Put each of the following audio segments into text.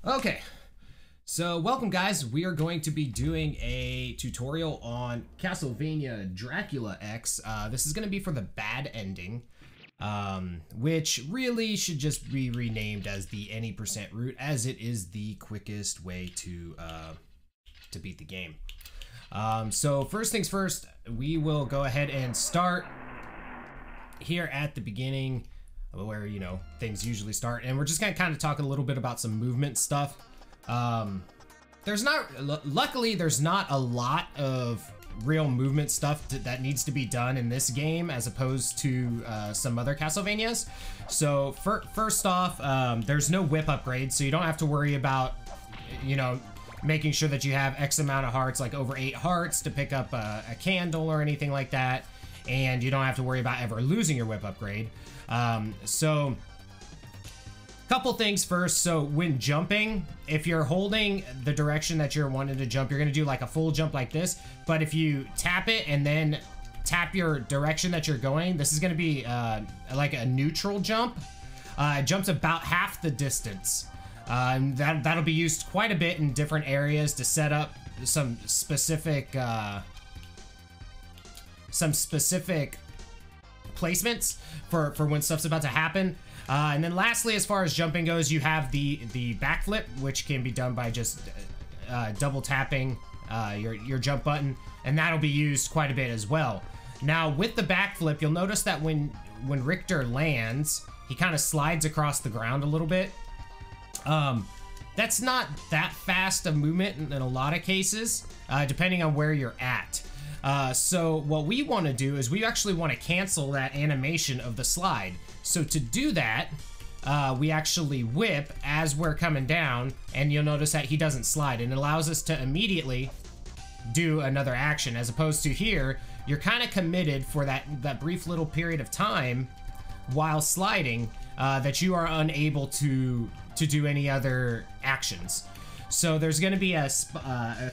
Okay, so welcome guys. We are going to be doing a tutorial on Castlevania Dracula X. This is going to be for the bad ending, which really should just be renamed as the any % route, as it is the quickest way to beat the game. So first things first, we will go ahead and start here at the beginning, where, you know, things usually start, and we're just gonna kind of talk a little bit about some movement stuff. Luckily there's not a lot of real movement stuff that needs to be done in this game as opposed to some other Castlevanias. So first off, there's no whip upgrade, so you don't have to worry about, you know, making sure that you have X amount of hearts, like over 8 hearts to pick up a candle or anything like that, and you don't have to worry about ever losing your whip upgrade. So couple things first. So when jumping, if you're holding the direction that you're wanting to jump, you're going to do like a full jump like this. But if you tap it and then tap your direction that you're going, this is going to be like a neutral jump. It jumps about half the distance. And that'll be used quite a bit in different areas to set up some specific placements for when stuff's about to happen. And then lastly, as far as jumping goes, you have the backflip, which can be done by just double tapping your jump button, and that'll be used quite a bit as well. Now with the backflip, you'll notice that when Richter lands, he kind of slides across the ground a little bit. That's not that fast a movement in a lot of cases, depending on where you're at. So what we want to do is we actually want to cancel that animation of the slide. So to do that, we actually whip as we're coming down, and you'll notice that he doesn't slide, and it allows us to immediately do another action, as opposed to here, you're kind of committed for that brief little period of time while sliding, that you are unable to do any other actions. So there's going to be a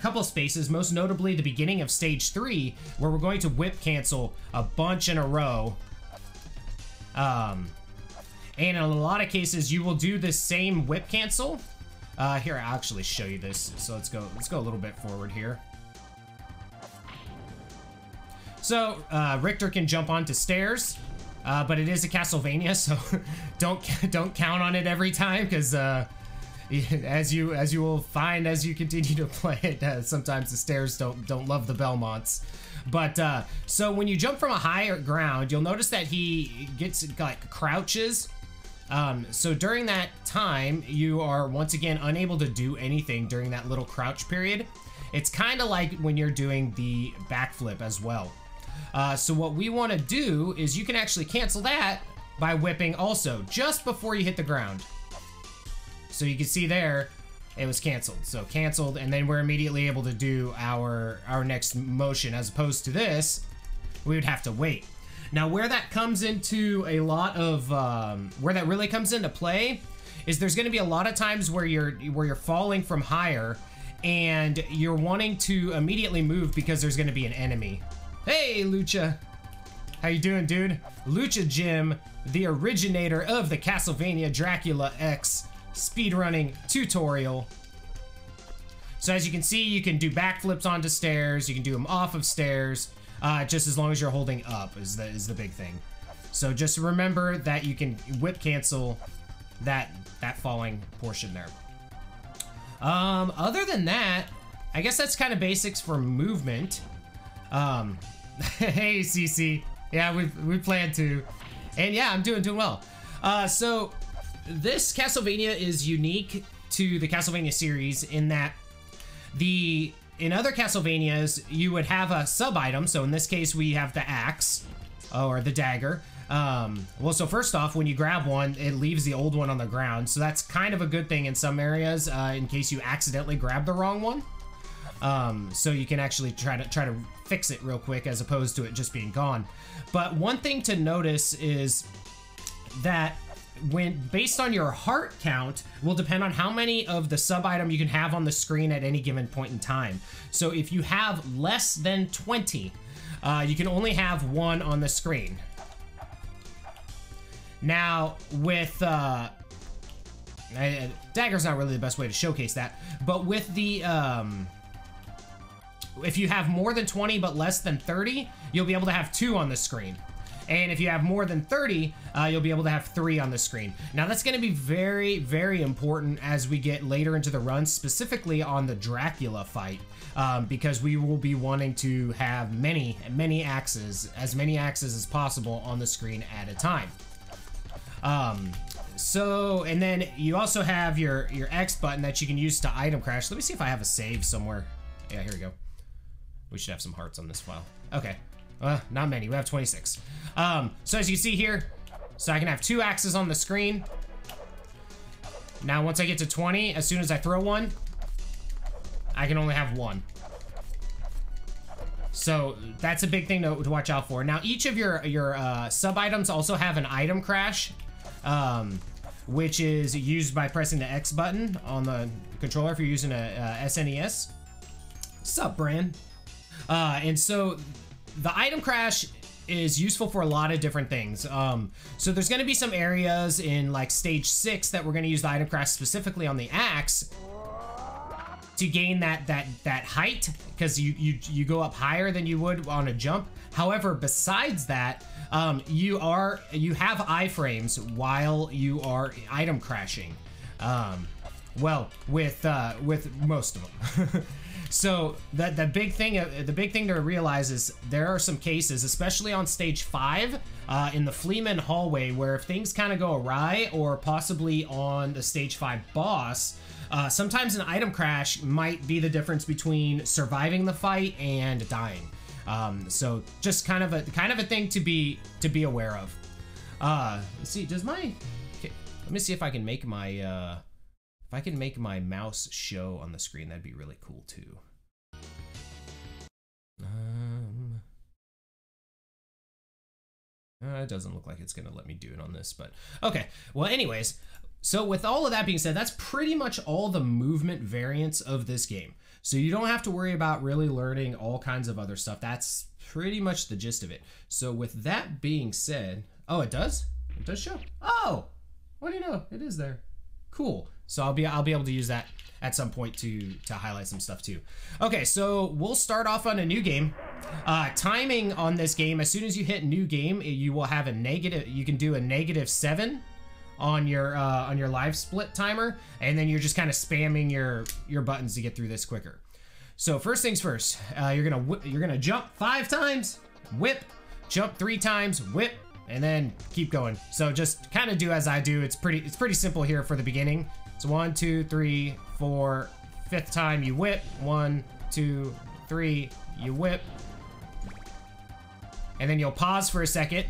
couple of spaces, most notably the beginning of stage 3, where we're going to whip cancel a bunch in a row. And in a lot of cases, you will do the same whip cancel. Here, I'll actually show you this. So let's go a little bit forward here. So Richter can jump onto stairs, but it is a Castlevania, so don't count on it every time, because as you will find as you continue to play it, sometimes the stairs don't love the Belmonts. But so when you jump from a higher ground, you'll notice that he gets like crouches. So during that time, you are once again unable to do anything during that little crouch period. It's kind of like when you're doing the backflip as well. So what we want to do is you can actually cancel that by whipping also just before you hit the ground. So you can see there, it was canceled. So canceled, and then we're immediately able to do our next motion, as opposed to this, we would have to wait. Now where that comes into a lot of, where that really comes into play is there's gonna be a lot of times where you're falling from higher and you're wanting to immediately move because there's gonna be an enemy. Hey, Lucha. How you doing, dude? Lucha Jim, the originator of the Castlevania Dracula X speedrunning tutorial. So as you can see, you can do backflips onto stairs, you can do them off of stairs, just as long as you're holding up is the big thing. So just remember that you can whip cancel that falling portion there. Other than that, I guess that's kind of basics for movement. Hey CC, yeah, we plan to, and yeah, I'm doing well. So this Castlevania is unique to the Castlevania series in that in other Castlevanias, you would have a sub-item. So in this case, we have the axe, or the dagger. Well, so first off, when you grab one, it leaves the old one on the ground. So that's kind of a good thing in some areas, in case you accidentally grab the wrong one. So you can actually try to fix it real quick, as opposed to it just being gone. But one thing to notice is that based on your heart count will depend on how many of the sub item you can have on the screen at any given point in time. So if you have less than 20, you can only have one on the screen. Now with dagger's not really the best way to showcase that, but with the, if you have more than 20 but less than 30, you'll be able to have 2 on the screen. And if you have more than 30, you'll be able to have 3 on the screen. Now that's going to be very, very important as we get later into the run, specifically on the Dracula fight, because we will be wanting to have many axes, as many axes as possible on the screen at a time. So, and then you also have your X button that you can use to item crash. Let me see if I have a save somewhere. Yeah, here we go. We should have some hearts on this file. Okay. Not many. We have 26. So as you see here, so I can have 2 axes on the screen. Now, once I get to 20, as soon as I throw one, I can only have 1. So that's a big thing to watch out for. Now, each of your sub-items also have an item crash, which is used by pressing the X button on the controller if you're using a SNES. Sup, Bran? And so the item crash is useful for a lot of different things. So there's going to be some areas in like stage 6 that we're going to use the item crash specifically on the axe to gain that height, because you go up higher than you would on a jump. However, besides that, you have iframes while you are item crashing. Well, with most of them. So the big thing to realize is there are some cases, especially on stage 5, in the Fleeman hallway, where if things kind of go awry, or possibly on the stage 5 boss, sometimes an item crash might be the difference between surviving the fight and dying. So just kind of a thing to be aware of. Let's see, okay, let me see if I can make my if I can make my mouse show on the screen, that'd be really cool too. It doesn't look like it's gonna let me do it on this, but okay. Well, anyways, so with all of that being said, that's pretty much all the movement variants of this game. So you don't have to worry about really learning all kinds of other stuff. That's pretty much the gist of it. So with that being said, oh, it does? It does show. Oh, what do you know? It is there. Cool. So I'll be able to use that at some point to highlight some stuff too. Okay, so we'll start off on a new game. Timing on this game, as soon as you hit new game, you will have a negative. You can do a -7 on your live split timer, and then you're just kind of spamming your buttons to get through this quicker. So first things first, you're gonna jump 5 times, whip, jump 3 times, whip, and then keep going. So just kind of do as I do. It's pretty simple here for the beginning. So 1, 2, 3, 4, 5th time you whip. 1, 2, 3, you whip. And then you'll pause for a second.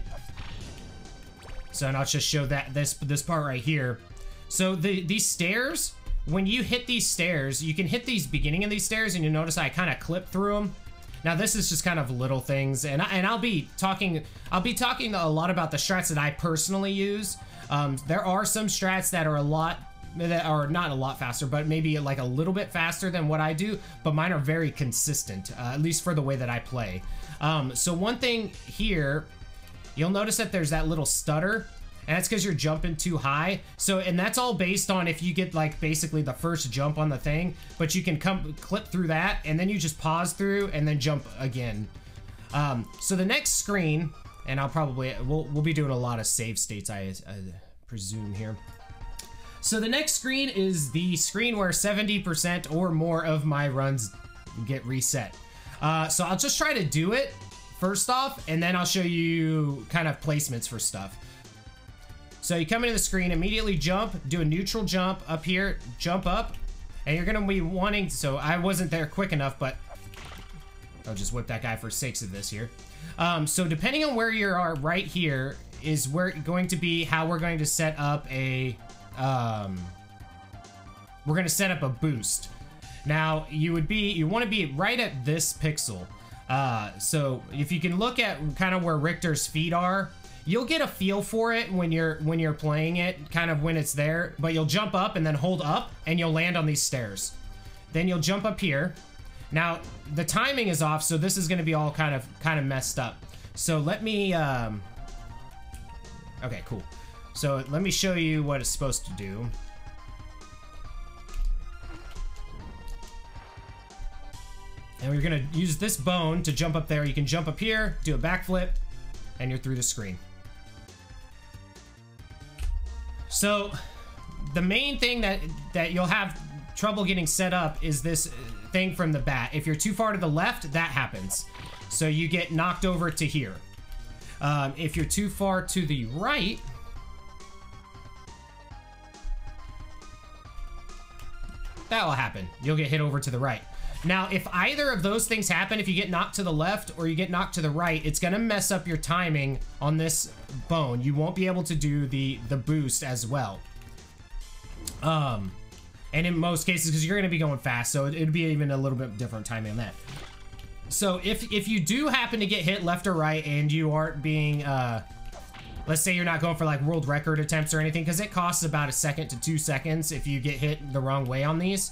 So, and I'll just show that this part right here. So these stairs, when you hit these stairs, you can hit these beginning of these stairs, and you notice I kind of clip through them. Now this is just kind of little things, and I'll be talking a lot about the strats that I personally use. There are some strats that are not a lot faster, but maybe like a little bit faster than what I do, but mine are very consistent, at least for the way that I play. So one thing here, you'll notice that there's that little stutter, and that's because you're jumping too high. So, and that's all based on if you get like basically the first jump on the thing, but you can clip through that, and then you just pause through and then jump again. So the next screen, and we'll be doing a lot of save states, I presume here. So the next screen is the screen where 70% or more of my runs get reset. So I'll just try to do it first off, and then I'll show you kind of placements for stuff. So you come into the screen, immediately jump, do a neutral jump up here, jump up, and you're gonna be wanting, so I wasn't there quick enough, but I'll just whip that guy for sakes of this here. So depending on where you are right here is going to be how we're going to set up a, we're gonna set up a boost. Now you want to be right at this pixel. So if you can look at kind of where Richter's feet are, you'll get a feel for it when you're playing it, kind of when it's there, but you'll jump up and then hold up and you'll land on these stairs. Then you'll jump up here. Now the timing is off, so this is going to be all kind of messed up. So let me, okay, cool. So let me show you what it's supposed to do. And we're gonna use this bone to jump up there. You can jump up here, do a backflip, and you're through the screen. So the main thing that you'll have trouble getting set up is this thing from the bat. If you're too far to the left, that happens. So you get knocked over to here. If you're too far to the right, that will happen. You'll get hit over to the right. Now, if either of those things happen, if you get knocked to the left or you get knocked to the right, it's gonna mess up your timing on this bone. You won't be able to do the boost as well. And in most cases, because you're gonna be going fast, so it'd be even a little bit different timing on that. So if you do happen to get hit left or right and you aren't being, let's say you're not going for like world record attempts or anything, because it costs about 1 second to 2 seconds if you get hit the wrong way on these.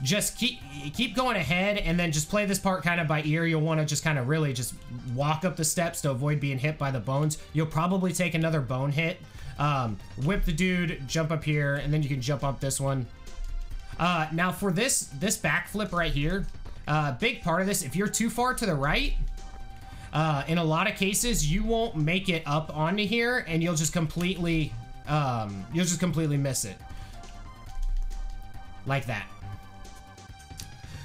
Just keep going ahead and then just play this part kind of by ear. You'll want to just kind of really just walk up the steps to avoid being hit by the bones. You'll probably take another bone hit. Whip the dude, jump up here, and then you can jump up this one. Now for this backflip right here, big part of this, if you're too far to the right, in a lot of cases, you won't make it up onto here, and you'll just completely miss it. Like that.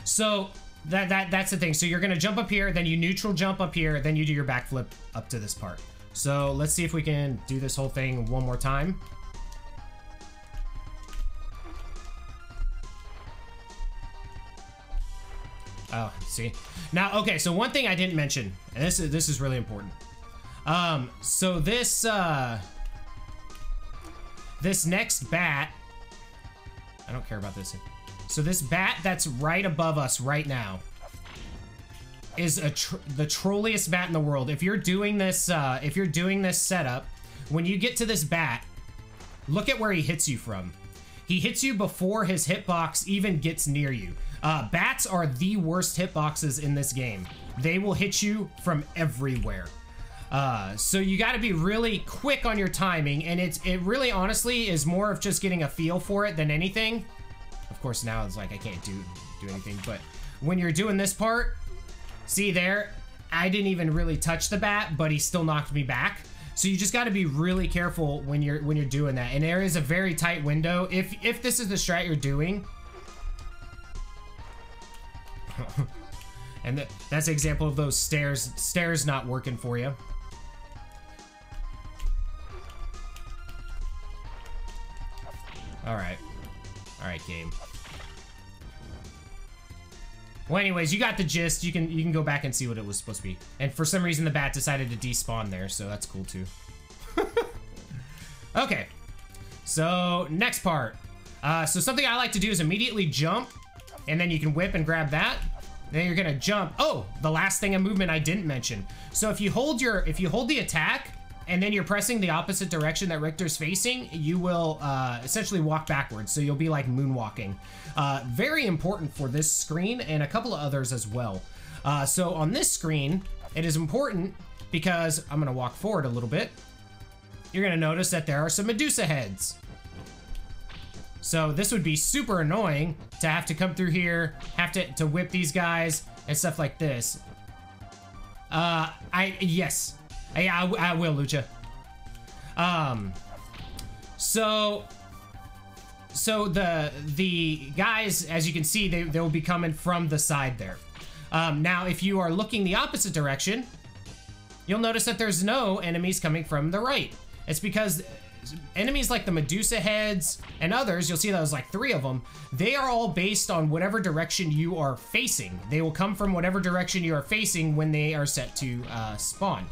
So that's the thing. So you're gonna jump up here, then you neutral jump up here, then you do your backflip up to this part. So let's see if we can do this whole thing one more time. Oh, see? Now, okay, so one thing I didn't mention, and this is really important. So this next bat, I don't care about this. So this bat that's right above us right now is the trolliest bat in the world. If you're doing this setup, when you get to this bat, look at where he hits you from. He hits you before his hitbox even gets near you. Bats are the worst hitboxes in this game. They will hit you from everywhere. So you got to be really quick on your timing, and it really honestly is more of just getting a feel for it than anything. Of course, now it's like I can't do anything, but when you're doing this part, see there, I didn't even really touch the bat, but he still knocked me back. So you just got to be really careful when you're doing that. And there is a very tight window. If this is the strat you're doing, and that's an example of those stairs not working for you. All right, game. Well, anyways, you got the gist. You can go back and see what it was supposed to be. And for some reason, the bat decided to despawn there, so that's cool too. Okay, so next part. So something I like to do is immediately jump, and then you can whip and grab that. Then you're gonna jump. Oh, the last thing in movement I didn't mention. So if you hold the attack, and then you're pressing the opposite direction that Richter's facing, you will essentially walk backwards. So you'll be like moonwalking. Very important for this screen and a couple of others as well. So on this screen, it is important because I'm gonna walk forward a little bit. You're gonna notice that there are some Medusa heads. So this would be super annoying to have to come through here, have to whip these guys and stuff like this. Yes. I will, Lucha. So the guys, as you can see, they will be coming from the side there. Now, if you are looking the opposite direction, you'll notice that there's no enemies coming from the right. It's because enemies like the Medusa heads and others, you'll see those like 3 of them, they are all based on whatever direction you are facing. They will come from whatever direction you are facing when they are set to spawn.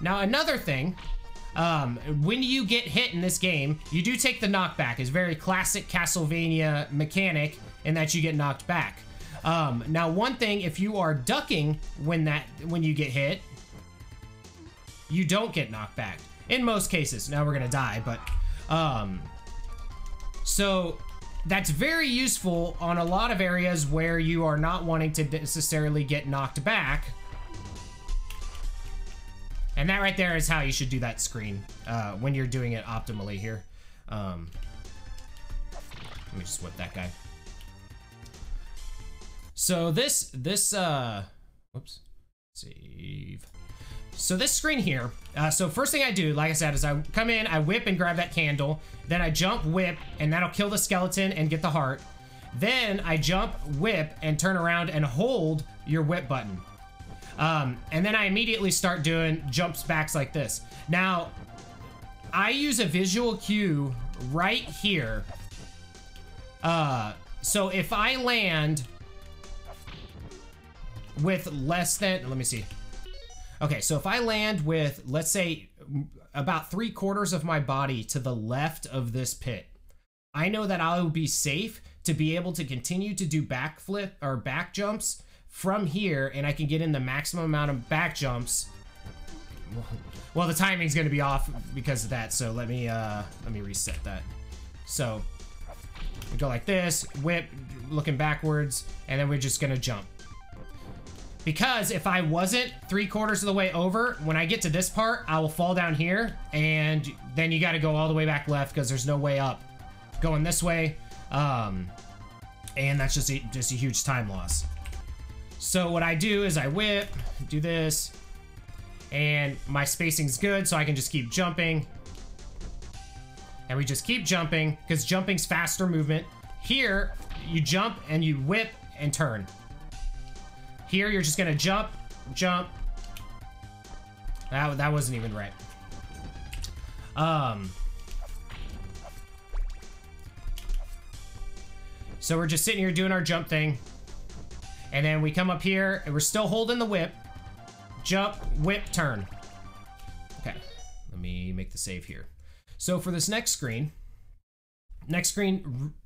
Now, another thing, when you get hit in this game, you do take the knockback. It's very classic Castlevania mechanic in that you get knocked back. Now, one thing, if you are ducking when you get hit, you don't get knocked back. In most cases. Now we're gonna die, but so that's very useful on a lot of areas where you are not wanting to necessarily get knocked back. And that right there is how you should do that screen when you're doing it optimally here. Let me just whip that guy. So whoops, save. So this screen here, so first thing I do, like I said, is I come in, I whip and grab that candle, then I jump, whip, and that'll kill the skeleton and get the heart. Then I jump, whip, and turn around and hold your whip button. And then I immediately start doing jumps backs like this. Now, I use a visual cue right here. So if I land with less than, let me see. Okay, so if I land with, let's say, about 3/4 of my body to the left of this pit, I know that I will be safe to be able to continue to do backflip or back jumps from here, and I can get in the maximum amount of back jumps. Well, the timing's gonna be off because of that, so let me reset that. So we go like this, whip, looking backwards, and then we're just gonna jump. Because if I wasn't 3/4 of the way over, when I get to this part, I will fall down here, and then you gotta go all the way back left because there's no way up going this way. And that's just a huge time loss. So what I do is I whip, do this, and my spacing's good, so I can just keep jumping. And we just keep jumping, because jumping's faster movement. Here, you jump and you whip and turn. Here, you're just gonna jump, jump. That wasn't even right. So we're just sitting here doing our jump thing. And then we come up here, and we're still holding the whip. Jump, whip, turn. Okay, let me make the save here. So for this next screen,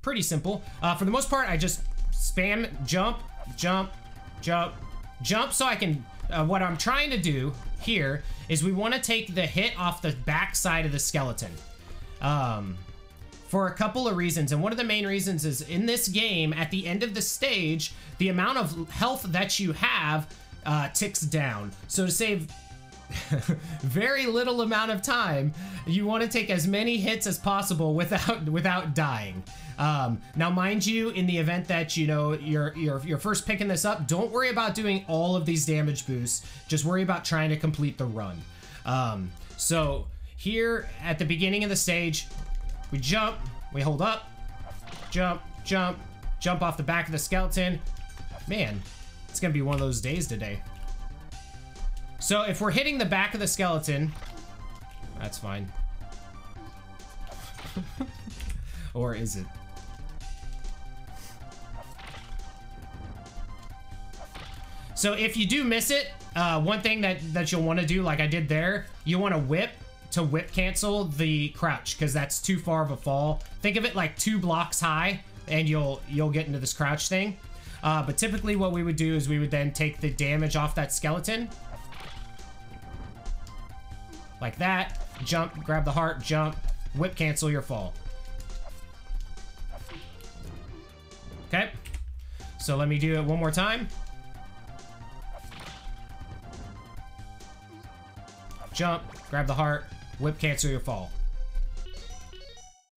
pretty simple. For the most part, I just spam jump, jump, jump, jump, so I can, what I'm trying to do here is we want to take the hit off the back side of the skeleton. For a couple of reasons, and one of the main reasons is in this game, at the end of the stage, the amount of health that you have ticks down. So to save very little amount of time, you want to take as many hits as possible without dying. Now, mind you, in the event that you're first picking this up, don't worry about doing all of these damage boosts. Just worry about trying to complete the run. So here at the beginning of the stage, we jump, we hold up, jump, jump, jump off the back of the skeleton. Man, it's gonna be one of those days today. So if we're hitting the back of the skeleton, that's fine. Or is it? So if you do miss it, one thing that you'll want to do, like I did there, you want to whip cancel the crouch, because that's too far of a fall. Think of it like 2 blocks high, and you'll get into this crouch thing. But typically what we would do is we would then take the damage off that skeleton. Like that. Jump, grab the heart, jump, whip cancel your fall. Okay. So let me do it one more time. Jump, grab the heart, whip cancel your fall.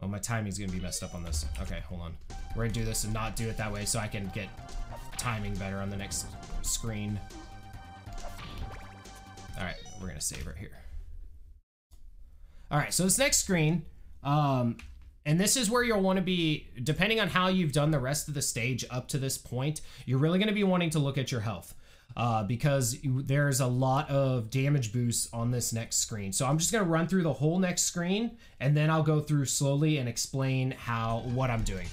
Oh, my timing's gonna be messed up on this. Okay, hold on. We're gonna do this and not do it that way so I can get timing better on the next screen. All right, we're gonna save right here. All right, so this next screen, and this is where you'll want to be, depending on how you've done the rest of the stage up to this point, you're really going to be wanting to look at your health, because there's a lot of damage boosts on this next screen. So I'm just going to run through the whole next screen, and then I'll go through slowly and explain what I'm doing.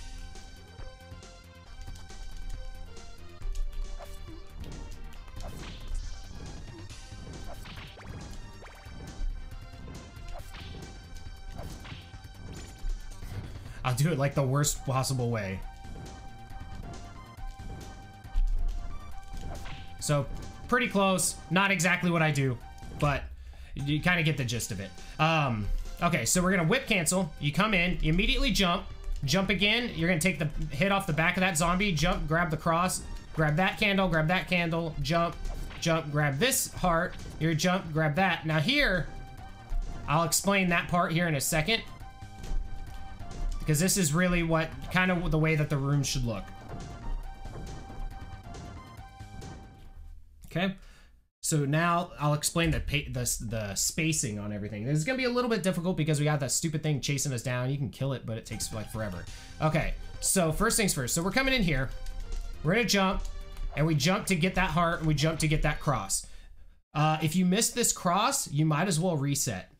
I'll do it like the worst possible way. So, pretty close. Not exactly what I do, but you kind of get the gist of it. Okay, so we're gonna whip cancel. You come in, you immediately jump. Jump again. You're gonna take the hit off the back of that zombie. Jump, grab the cross. Grab that candle, jump, jump, grab this heart. You're jump, grab that. Now here, I'll explain that part here in a second, because this is really what, kind of the way that the room should look. Okay. So now I'll explain the spacing on everything. This is gonna be a little bit difficult because we got that stupid thing chasing us down. You can kill it, but it takes like forever. Okay, so first things first. So we're coming in here. We're gonna jump, and we jump to get that heart, and we jump to get that cross. If you miss this cross, you might as well reset.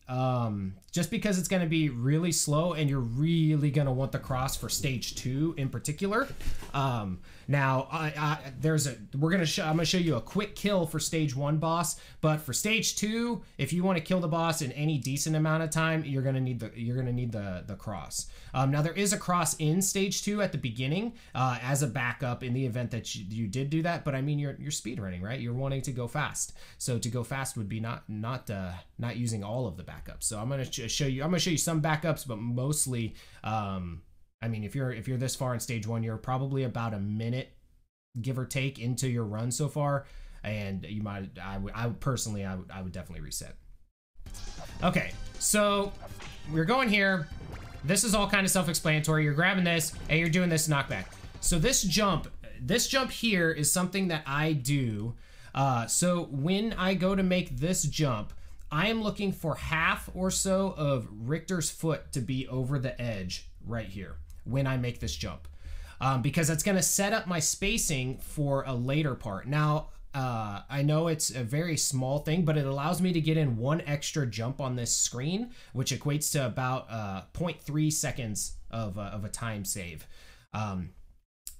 Just because it's going to be really slow and you're really going to want the cross for stage 2 in particular. Now I'm going to show you a quick kill for stage 1 boss, but for stage 2, if you want to kill the boss in any decent amount of time, you're going to need the cross. Now there is a cross in stage 2 at the beginning, as a backup in the event that you did do that, but I mean, you're speedrunning, right? You're wanting to go fast. So to go fast would be not using all of the backups. So I'm going to show you some backups, but mostly, I mean, if you're this far in stage 1, you're probably about a minute, give or take, into your run so far, and you might, I would personally definitely reset. Okay, so we're going here. This is all kind of self-explanatory. You're grabbing this and you're doing this knockback. So this jump here is something that I do. So when I go to make this jump, I am looking for half or so of Richter's foot to be over the edge right here when I make this jump, because that's going to set up my spacing for a later part. Now, I know it's a very small thing, but it allows me to get in one extra jump on this screen, which equates to about 0.3 seconds of a time save.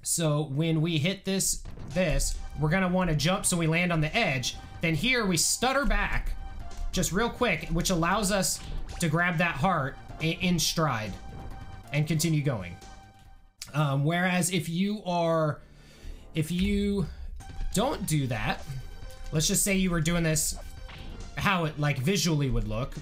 So when we hit this, we're going to want to jump so we land on the edge. Then here we stutter back just real quick, which allows us to grab that heart in stride and continue going. Whereas if you don't do that, let's just say you were doing this how it like visually would look.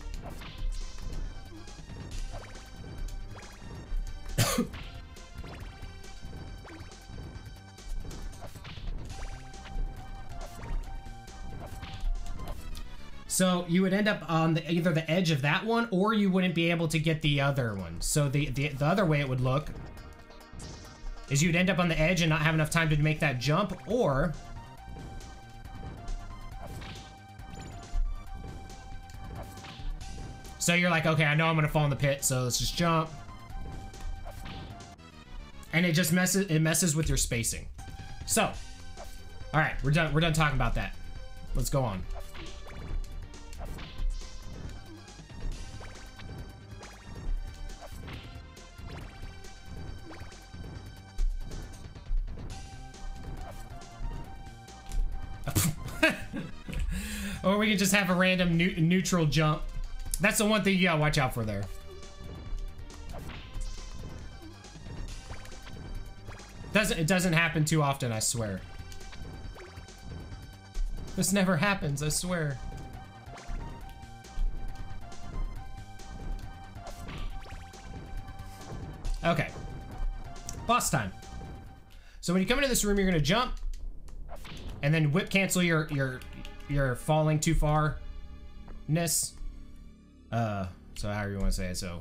So you would end up on either the edge of that one, or you wouldn't be able to get the other one. So the other way it would look is you'd end up on the edge and not have enough time to make that jump, or so you're like, okay, I know I'm gonna fall in the pit, so let's just jump. And it just messes with your spacing. So, all right, we're done talking about that. Let's go on. Or we can just have a random neutral jump. That's the one thing you gotta watch out for there. It doesn't happen too often, I swear. This never happens, I swear. Okay. Boss time. So when you come into this room, you're gonna jump and then whip cancel your falling too far-ness. So however you want to say it. So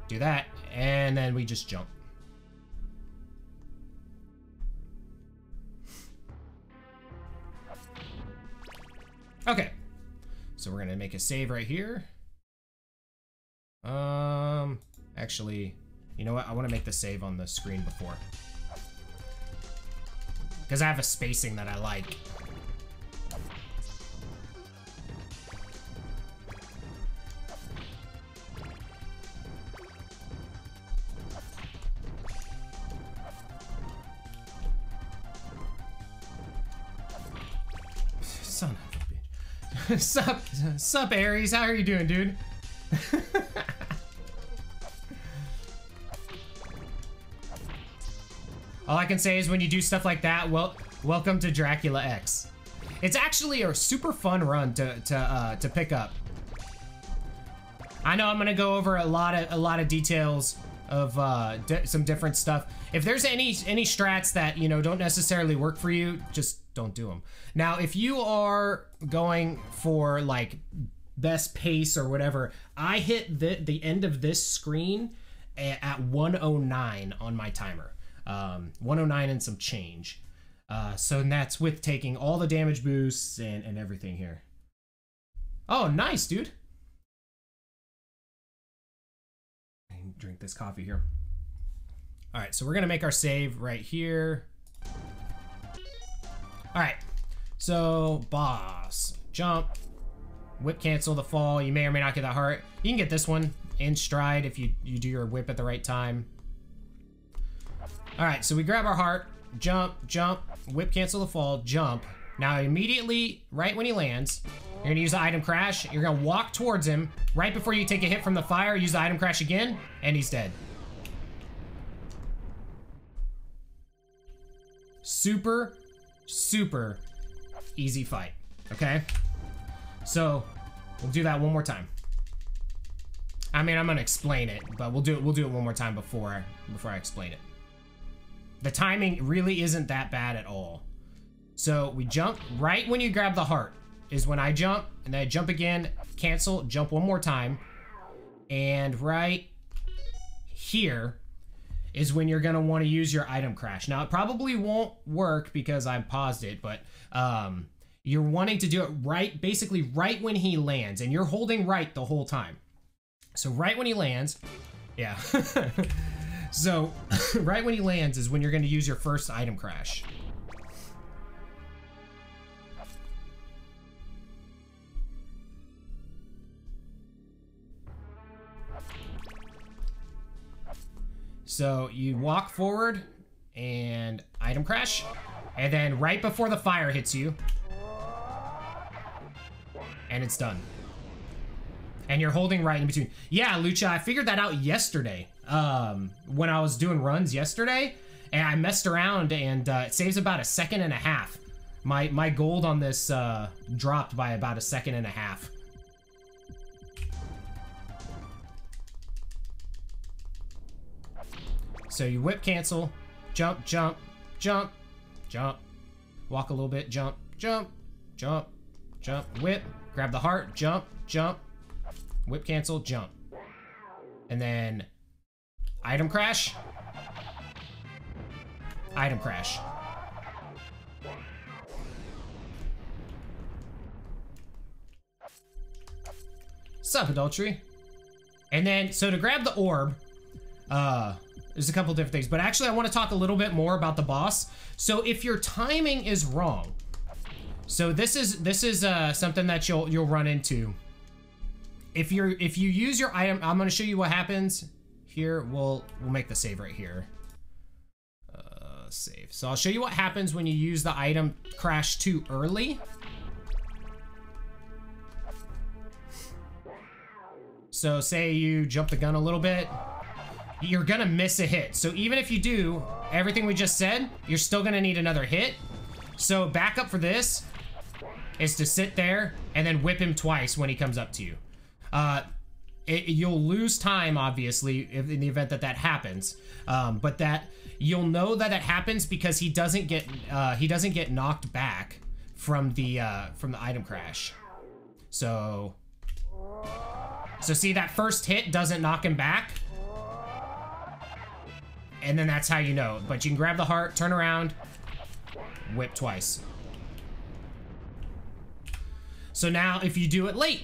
do that, and then we just jump. Okay. So we're gonna make a save right here. Actually, you know what? I want to make the save on the screen before, because I have a spacing that I like. Son of a bitch. Sup, Aries? How are you doing, dude? All I can say is when you do stuff like that, well, welcome to Dracula X. It's actually a super fun run to pick up. I know I'm gonna go over a lot of details of some different stuff. If there's any strats that, you know, don't necessarily work for you, just don't do them. Now, if you are going for like best pace or whatever, I hit the end of this screen at 109 on my timer. 109 and some change. So that's with taking all the damage boosts and everything here. Oh, nice, dude. Drink this coffee here. All right, so we're gonna make our save right here. All right, so boss, jump, whip cancel the fall. You may or may not get that heart. You can get this one in stride if you do your whip at the right time. All right, so we grab our heart, jump, jump, whip cancel the fall, jump. Now immediately, right when he lands, you're gonna use the item crash. You're gonna walk towards him. Right before you take a hit from the fire, use the item crash again, and he's dead. Super, super easy fight, okay? So, we'll do that one more time. I mean, I'm gonna explain it, but we'll do it one more time before I explain it. The timing really isn't that bad at all. So, we jump right when you grab the heart is when I jump, and then I jump again, cancel, jump one more time, and right here is when you're gonna want to use your item crash. Now, it probably won't work because I paused it, but you're wanting to do it right, basically right when he lands, and you're holding right the whole time. So right when he lands, yeah. So right when he lands is when you're gonna use your first item crash. So you walk forward and item crash, and then right before the fire hits you, and it's done. And you're holding right in between. Yeah, Lucha, I figured that out yesterday. When I was doing runs yesterday, and I messed around, and it saves about 1.5 seconds. My gold on this dropped by about 1.5 seconds. So you whip cancel, jump, jump, jump, jump, walk a little bit, jump, jump, jump, jump, whip, grab the heart, jump, jump, whip cancel, jump. And then item crash, item crash. Sup, adultery? And then, so to grab the orb, there's a couple different things, but actually I want to talk a little bit more about the boss. So if your timing is wrong, so this is something that you'll run into. If you use your item, I'm going to show you what happens here. We'll make the save right here. Save. So I'll show you what happens when you use the item crash too early. So say you jump the gun a little bit, you're gonna miss a hit. So even if you do everything we just said, you're still gonna need another hit. So backup for this is to sit there and then whip him twice when he comes up to you. You'll lose time, obviously, in the event that happens, but that you'll know that it happens because he doesn't get knocked back from the item crash. So see, that first hit doesn't knock him back. And then that's how you know. But you can grab the heart, turn around, whip twice. So now if you do it late,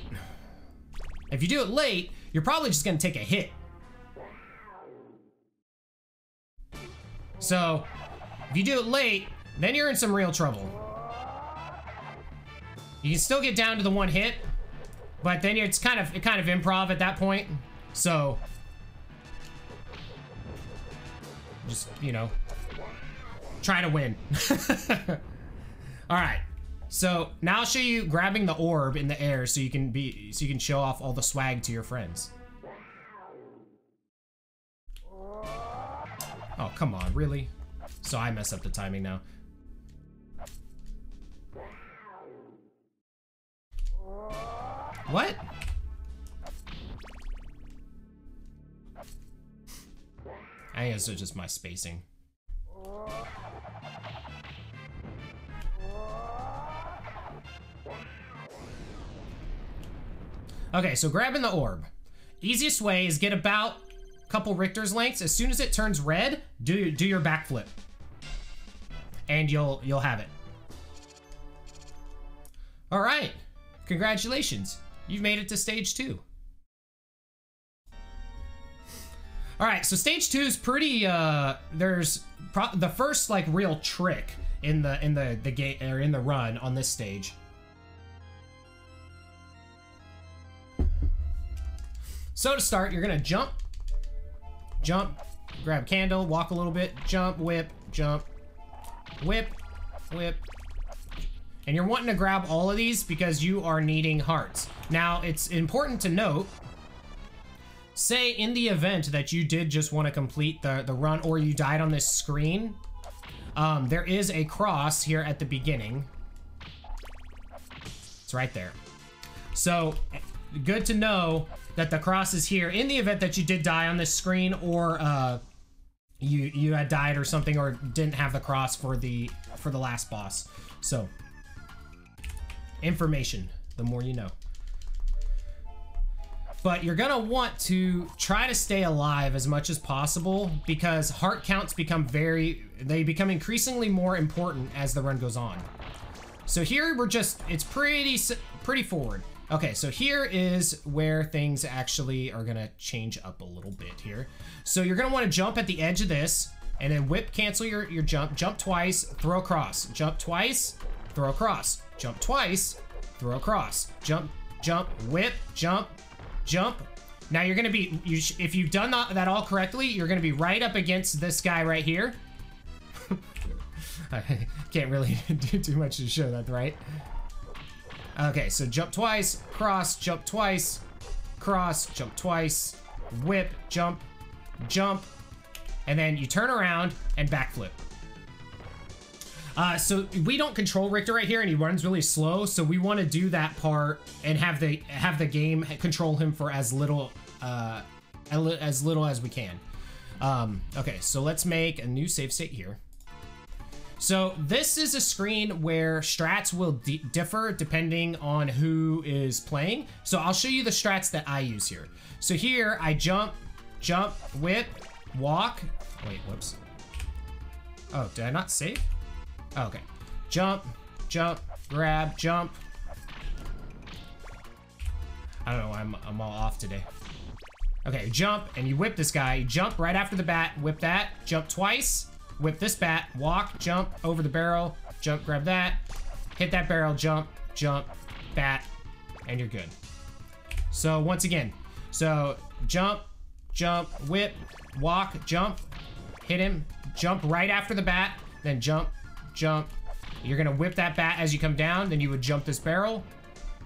you're probably just gonna take a hit. So if you do it late, then you're in some real trouble. You can still get down to the one hit, but then it's kind of improv at that point. So just, you know, try to win. All right. So now I'll show you grabbing the orb in the air so you can show off all the swag to your friends. Oh, come on, really? So I mess up the timing now. What? I think it's just my spacing. Okay, so grabbing the orb. Easiest way is get about a couple Richter's lengths. As soon as it turns red, do your backflip. and you'll have it. All right, congratulations. You've made it to stage 2. All right, so stage 2 is pretty, there's the first like real trick in the game, or in the run on this stage. So to start, you're gonna jump, grab candle, walk a little bit, jump, whip, whip. And you're wanting to grab all of these because you are needing hearts. Now, it's important to note, say in the event that you did just want to complete the run or you died on this screen, there is a cross here at the beginning. It's right there. So, good to know that the cross is here in the event that you did die on this screen, or you had died or something, or didn't have the cross for the last boss. So, information, the more you know. But you're gonna want to try to stay alive as much as possible, because heart counts become increasingly more important as the run goes on. So here it's pretty forward. Okay, so here is where things actually are gonna change up a little bit here. So you're gonna wanna jump at the edge of this, and then whip cancel your jump, jump twice, throw across, jump twice, throw across, jump twice, throw across, jump, whip, jump. Now you're gonna be, if you've done that all correctly, you're gonna be right up against this guy right here. I can't really do too much to show that, right? Okay, so jump twice, cross, jump twice, cross, jump twice, whip, jump, and then you turn around and backflip. So we don't control Richter right here, and he runs really slow, so we want to do that part and have the game control him for as little as we can. Okay, so let's make a new save state here. So this is a screen where strats will differ depending on who is playing. So I'll show you the strats that I use here. So here I jump, whip, walk. Wait, whoops. Oh, did I not save? Oh, okay. Jump, grab, jump. I don't know, I'm all off today. Okay, jump, and you whip this guy. You jump right after the bat, whip that, jump twice, whip this bat, walk, jump over the barrel, jump, grab that, hit that barrel, jump, bat, and you're good. So once again, so jump, whip, walk, jump, hit him, jump right after the bat, then jump. You're gonna whip that bat as you come down, then you would jump this barrel,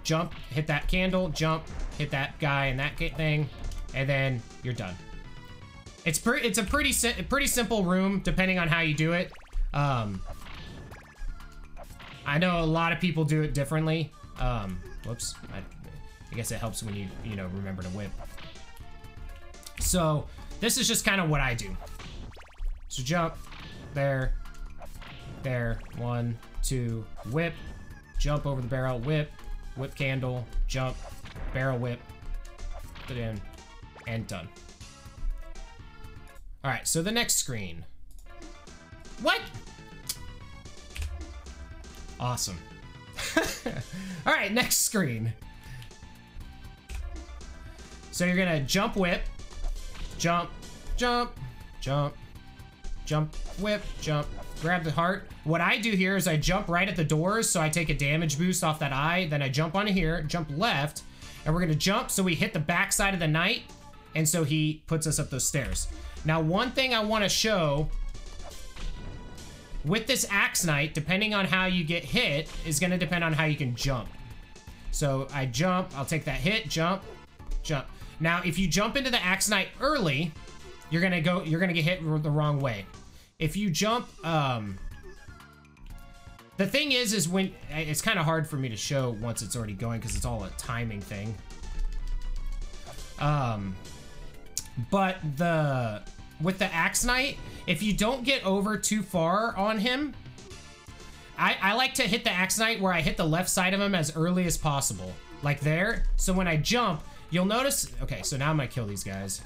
jump, hit that candle, jump, hit that guy and that thing, and then you're done. It's a pretty simple room depending on how you do it. I know a lot of people do it differently. Whoops. I guess it helps when you remember to whip. So this is just kind of what I do. So jump, there, 1, 2, whip, jump over the barrel, whip candle, jump, barrel whip, put in, and done. All right, so the next screen. What? Awesome. All right, next screen. So you're gonna jump, whip, jump, whip, jump, grab the heart. What I do here is I jump right at the doors, so I take a damage boost off that eye, then I jump onto here, jump left, and we're gonna jump so we hit the back side of the knight, and so he puts us up those stairs. Now, one thing I wanna show, with this axe knight, depending on how you get hit, is gonna depend on how you can jump. So I jump, I'll take that hit, jump. Now, if you jump into the axe knight early, you're gonna get hit the wrong way. If you jump, the thing is when, it's kind of hard for me to show once it's already going because it's all a timing thing. But with the axe knight, if you don't get over too far on him, I like to hit the axe knight where I hit the left side of him as early as possible, like there. So when I jump, you'll notice, okay, so now I'm gonna kill these guys,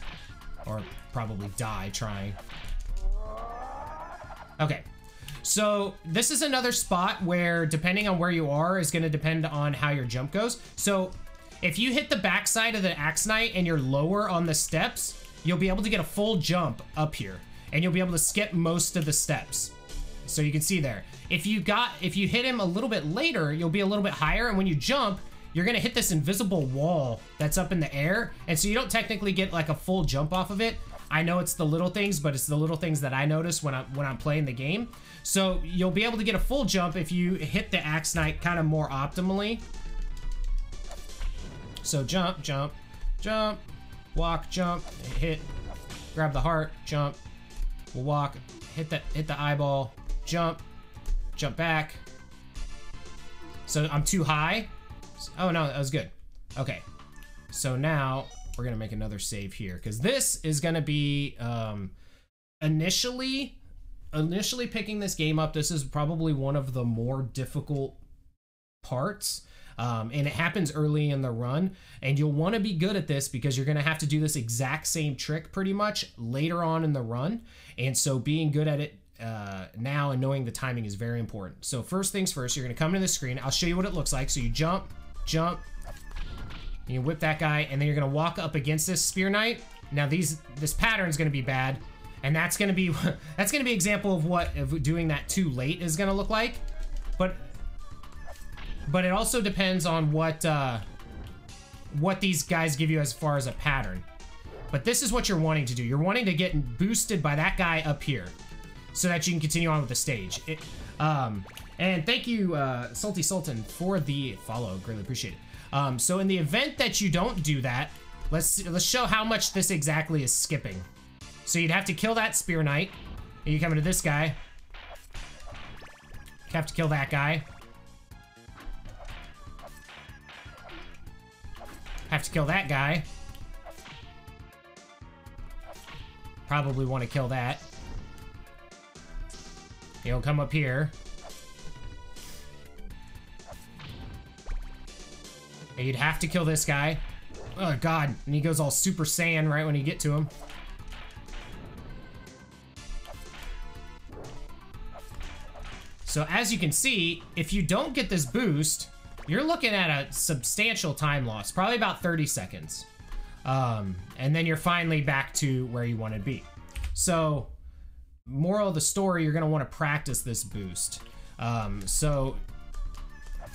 or probably die trying. Okay, So this is another spot where, depending on where you are, is going to depend on how your jump goes. So if you hit the backside of the Axe Knight and you're lower on the steps, you'll be able to get a full jump up here, and you'll be able to skip most of the steps. So you can see there. If you hit him a little bit later, you'll be a little bit higher, and when you jump, you're gonna hit this invisible wall that's up in the air, and so you don't technically get like a full jump off of it. I know it's the little things, but it's the little things that I notice when I'm playing the game. So you'll be able to get a full jump if you hit the Axe Knight kind of more optimally. So jump, jump, jump, walk, jump, hit, grab the heart, jump, we'll walk, hit the eyeball, jump, jump back. So I'm too high. Oh no, that was good. Okay, so now we're gonna make another save here, because this is gonna be initially picking this game up. This is probably one of the more difficult parts, and it happens early in the run, and you'll want to be good at this because you're gonna have to do this exact same trick pretty much later on in the run, and so being good at it now and knowing the timing is very important. So first things first, you're gonna come to the screen. I'll show you what it looks like. So you jump, you whip that guy, and then you're gonna walk up against this Spear Knight. Now this pattern is gonna be bad, and that's gonna be an example of what doing that too late is gonna look like. But it also depends on what these guys give you as far as a pattern. But this is what you're wanting to do. You're wanting to get boosted by that guy up here, so that you can continue on with the stage. And thank you, Salty Sultan, for the follow. Greatly appreciate it. So in the event that you don't do that, let's show how much this exactly is skipping. So you'd have to kill that Spear Knight, and you come into this guy. You have to kill that guy. Have to kill that guy. Probably want to kill that. You'll come up here. And you'd have to kill this guy. Oh god, and he goes all Super Saiyan right when you get to him. So as you can see, if you don't get this boost, you're looking at a substantial time loss, probably about 30 seconds. And then you're finally back to where you want to be. So moral of the story, you're going to want to practice this boost. So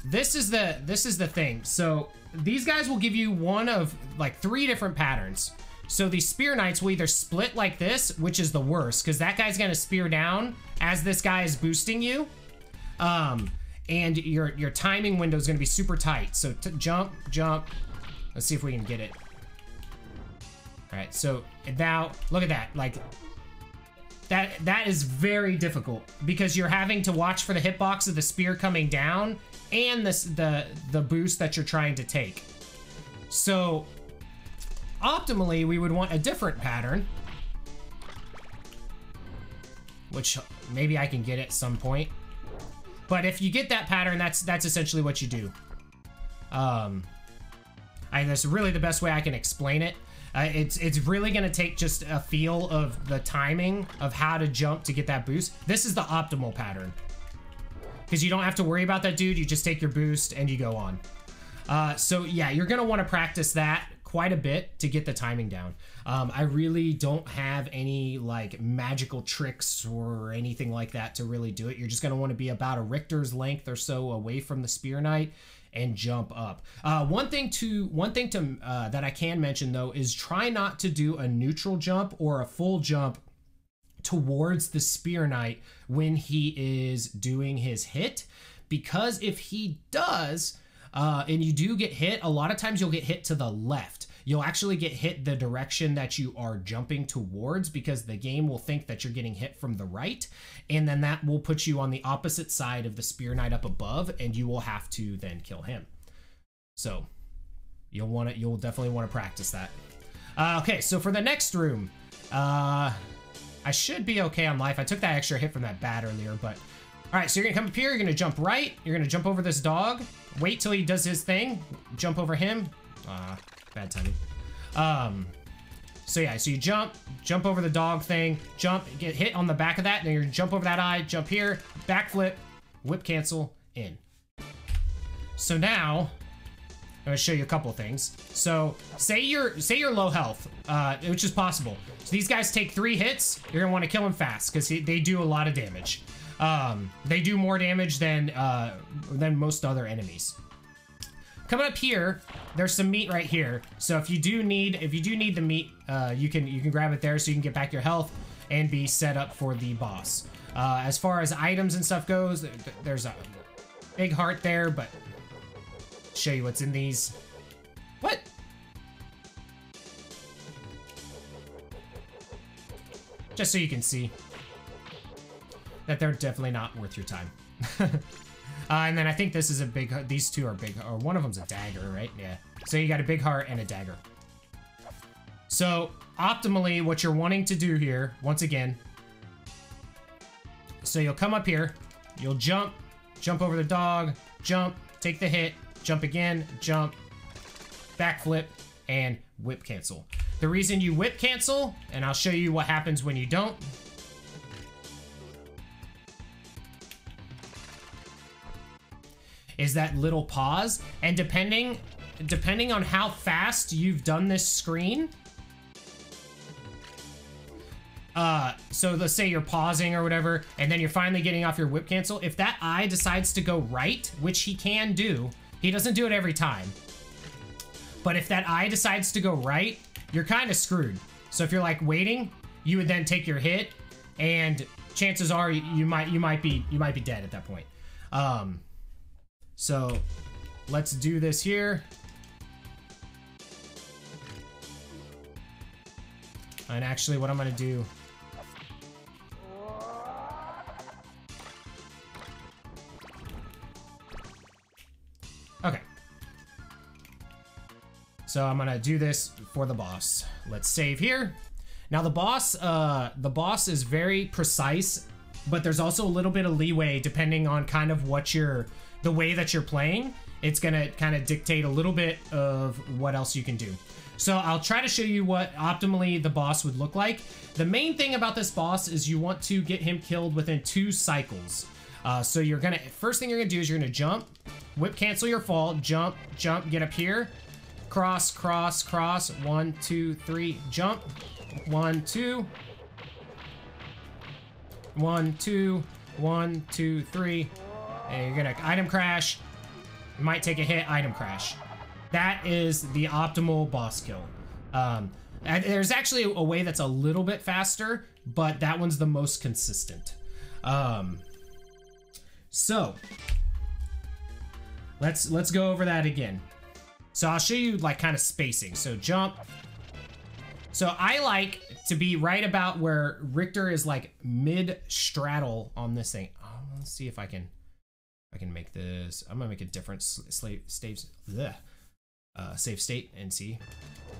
this is the thing. So these guys will give you one of like 3 different patterns. So these Spear Knights will either split like this, which is the worst, because that guy's going to spear down as this guy is boosting you. And your timing window is going to be super tight. So jump, jump. Let's see if we can get it. All right, so now look at that. Like that is very difficult because you're having to watch for the hitbox of the spear coming down and the boost that you're trying to take. So optimally, we would want a different pattern, which maybe I can get at some point. But if you get that pattern, that's essentially what you do. That's really the best way I can explain it. It's really gonna take just a feel of the timing of how to jump to get that boost. This is the optimal pattern, because you don't have to worry about that dude. You just take your boost and you go on. So yeah, you're gonna want to practice that quite a bit to get the timing down. I really don't have any like magical tricks or anything like that to really do it. You're just gonna want to be about a Richter's length or so away from the Spear Knight and jump up. One thing that I can mention though is try not to do a neutral jump or a full jump towards the Spear Knight when he is doing his hit, because if he does, and you do get hit, a lot of times you'll get hit to the left. You'll actually get hit the direction that you are jumping towards, because the game will think that you're getting hit from the right, and then that will put you on the opposite side of the Spear Knight up above, and you will have to then kill him. So you'll definitely want to practice that. Okay, so for the next room, I should be okay on life. I took that extra hit from that bat earlier, but all right, so you're gonna come up here, you're gonna jump right, you're gonna jump over this dog, wait till he does his thing, jump over him. Bad timing. So yeah, so you jump over the dog thing, jump, get hit on the back of that, then you jump over that eye, jump here, backflip, whip cancel, in. So now, I'm gonna show you a couple of things. So say you're low health, which is possible. So these guys take 3 hits. You're gonna want to kill them fast because they do a lot of damage. They do more damage than most other enemies. Coming up here, there's some meat right here. So if you do need the meat, you can grab it there so you can get back your health and be set up for the boss. As far as items and stuff goes, there's a big heart there, but show you what's in these. What? Just so you can see that they're definitely not worth your time. And then I think this is a big, these two are big, or one of them's a dagger, right? Yeah. So you got a big heart and a dagger. So optimally, what you're wanting to do here, once again, so you'll come up here, you'll jump over the dog, jump, take the hit, jump again, jump, backflip, and whip cancel. The reason you whip cancel, and I'll show you what happens when you don't, is that little pause, and depending on how fast you've done this screen, so let's say you're pausing or whatever, and then you're finally getting off your whip cancel. If that eye decides to go right, which he can do, he doesn't do it every time, but if that eye decides to go right, you're kind of screwed. So if you're like waiting, you would then take your hit, and chances are you might be dead at that point. So let's do this here. And actually what I'm gonna do, okay. So I'm gonna do this for the boss. Let's save here. Now the boss is very precise, but there's also a little bit of leeway depending on kind of what the way that you're playing. It's gonna kind of dictate a little bit of what else you can do. So I'll try to show you what optimally the boss would look like. The main thing about this boss is you want to get him killed within 2 cycles. So first thing you're gonna do is you're gonna jump, whip cancel your fall, jump, get up here, cross, 1, 2, 3, jump, 1, 2, 1, 2, 1, 2, 3, and you're gonna item crash. You might take a hit, item crash. That is the optimal boss kill. And there's actually a way that's a little bit faster, but that one's the most consistent. So let's go over that again. So I'll show you like kind of spacing. So jump. So I like to be right about where Richter is, like mid straddle on this thing. Let's see if I can make this. I'm gonna make a different save state and see.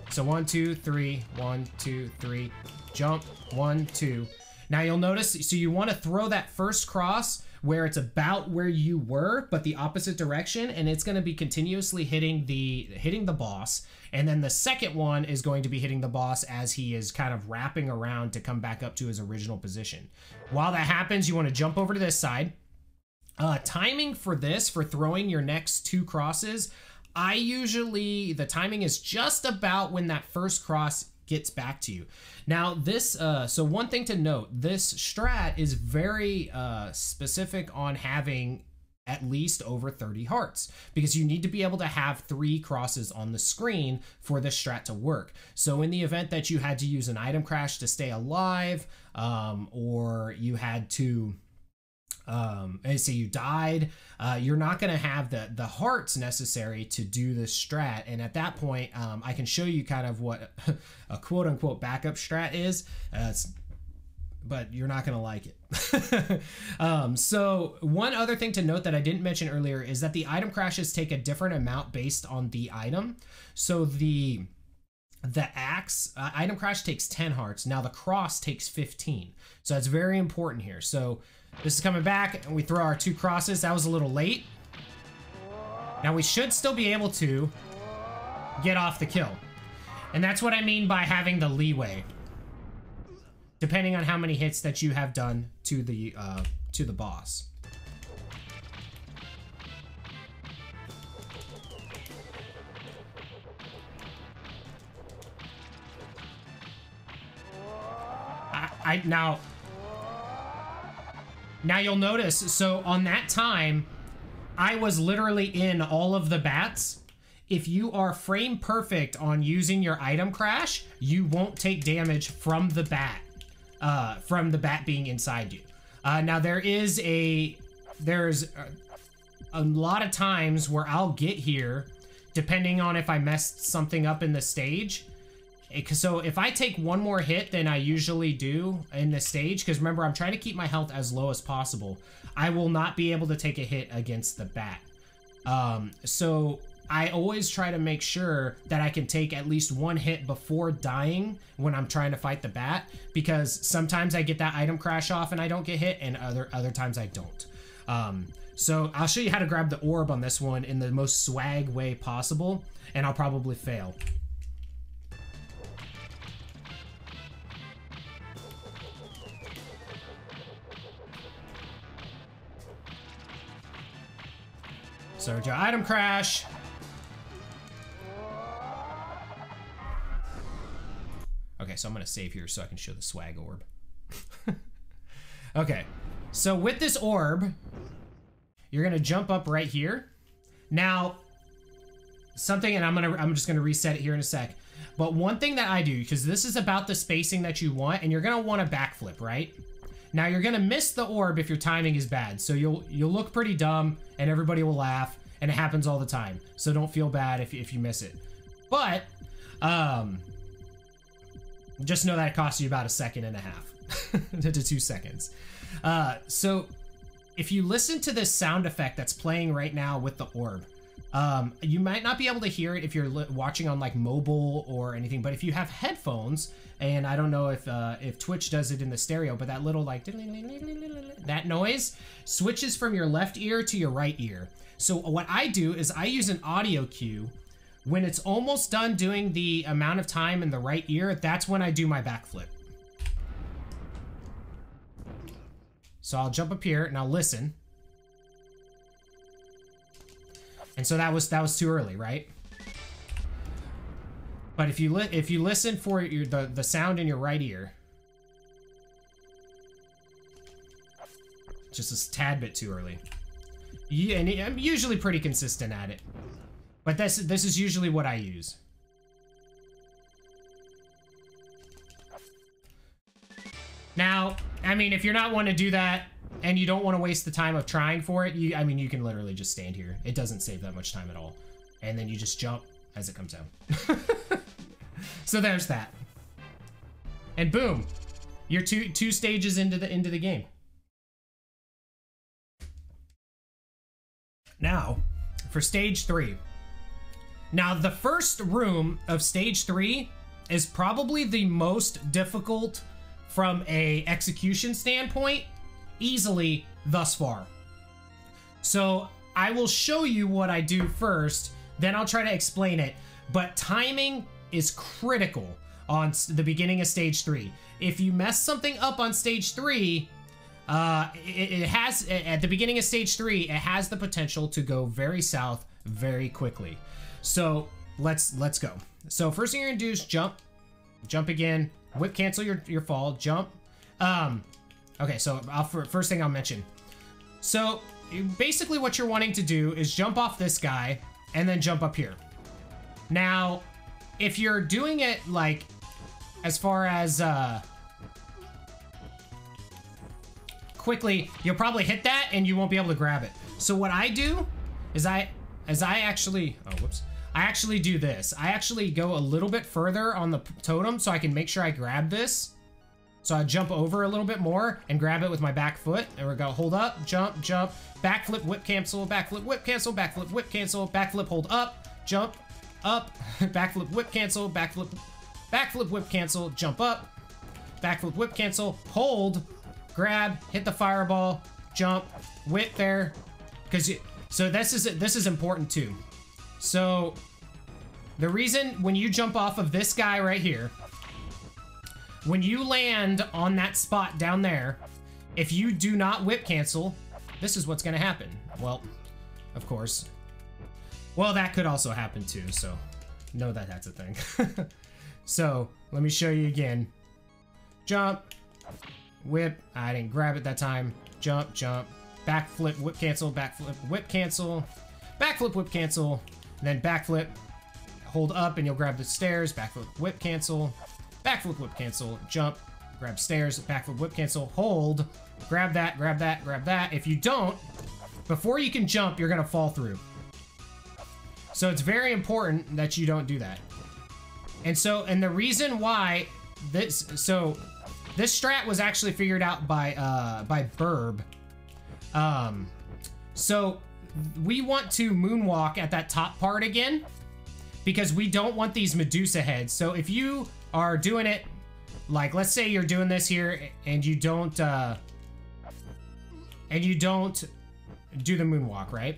So 1, 2, 3, 1, 2, 3, jump, 1, 2. Now you'll notice, so you want to throw that first cross where it's about where you were, but the opposite direction, and it's going to be continuously hitting the boss. And then the second one is going to be hitting the boss as he is kind of wrapping around to come back up to his original position. While that happens, you want to jump over to this side. Timing for this, for throwing your next 2 crosses, the timing is just about when that first cross gets back to you. Now this, so one thing to note, this strat is very specific on having at least over 30 hearts, because you need to be able to have 3 crosses on the screen for this strat to work. So in the event that you had to use an item crash to stay alive, or you had to and say you died, you're not going to have the hearts necessary to do this strat. And at that point, I can show you kind of what a quote-unquote backup strat is, but you're not going to like it. So one other thing to note that I didn't mention earlier is that the item crashes take a different amount based on the item. So the axe item crash takes 10 hearts. Now the cross takes 15. So that's very important here. So this is coming back, and we throw our 2 crosses. That was a little late. Now we should still be able to get off the kill. And that's what I mean by having the leeway. Depending on how many hits that you have done to the boss. Now you'll notice, so on that time, I was literally in all of the bats. If you are frame perfect on using your item crash, you won't take damage from the bat being inside you. Now there's a lot of times where I'll get here, depending on if I messed something up in the stage. So if I take one more hit than I usually do in the stage, because remember, I'm trying to keep my health as low as possible, I will not be able to take a hit against the bat. So I always try to make sure that I can take at least one hit before dying when I'm trying to fight the bat, because sometimes I get that item crash off and I don't get hit, and other times I don't. So I'll show you how to grab the orb on this one in the most swag way possible, and I'll probably fail. So do item crash. Okay, so I'm gonna save here so I can show the swag orb. Okay, so with this orb, you're gonna jump up right here. Now, something, and I'm just gonna reset it here in a sec. But one thing that I do, because this is about the spacing that you want, and you're gonna want a backflip, right? Now you're gonna miss the orb if your timing is bad, so you'll look pretty dumb, and everybody will laugh, and it happens all the time. So don't feel bad if you miss it. But just know that it costs you about 1.5 seconds to 2 seconds. So if you listen to this sound effect that's playing right now with the orb, you might not be able to hear it if you're watching on like mobile or anything, but if you have headphones, and I don't know if Twitch does it in the stereo, but that little like that noise switches from your left ear to your right ear. So what I do is I use an audio cue. When it's almost done doing the amount of time in the right ear, that's when I do my backflip. So I'll jump up here and I'll listen. And so that was too early, right? But if you listen for the sound in your right ear, just a tad bit too early. Yeah, and I'm usually pretty consistent at it, but this is usually what I use. Now, I mean, if you're not wanting to do that and you don't want to waste the time of trying for it, I mean, you can literally just stand here. It doesn't save that much time at all, and then you just jump as it comes down. So there's that, and boom, you're two stages into the game. Now, for stage 3. Now, the first room of stage 3 is probably the most difficult from a execution standpoint, easily thus far. So I will show you what I do first, then I'll try to explain it. But timing is critical on the beginning of stage 3. If you mess something up on stage 3, it has, at the beginning of stage 3, it has the potential to go very south very quickly. So let's go. So first thing you're gonna do is jump again, whip cancel your fall, jump. Okay, so first thing I'll mention. So basically what you're wanting to do is jump off this guy and then jump up here. Now, if you're doing it like as far as quickly, you'll probably hit that and you won't be able to grab it. So what I do is I actually do this. I actually go a little bit further on the totem so I can make sure I grab this. So I jump over a little bit more and grab it with my back foot. There we go. Hold up, jump, jump, backflip, whip cancel, backflip, whip cancel, backflip, whip cancel, backflip, hold up, jump, up, backflip, whip cancel, backflip, whip cancel, jump up, backflip, whip cancel, hold, grab, hit the fireball, jump, whip there, so this is important too. So the reason when you jump off of this guy right here, when you land on that spot down there, if you do not whip cancel, this is what's gonna happen. Well, of course. Well, that could also happen too, so know that that's a thing. So, let me show you again. Jump, whip, I didn't grab it that time. Jump, jump, backflip, whip cancel, backflip, whip cancel, backflip, whip cancel, then backflip, hold up and you'll grab the stairs, backflip, whip cancel, backflip, whip cancel, jump, grab stairs, backflip, whip cancel, hold, grab that, grab that, grab that. If you don't, before you can jump, you're gonna fall through. So it's very important that you don't do that. And the reason why this strat was actually figured out by Burb. So we want to moonwalk at that top part again because we don't want these Medusa heads. So if you are doing it, like let's say you're doing this here and you don't do the moonwalk, right?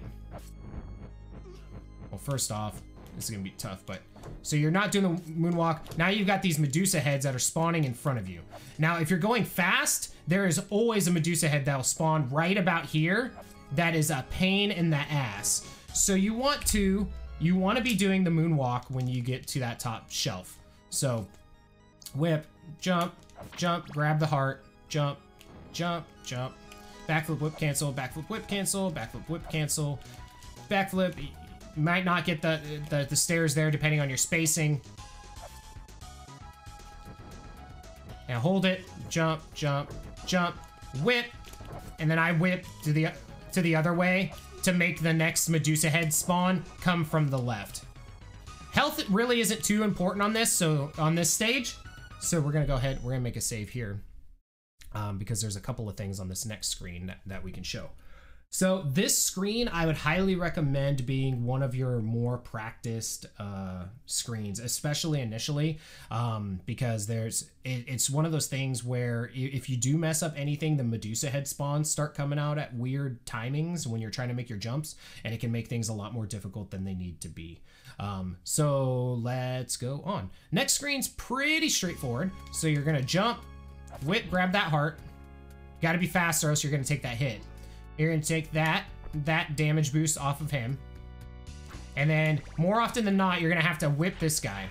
Well, first off, this is gonna be tough, but so you're not doing the moonwalk. Now you've got these Medusa heads that are spawning in front of you. Now, if you're going fast, there is always a Medusa head that will spawn right about here. That is a pain in the ass. So you want to be doing the moonwalk when you get to that top shelf. So whip, jump, jump, grab the heart, jump, jump, jump, backflip, whip cancel, backflip, whip cancel, backflip, whip cancel, backflip. You might not get the stairs there depending on your spacing. Now hold it, jump, jump, jump, whip, and then I whip to the other way to make the next Medusa head spawn come from the left. Health really isn't too important on this, so on this stage. So we're gonna go ahead, we're gonna make a save here because there's a couple of things on this next screen that we can show. So this screen, I would highly recommend being one of your more practiced screens, especially initially, because it's one of those things where if you do mess up anything, the Medusa head spawns start coming out at weird timings when you're trying to make your jumps, and it can make things a lot more difficult than they need to be. So let's go on. Next screen's pretty straightforward. So you're gonna jump, whip, grab that heart. Gotta be fast or else you're gonna take that hit. You're gonna take that damage boost off of him. And then, more often than not, you're gonna have to whip this guy.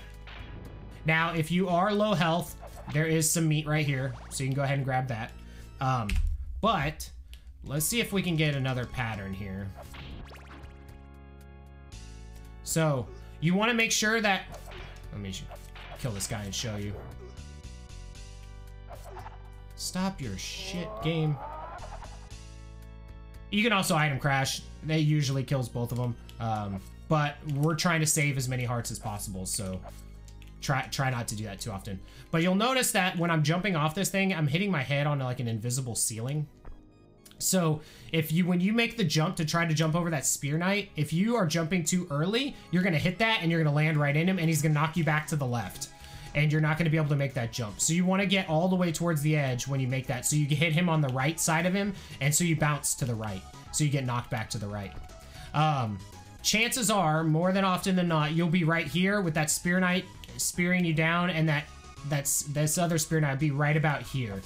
Now, if you are low health, there is some meat right here, so you can go ahead and grab that. But, let's see if we can get another pattern here. So, you wanna make sure that... Let me kill this guy and show you. Stop your shit, game. You can also item crash. That usually kills both of them. But we're trying to save as many hearts as possible, so try not to do that too often. But you'll notice that when I'm jumping off this thing, I'm hitting my head on like an invisible ceiling. So when you make the jump to try to jump over that Spear Knight, if you are jumping too early, you're gonna hit that and you're gonna land right in him and he's gonna knock you back to the left. And you're not gonna be able to make that jump. So you wanna get all the way towards the edge when you make that. So you hit him on the right side of him, and so you bounce to the right. So you get knocked back to the right. Chances are, more than often than not, you'll be right here with that Spear Knight spearing you down, and this other Spear Knight will be right about here.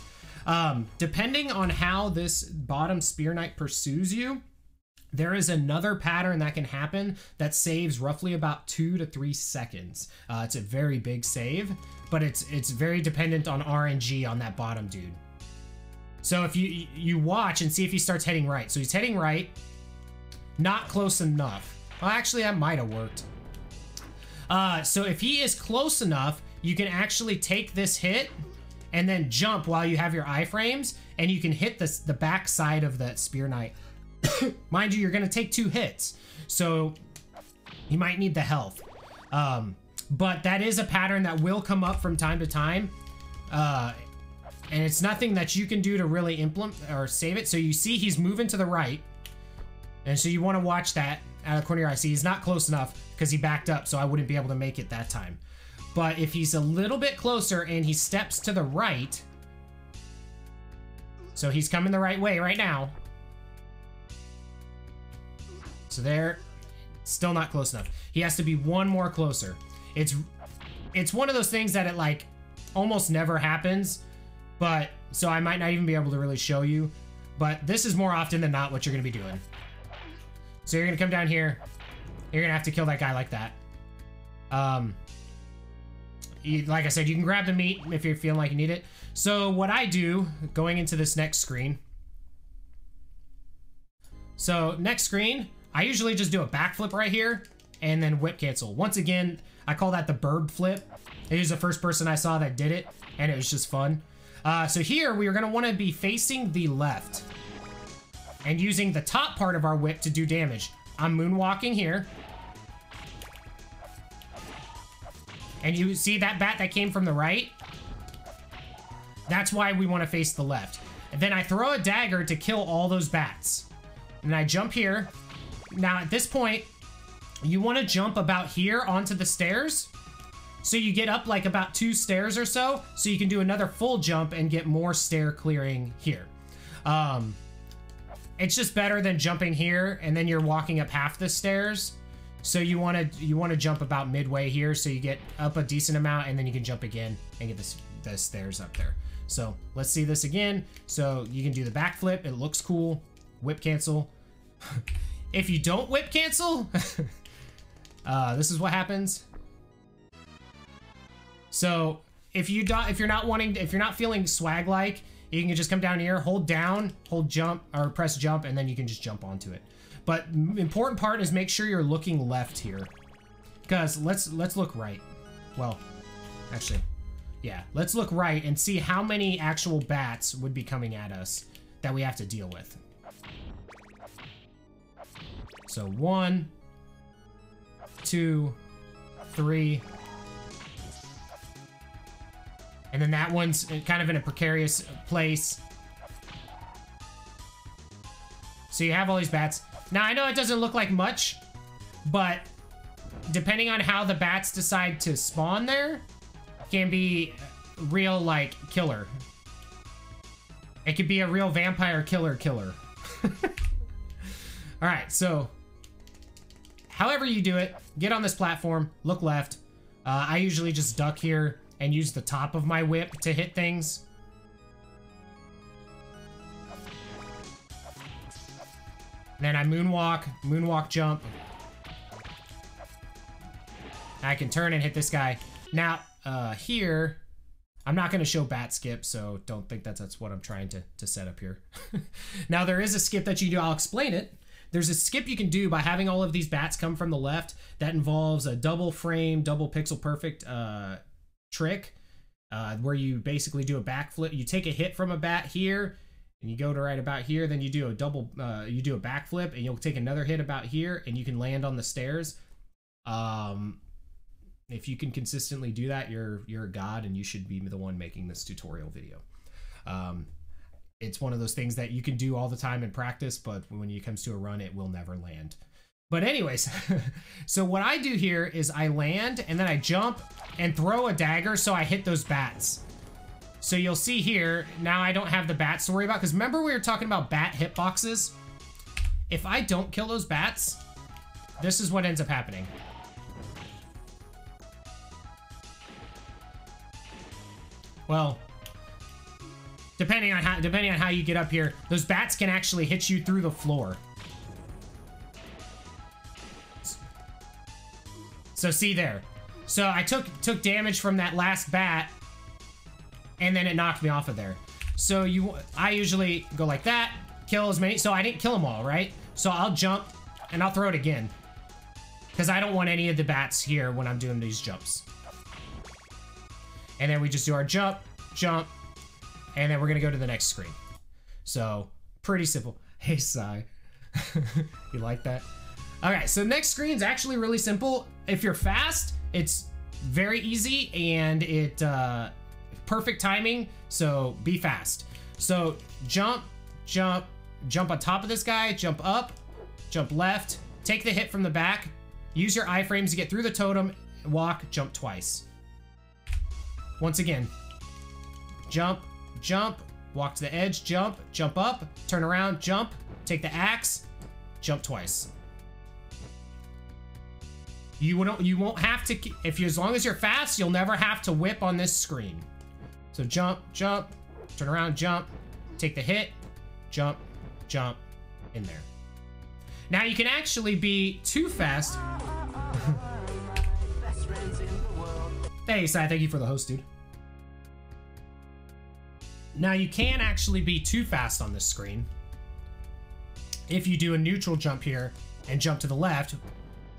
Depending on how this bottom Spear Knight pursues you, there is another pattern that can happen that saves roughly about 2 to 3 seconds. It's a very big save, but it's very dependent on RNG on that bottom dude. So if you watch and see if he starts heading right. So he's heading right, not close enough. Well, actually that might have worked. So if he is close enough, you can actually take this hit and then jump while you have your iframes, and you can hit the back side of that Spear Knight. Mind you, you're gonna take 2 hits, so you might need the health. But that is a pattern that will come up from time to time, and it's nothing that you can do to really implement or save it. So you see he's moving to the right, and so you want to watch that out of the corner of your eye. See, he's not close enough because he backed up, so I wouldn't be able to make it that time. But if he's a little bit closer and he steps to the right, so he's coming the right way right now. So there, still not close enough. He has to be one more closer. It's one of those things that it like almost never happens, but so I might not even be able to really show you, but this is more often than not what you're gonna be doing. So you're gonna come down here, you're gonna have to kill that guy like that. Like I said, you can grab the meat if you're feeling like you need it. So what I do going into this next screen, so next screen, I usually just do a backflip right here and then whip cancel. Once again, I call that the bird flip. It was the first person I saw that did it, and it was just fun. So here, we are gonna wanna be facing the left and using the top part of our whip to do damage. I'm moonwalking here. And you see that bat that came from the right? That's why we wanna face the left. And then I throw a dagger to kill all those bats. And I jump here. Now at this point, you wanna jump about here onto the stairs. So you get up like about 2 stairs or so you can do another full jump and get more stair clearing here. It's just better than jumping here and then you're walking up half the stairs. So you want to jump about midway here so you get up a decent amount and then you can jump again and get the stairs up there. So let's see this again. So you can do the backflip. It looks cool. Whip cancel. If you don't whip cancel, this is what happens. So if you're not feeling swag like, you can just come down here, hold down, hold jump, or press jump, and then you can just jump onto it. But important part is make sure you're looking left here, because let's look right. Well, actually, yeah, let's look right and see how many actual bats would be coming at us that we have to deal with. So 1, 2, 3. And then that one's kind of in a precarious place. So you have all these bats. Now, I know it doesn't look like much, but depending on how the bats decide to spawn there, can be real, like, killer. It could be a real vampire killer. Alright, so however you do it, get on this platform, look left. I usually just duck here and use the top of my whip to hit things. Then I moonwalk jump. I can turn and hit this guy. Now, here, I'm not gonna show bat skip, so don't think that's what I'm trying to set up here. Now, there is a skip that you do, I'll explain it. There's a skip you can do by having all of these bats come from the left that involves a double frame, double pixel perfect, trick where you basically do a backflip. You take a hit from a bat here and you go to right about here, then you do a double you do a backflip and you'll take another hit about here and you can land on the stairs. If you can consistently do that, you're a god and you should be the one making this tutorial video. It's one of those things that you can do all the time in practice, but when it comes to a run, it will never land. But anyways, so what I do here is I land and then I jump and throw a dagger so I hit those bats. So you'll see here, now I don't have the bats to worry about, because remember we were talking about bat hitboxes? If I don't kill those bats, this is what ends up happening. Well, depending on how you get up here, those bats can actually hit you through the floor. So see there. So I took damage from that last bat, and then it knocked me off of there. So I usually go like that, kill as many. So I didn't kill them all, right? So I'll jump and I'll throw it again, because I don't want any of the bats here when I'm doing these jumps. And then we just do our jump, and then we're gonna go to the next screen. So pretty simple. Hey, Sai. You like that? Okay, so next screen's actually really simple. If you're fast, it's very easy and it perfect timing, so be fast. So jump on top of this guy, jump up, jump left, take the hit from the back, use your iframes to get through the totem, walk, jump twice. Once again, jump, walk to the edge, jump up, turn around, jump, take the axe, jump twice. You won't have to, as long as you're fast, you'll never have to whip on this screen. So jump, jump, turn around, jump, take the hit, jump, jump, in there. Now you can actually be too fast. Hey, Sai, thank you for the host, dude. Now you can actually be too fast on this screen if you do a neutral jump here and jump to the left,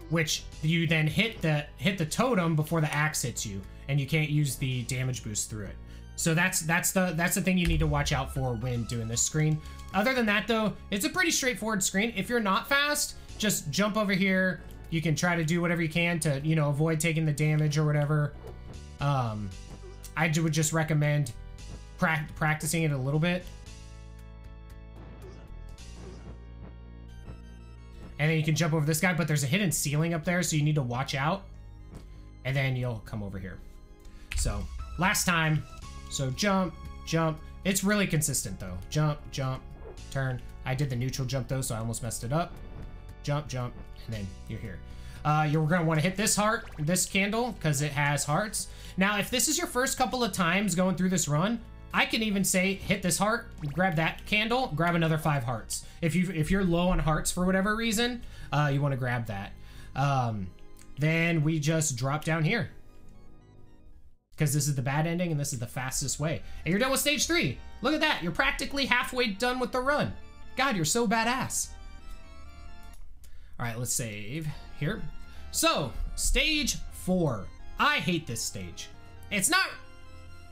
which you then hit the totem before the axe hits you, and you can't use the damage boost through it. So that's the thing you need to watch out for when doing this screen. Other than that, though, it's a pretty straightforward screen. If you're not fast, just jump over here. You can try to do whatever you can to, you know, avoid taking the damage or whatever. I would just recommend practicing it a little bit. And then you can jump over this guy, but there's a hidden ceiling up there, so you need to watch out. And then you'll come over here. So, last time. So, jump, jump. It's really consistent, though. Jump, jump, turn. I did the neutral jump, though, so I almost messed it up. Jump, jump, and then you're here. You're going to want to hit this heart, this candle, because it has hearts. Now, if this is your first couple of times going through this run, I can even say hit this heart, grab that candle, grab another 5 hearts. If you're low on hearts for whatever reason, you want to grab that. Then we just drop down here, because this is the bad ending and this is the fastest way. And you're done with stage 3. Look at that. You're practically halfway done with the run. God, you're so badass. All right, let's save here. So, stage 4. I hate this stage. It's not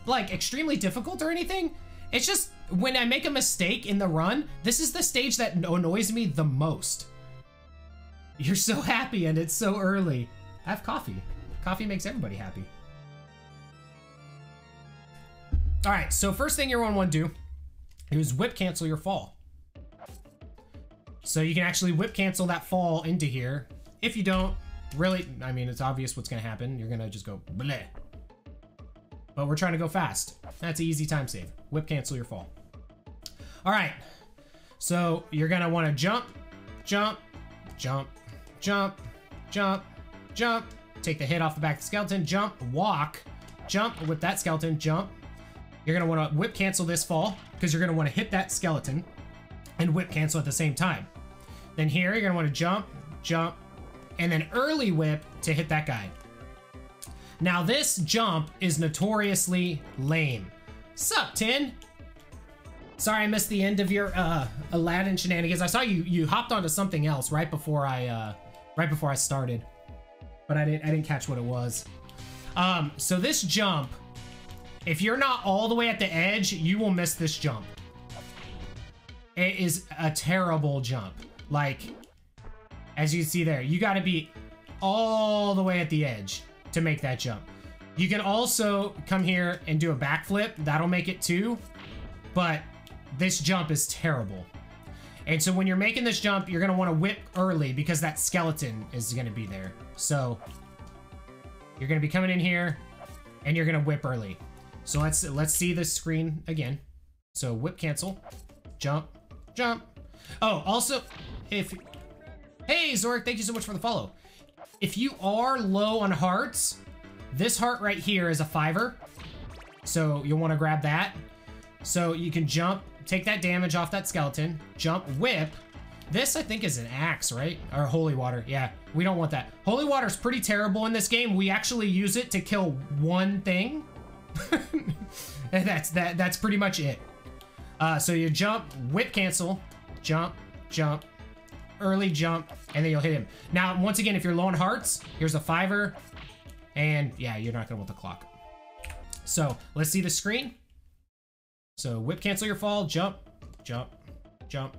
like extremely difficult or anything. It's just when I make a mistake in the run, this is the stage that annoys me the most. You're so happy and it's so early. Have coffee. Coffee makes everybody happy. All right, so first thing you're gonna want to do is whip cancel your fall. So you can actually whip cancel that fall into here. If you don't, really, I mean, it's obvious what's gonna happen. You're gonna just go bleh. But we're trying to go fast. That's an easy time save. Whip cancel your fall. All right, so you're gonna want to jump, jump, jump, jump, jump, jump. Take the hit off the back of the skeleton, jump, walk, jump, whip that skeleton, jump. You're gonna want to whip cancel this fall, because you're gonna want to hit that skeleton and whip cancel at the same time. Then here, you're gonna want to jump, jump, and then early whip to hit that guy. Now this jump is notoriously lame. Sup, Tin? Sorry I missed the end of your Aladdin shenanigans. I saw you hopped onto something else right before I started, but I didn't catch what it was. So this jump, if you're not all the way at the edge, you will miss this jump. It is a terrible jump. Like, as you see there, you got to be all the way at the edge to make that jump. You can also come here and do a backflip. That'll make it too, but this jump is terrible. And so when you're making this jump, you're gonna want to whip early because that skeleton is gonna be there. So you're gonna be coming in here and you're gonna whip early. So let's see this screen again. So whip cancel, jump, jump. Oh, also, hey Zorik, thank you so much for the follow. If you are low on hearts, this heart right here is a 5er. So you'll want to grab that. So you can jump, take that damage off that skeleton, jump, whip. This, I think, is an axe, right? Or holy water. Yeah, we don't want that. Holy water is pretty terrible in this game. We actually use it to kill one thing. And that's pretty much it. So you jump, whip cancel, jump, jump, early jump, and then you'll hit him. Now, once again, if you're low on hearts, here's a 5er, and yeah, you're not gonna want the clock. So let's see the screen. So whip cancel your fall, jump, jump, jump,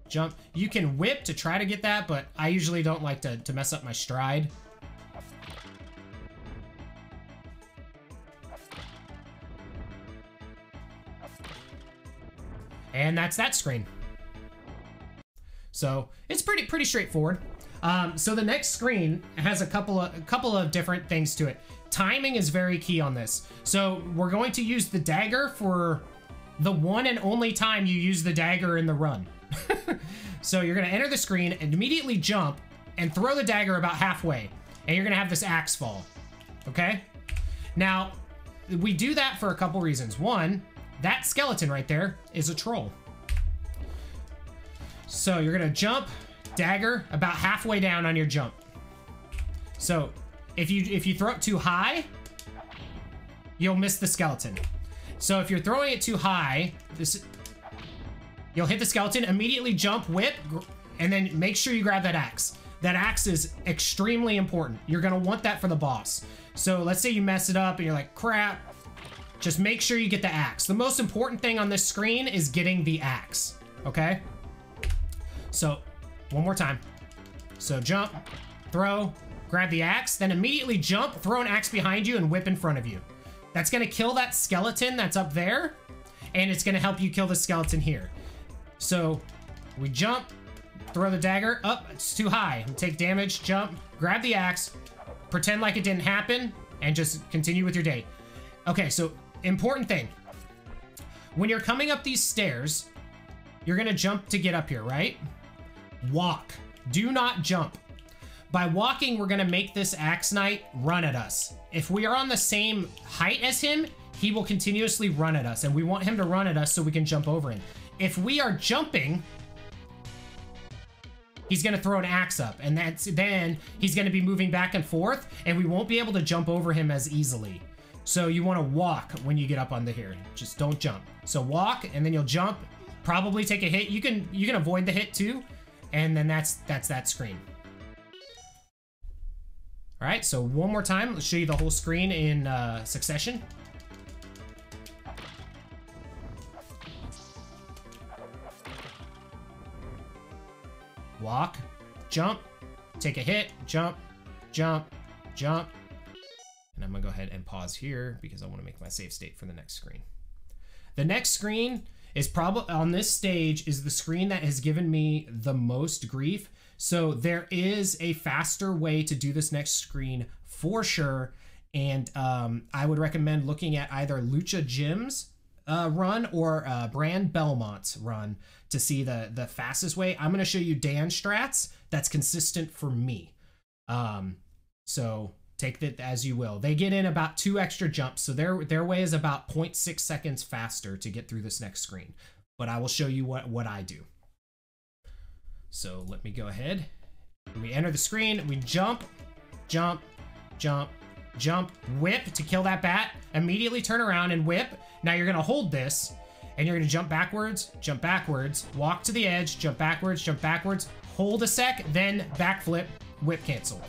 jump. You can whip to try to get that, but I usually don't like to mess up my stride. And that's that screen. So it's pretty straightforward. So the next screen has a couple of different things to it. Timing is very key on this. So we're going to use the dagger for the one and only time you use the dagger in the run. So you're gonna enter the screen and immediately jump and throw the dagger about halfway. and you're gonna have this axe fall, okay? Now, we do that for a couple reasons. One, that skeleton right there is a troll. So you're gonna jump, dagger, about halfway down on your jump. So if you throw it too high, you'll miss the skeleton. So if you're throwing it too high, you'll hit the skeleton, immediately jump, whip, and then make sure you grab that axe. That axe is extremely important. You're gonna want that for the boss. So let's say you mess it up and you're like, crap. Just make sure you get the axe. The most important thing on this screen is getting the axe, okay? So, one more time. So jump, throw, grab the axe, then immediately jump, throw an axe behind you, and whip in front of you. That's gonna kill that skeleton that's up there, and it's gonna help you kill the skeleton here. So, we jump, throw the dagger, up, it's too high, take damage, jump, grab the axe, pretend like it didn't happen, and just continue with your day. Okay, so, important thing. When you're coming up these stairs, you're gonna jump to get up here, right? Walk. Do not jump. By walking, we're gonna make this Axe Knight run at us. If we are on the same height as him, he will continuously run at us, and we want him to run at us so we can jump over him. If we are jumping, he's gonna throw an axe up, and then he's gonna be moving back and forth, and we won't be able to jump over him as easily. So you wanna walk when you get up onto here. Just don't jump. So walk, and then you'll jump, probably take a hit. You can avoid the hit too, and then that's that screen. All right, so one more time, let's show you the whole screen in succession. Walk, jump, take a hit, jump, jump, jump. And I'm gonna go ahead and pause here because I wanna make my save state for the next screen. The next screen is probably, on this stage, is the screen that has given me the most grief. So there is a faster way to do this next screen for sure. And I would recommend looking at either Lucha Jim's run or Brand Belmont's run to see the fastest way. I'm gonna show you Dan's strats that's consistent for me. So take that as you will. They get in about 2 extra jumps, so their way is about 0.6 seconds faster to get through this next screen. But I will show you what I do. So let me go ahead. We enter the screen, we jump, jump, jump, jump, whip to kill that bat, immediately turn around and whip. Now you're gonna hold this, and you're gonna jump backwards, walk to the edge, jump backwards, hold a sec, then backflip, whip cancel.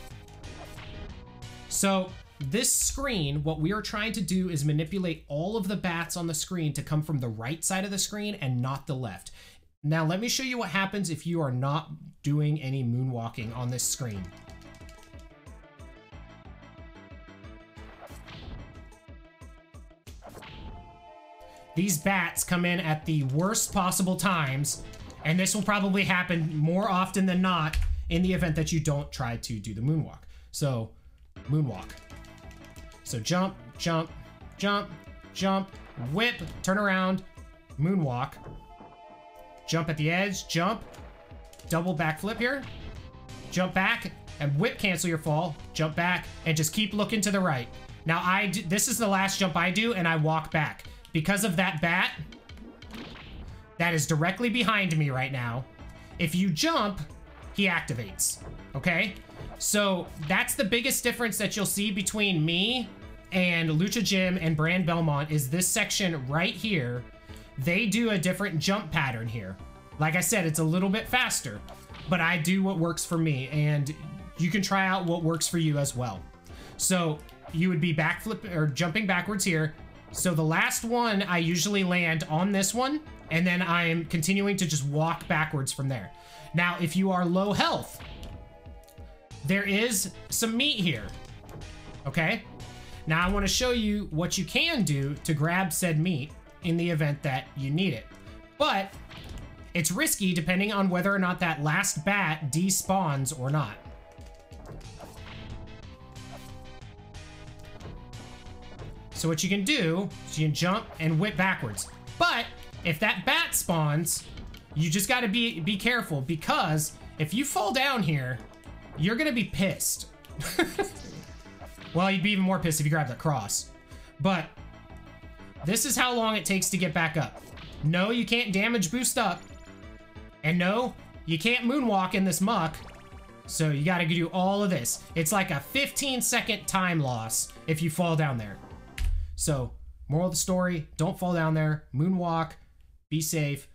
So this screen, what we are trying to do is manipulate all of the bats on the screen to come from the right side of the screen and not the left. Now let me show you what happens if you are not doing any moonwalking on this screen. These bats come in at the worst possible times, and this will probably happen more often than not in the event that you don't try to do the moonwalk. So, moonwalk. So jump, jump, jump, jump, whip, turn around, moonwalk. Jump at the edge, jump, double backflip here, jump back, and whip cancel your fall, jump back, and just keep looking to the right. Now this is the last jump I do, and I walk back. Because of that bat that is directly behind me right now, if you jump, he activates, okay? So that's the biggest difference that you'll see between me and Lucha Jim and Brand Belmont is this section right here. They do a different jump pattern here. Like I said, it's a little bit faster, but I do what works for me, and you can try out what works for you as well. So you would be backflip or jumping backwards here. So the last one, I usually land on this one, and then I'm continuing to just walk backwards from there. Now, if you are low health, there is some meat here, okay? Now I wanna show you what you can do to grab said meat in the event that you need it. But it's risky depending on whether or not that last bat despawns or not. So what you can do is you can jump and whip backwards. But if that bat spawns, you just gotta be careful, because if you fall down here, you're gonna be pissed. Well, you'd be even more pissed if you grabbed the cross. But this is how long it takes to get back up. No, you can't damage boost up. And no, you can't moonwalk in this muck. So you gotta do all of this. It's like a 15-second time loss if you fall down there. So, moral of the story, don't fall down there. Moonwalk, be safe,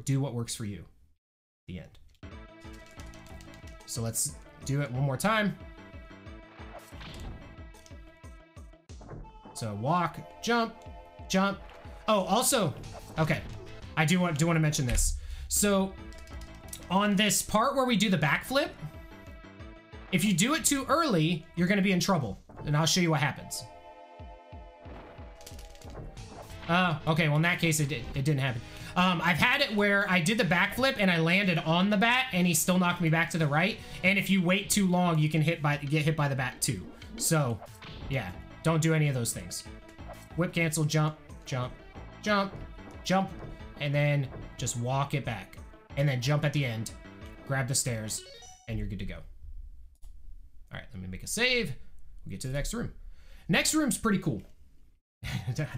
do what works for you. The end. So let's do it one more time. So walk, jump, jump. Oh, also, okay, I do want to mention this. So on this part where we do the backflip, if you do it too early, you're going to be in trouble, and I'll show you what happens. Okay, well in that case it didn't happen. I've had it where I did the backflip and I landed on the bat and he still knocked me back to the right. And if you wait too long, you can get hit by the bat too. So yeah, don't do any of those things. Whip cancel, jump, jump, jump, jump, and then just walk it back. And then jump at the end, grab the stairs, and you're good to go. All right, let me make a save. We'll get to the next room. Next room's pretty cool.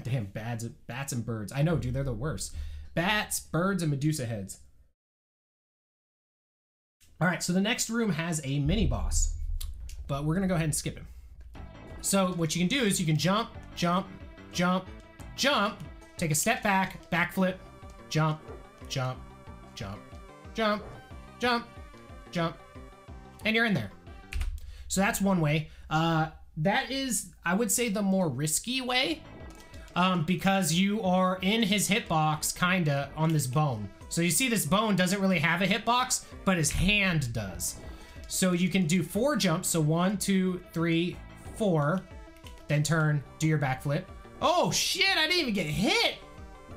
Damn, bats and birds. I know, dude, they're the worst. Bats, birds, and Medusa heads. All right, so the next room has a mini boss, but we're gonna go ahead and skip him. So what you can do is you can jump, jump, jump, jump, take a step back, backflip, jump, jump, jump, jump, jump, jump, and you're in there. So that's one way. That is, I would say, the more risky way, because you are in his hitbox, kinda, on this bone. So you see this bone doesn't really have a hitbox, but his hand does. So you can do 4 jumps, so 1, 2, 3, 4, then turn, do your backflip. Oh shit, I didn't even get hit!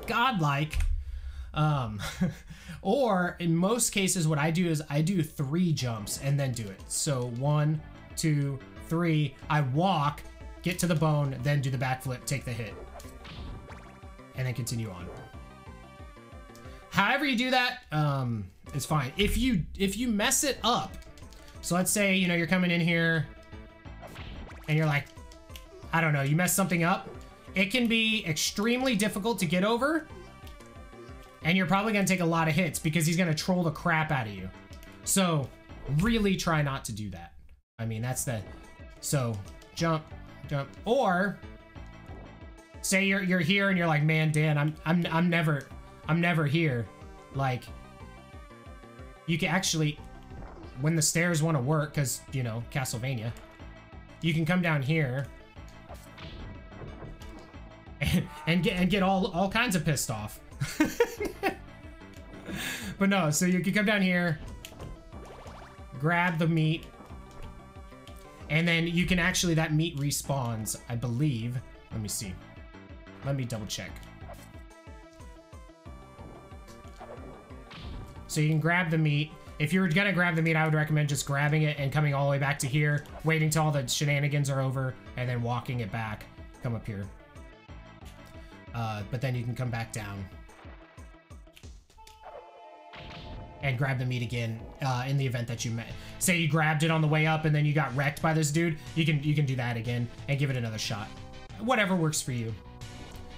Godlike. Or, in most cases, what I do is I do 3 jumps and then do it. So 1, 2, 3, I walk, get to the bone, then do the backflip, take the hit. And then continue on. However you do that, it's fine. If you mess it up, so let's say, you know, you're coming in here and you're like, I don't know, you mess something up, it can be extremely difficult to get over, and you're probably gonna take a lot of hits because he's gonna troll the crap out of you. So really try not to do that. I mean, that's the, so jump, jump, or say you're here and you're like, man, Dan, I'm never here. Like, you can actually, when the stairs want to work, because, you know, Castlevania, you can come down here and get all kinds of pissed off. But no, so you can come down here, grab the meat, and then you can actually, that meat respawns, I believe. Let me see. Let me double check. So you can grab the meat. If you're gonna grab the meat, I would recommend just grabbing it and coming all the way back to here, waiting till all the shenanigans are over, and then walking it back. Come up here. But then you can come back down and grab the meat again in the event that you say you grabbed it on the way up and then you got wrecked by this dude. You can do that again and give it another shot. Whatever works for you.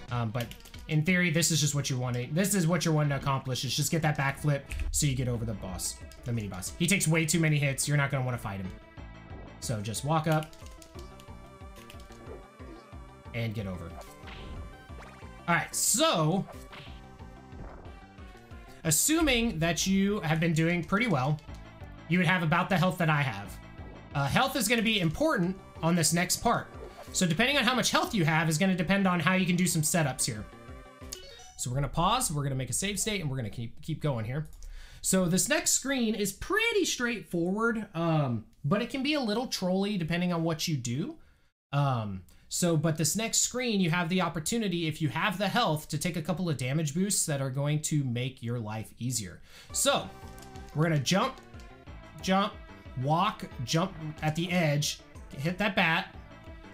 But in theory, this is just what you're wanting. This is what you're wanting to accomplish, is just get that backflip so you get over the boss, the mini boss. He takes way too many hits. You're not gonna want to fight him. So just walk up and get over. All right, so assuming that you have been doing pretty well, you would have about the health that I have. Health is going to be important on this next part. So depending on how much health you have is going to depend on how you can do some setups here. So we're going to pause, we're going to make a save state, and we're going to keep going here. So this next screen is pretty straightforward, but it can be a little trolly depending on what you do. But this next screen, you have the opportunity, if you have the health, to take a couple of damage boosts that are going to make your life easier. So we're gonna jump, jump, walk, jump at the edge, hit that bat,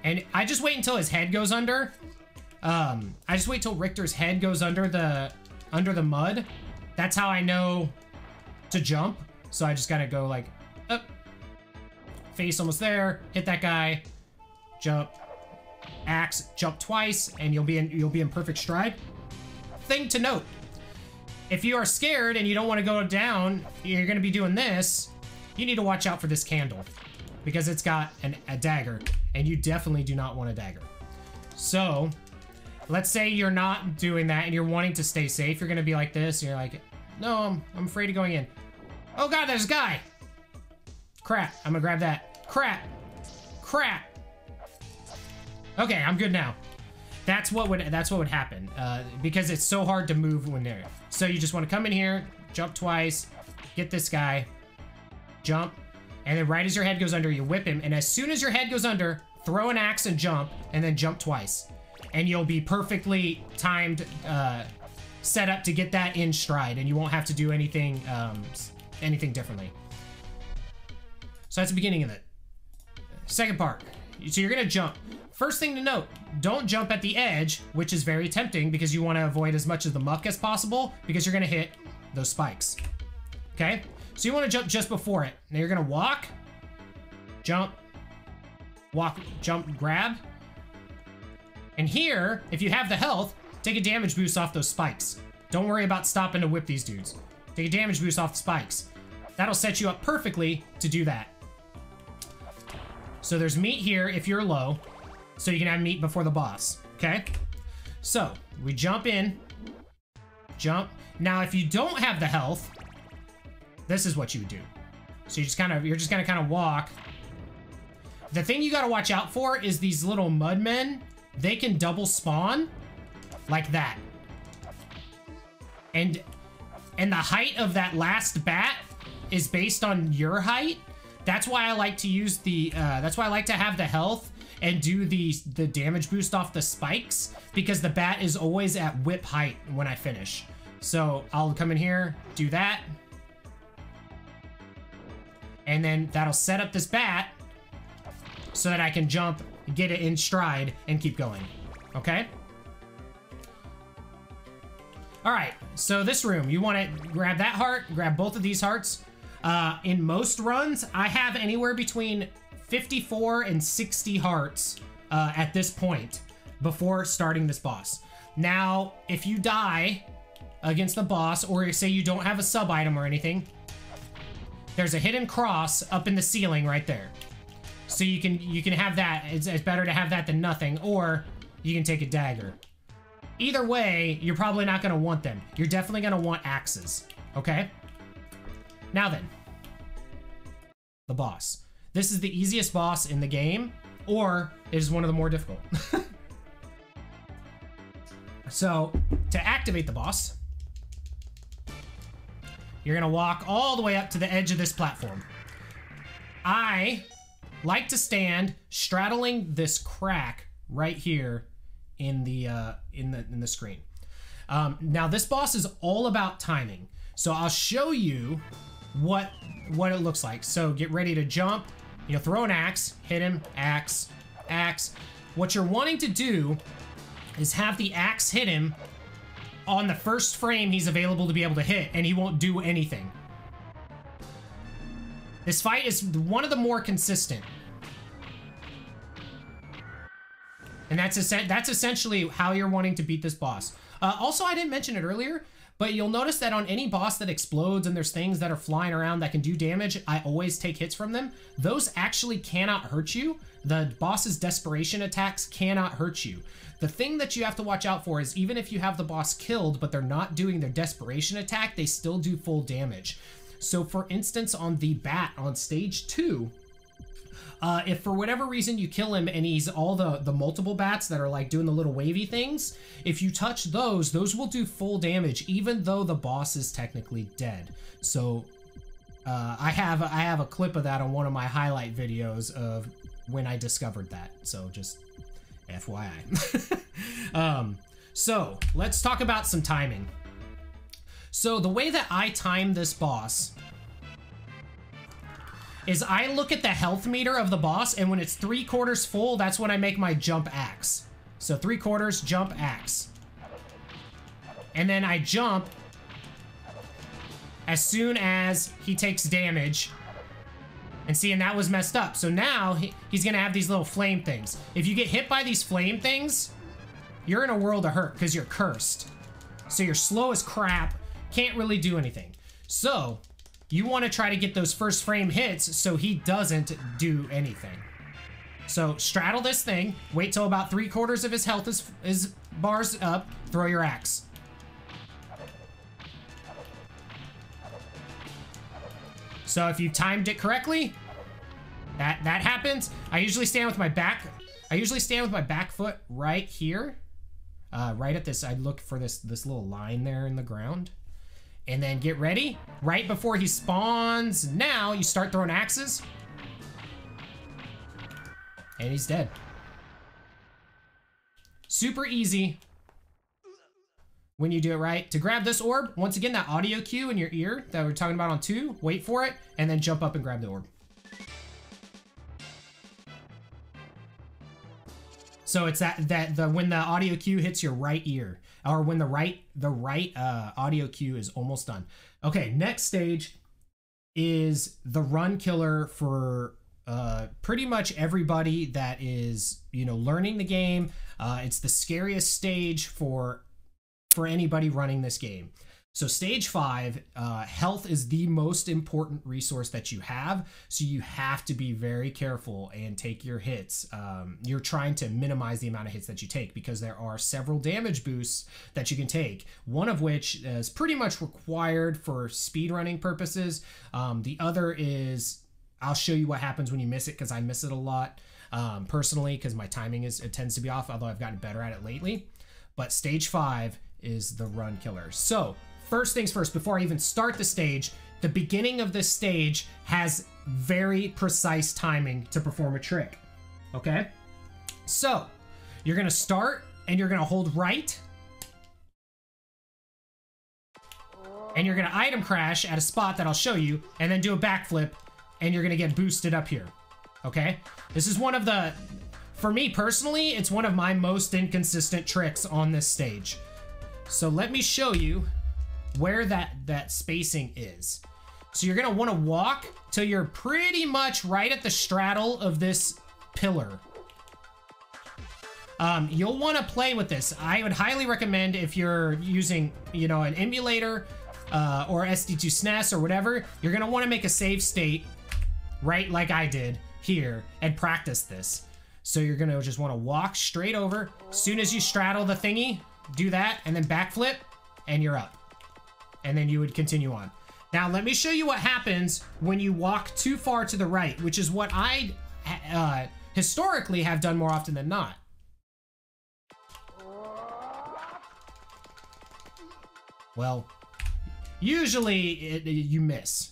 and I just wait until his head goes under. I just wait till Richter's head goes under the mud. That's how I know to jump. So I just gotta go like up, face almost there. Hit that guy. Jump. Axe. Jump twice, and you'll be in perfect stride. Thing to note: if you are scared and you don't want to go down, you're going to be doing this. You need to watch out for this candle because it's got a dagger, and you definitely do not want a dagger. So, let's say you're not doing that and you're wanting to stay safe. You're going to be like this. And you're like, no, I'm afraid of going in. Oh God, there's a guy. Crap. I'm going to grab that. Crap. Crap. Okay, I'm good now. That's what would happen because it's so hard to move when there. So you just want to come in here, jump twice, get this guy, jump, and then right as your head goes under, you whip him. And as soon as your head goes under, throw an axe and jump, and then jump twice. And you'll be perfectly timed, set up to get that in stride, and you won't have to do anything differently. So that's the beginning of it. Second part. So you're gonna jump. First thing to note, don't jump at the edge, which is very tempting because you want to avoid as much of the muck as possible because you're gonna hit those spikes. Okay? So you want to jump just before it. Now you're gonna walk, jump, walk, jump, grab. And here, if you have the health, take a damage boost off those spikes. Don't worry about stopping to whip these dudes. Take a damage boost off the spikes. That'll set you up perfectly to do that. So there's meat here if you're low, so you can have meat before the boss, okay? So, we jump in, jump. Now, if you don't have the health, this is what you would do. So you're just gonna kind of walk. The thing you gotta watch out for is these little mudmen. They can double spawn like that. And the height of that last bat is based on your height. That's why I like to use that's why I like to have the health and do the damage boost off the spikes, because the bat is always at whip height when I finish. So I'll come in here, do that. And then that'll set up this bat so that I can jump, get it in stride, and keep going. Okay? Alright, so this room, you want to grab that heart, grab both of these hearts. In most runs, I have anywhere between 54 and 60 hearts at this point before starting this boss. Now, if you die against the boss, or say you don't have a sub-item or anything, there's a hidden cross up in the ceiling right there. So you can have that. It's better to have that than nothing, or you can take a dagger. Either way, you're probably not going to want them. You're definitely going to want axes, okay? Now then, the boss. This is the easiest boss in the game, or it is one of the more difficult. So, to activate the boss, you're gonna walk all the way up to the edge of this platform. I like to stand straddling this crack right here in the screen. Now this boss is all about timing, so I'll show you what it looks like. So get ready to jump. You know, throw an axe, hit him, axe, axe. What you're wanting to do is have the axe hit him on the first frame he's available to be able to hit, and he won't do anything. This fight is one of the more consistent. And that's essentially how you're wanting to beat this boss. Also, I didn't mention it earlier, but you'll notice that on any boss that explodes and there's things that are flying around that can do damage, I always take hits from them. Those actually cannot hurt you. The boss's desperation attacks cannot hurt you. The thing that you have to watch out for is even if you have the boss killed, but they're not doing their desperation attack, they still do full damage. So for instance, on the bat on stage 2, if for whatever reason you kill him and he's all the multiple bats that are like doing the little wavy things, if you touch those will do full damage even though the boss is technically dead. So I have a clip of that on one of my highlight videos of when I discovered that. So just FYI. So let's talk about some timing. So the way that I time this boss is I look at the health meter of the boss, and when it's 3/4 full, that's when I make my jump axe. So 3/4 jump axe. And then I jump as soon as he takes damage. And see, and that was messed up. So now he's gonna have these little flame things. If you get hit by these flame things, you're in a world of hurt because you're cursed. So you're slow as crap, can't really do anything. So you want to try to get those first frame hits so he doesn't do anything. So straddle this thing, wait till about 3/4 of his health is bars up, throw your axe. So if you timed it correctly, that happens. I usually stand with my back foot right here. Right at this, I look for this little line there in the ground. And then get ready. Right before he spawns, now you start throwing axes. And he's dead. Super easy when you do it right. To grab this orb, once again, that audio cue in your ear that we're talking about on 2, wait for it, and then jump up and grab the orb. So it's when the audio cue hits your right ear, or when the right audio cue is almost done. Okay, next stage is the run killer for pretty much everybody that is, you know, learning the game. It's the scariest stage for anybody running this game. So stage 5, health is the most important resource that you have. So you have to be very careful and take your hits. You're trying to minimize the amount of hits that you take because there are several damage boosts that you can take. One of which is pretty much required for speedrunning purposes. The other is, I'll show you what happens when you miss it because I miss it a lot personally because my timing it tends to be off, although I've gotten better at it lately. But stage 5 is the run killer. So first things first, before I even start the stage, the beginning of this stage has very precise timing to perform a trick, okay? So, you're gonna start, and you're gonna hold right, and you're gonna item crash at a spot that I'll show you, and then do a backflip, and you're gonna get boosted up here, okay? This is one of the, for me personally, it's one of my most inconsistent tricks on this stage. So let me show you where that spacing is. So you're gonna wanna walk till you're pretty much right at the straddle of this pillar. You'll wanna play with this. I would highly recommend if you're using, you know, an emulator or SD2 SNES or whatever, you're gonna wanna make a save state, right like I did here, and practice this. So you're gonna just wanna walk straight over. As soon as you straddle the thingy, do that, and then backflip, and you're up. And then you would continue on. Now, let me show you what happens when you walk too far to the right, which is what I historically have done more often than not. Well, usually you miss.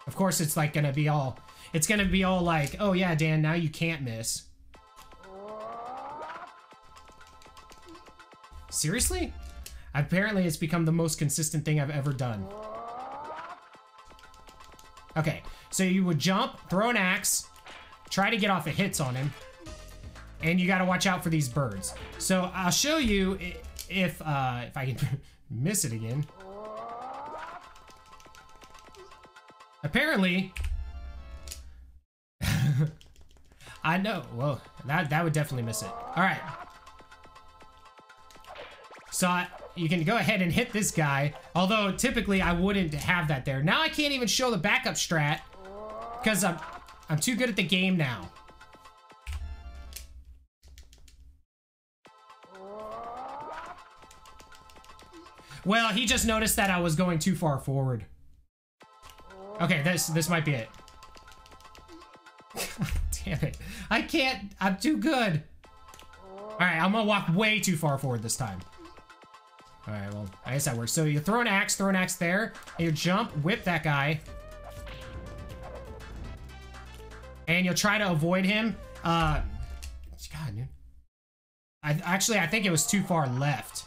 Of course, it's like gonna be all like, oh yeah, Dan, now you can't miss. Seriously? Apparently it's become the most consistent thing I've ever done. Okay, so you would jump, throw an axe, try to get off of hits on him, and you gotta watch out for these birds. So I'll show you if I can miss it again. Apparently, I know, well, that would definitely miss it. All right. So you can go ahead and hit this guy, although typically I wouldn't have that there. Now I can't even show the backup strat because I'm too good at the game now. Well, he just noticed that I was going too far forward. Okay, this might be it. Damn it. I can't, I'm too good. All right, I'm gonna walk way too far forward this time. All right, well, I guess that works. So you throw an axe there, and you jump, whip that guy. And you'll try to avoid him. God, dude. I think it was too far left.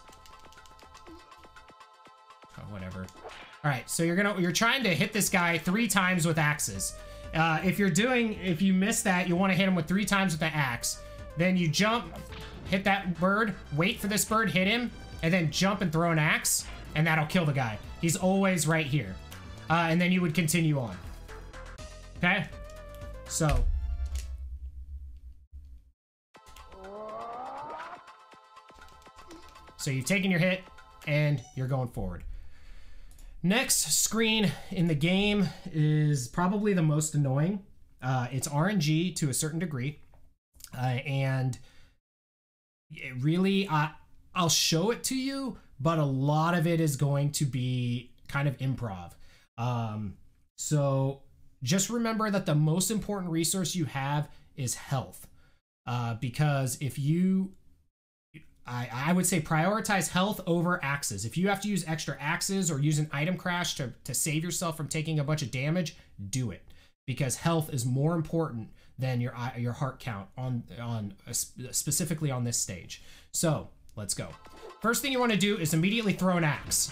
Oh, whatever. All right, so you're trying to hit this guy 3 times with axes. If you miss that, you want to hit him with 3 times with the axe. Then you jump, hit that bird, wait for this bird, hit him, and then jump and throw an axe, and that'll kill the guy. He's always right here. and then you would continue on. Okay? So you've taken your hit, and you're going forward. Next screen in the game is probably the most annoying. It's RNG to a certain degree, and it really, I'll show it to you, but a lot of it is going to be kind of improv. So just remember that the most important resource you have is health, because if you, I would say prioritize health over axes. If you have to use extra axes or use an item crash to save yourself from taking a bunch of damage, do it, because health is more important than your heart count specifically on this stage. So let's go. First thing you want to do is immediately throw an axe.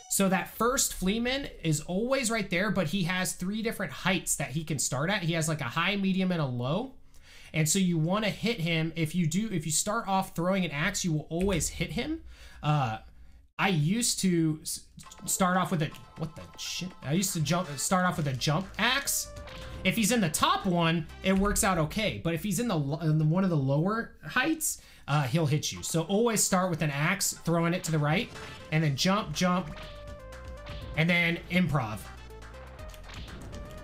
So that first fleaman is always right there, but he has 3 different heights that he can start at. He has like a high, medium, and a low. And so you want to hit him. If you start off throwing an axe, you will always hit him. I used to start off with a, what the shit? I used to start off with a jump axe. If he's in the top one, it works out okay. But if he's in one of the lower heights, he'll hit you. So always start with an axe, throwing it to the right, and then jump, and then improv.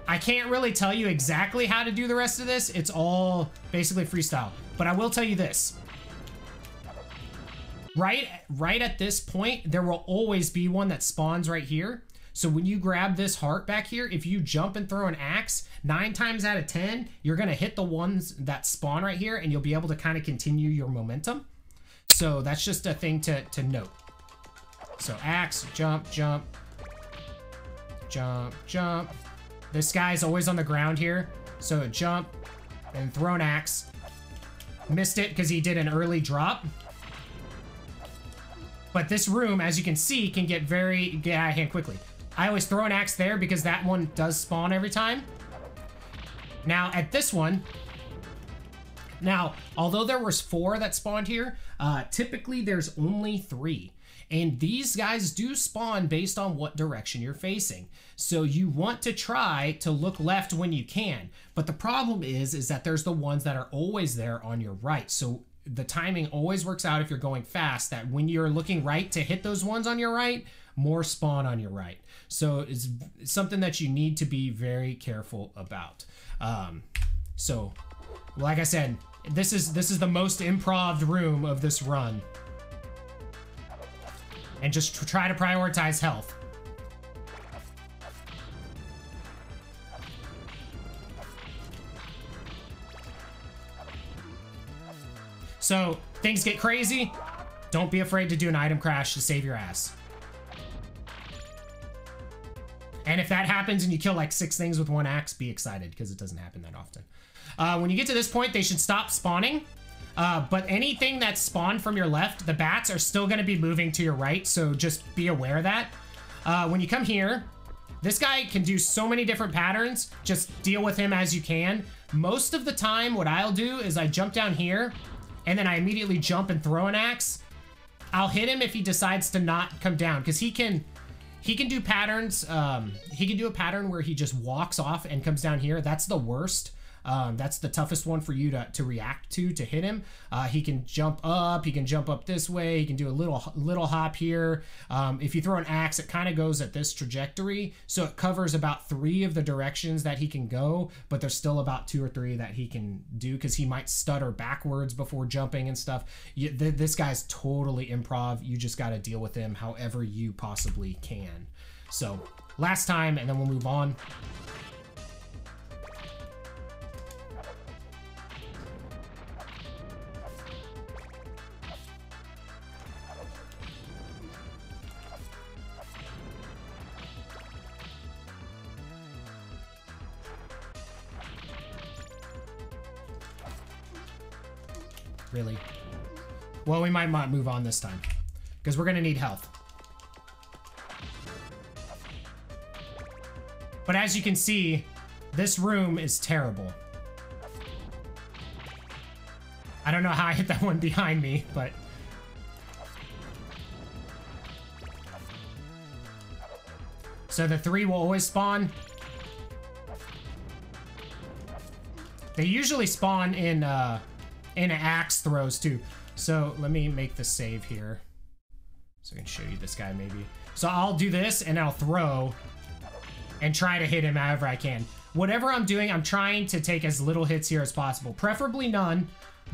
I can't really tell you exactly how to do the rest of this. It's all basically freestyle. But I will tell you this. Right at this point, there will always be one that spawns right here. So when you grab this heart back here, if you jump and throw an axe, 9 times out of 10, you're going to hit the ones that spawn right here, and you'll be able to kind of continue your momentum. So that's just a thing to note. So axe, jump. This guy's always on the ground here. So jump and throw an axe. Missed it because he did an early drop. But this room, as you can see, can get out of hand quickly. I always throw an axe there because that one does spawn every time. Now at this one, although there was 4 that spawned here, typically there's only 3. And these guys do spawn based on what direction you're facing. So you want to try to look left when you can. But the problem is that there's the ones that are always there on your right. So the timing always works out if you're going fast, that when you're looking right to hit those ones on your right, more spawn on your right. So it's something that you need to be very careful about. So like I said, this is the most improv room of this run. And just try to prioritize health. So, things get crazy. Don't be afraid to do an item crash to save your ass. And if that happens and you kill like 6 things with 1 axe, be excited, because it doesn't happen that often. When you get to this point, they should stop spawning. But anything that's spawned from your left, the bats are still going to be moving to your right, so just be aware of that. When you come here, this guy can do so many different patterns. Just deal with him as you can. Most of the time, what I'll do is I jump down here, and then I immediately jump and throw an axe. I'll hit him if he decides to not come down, because he can do patterns. He can do a pattern where he just walks off and comes down here. That's the worst. That's the toughest one for you to react to hit him. He can jump up. He can jump up this way. He can do a little hop here. If you throw an axe, it kind of goes at this trajectory, so it covers about 3 of the directions that he can go, but there's still about 2 or 3 that he can do, because he might stutter backwards before jumping and stuff. This guy's totally improv. You just got to deal with him however you possibly can. So last time, and then we'll move on. Really? Well, we might not move on this time, because we're going to need health. But as you can see, this room is terrible. I don't know how I hit that one behind me, but... So the 3 will always spawn. They usually spawn in axe throws too. So let me make the save here. So I can show you this guy maybe. So I'll do this and I'll throw and try to hit him however I can. Whatever I'm doing, I'm trying to take as little hits here as possible. Preferably none,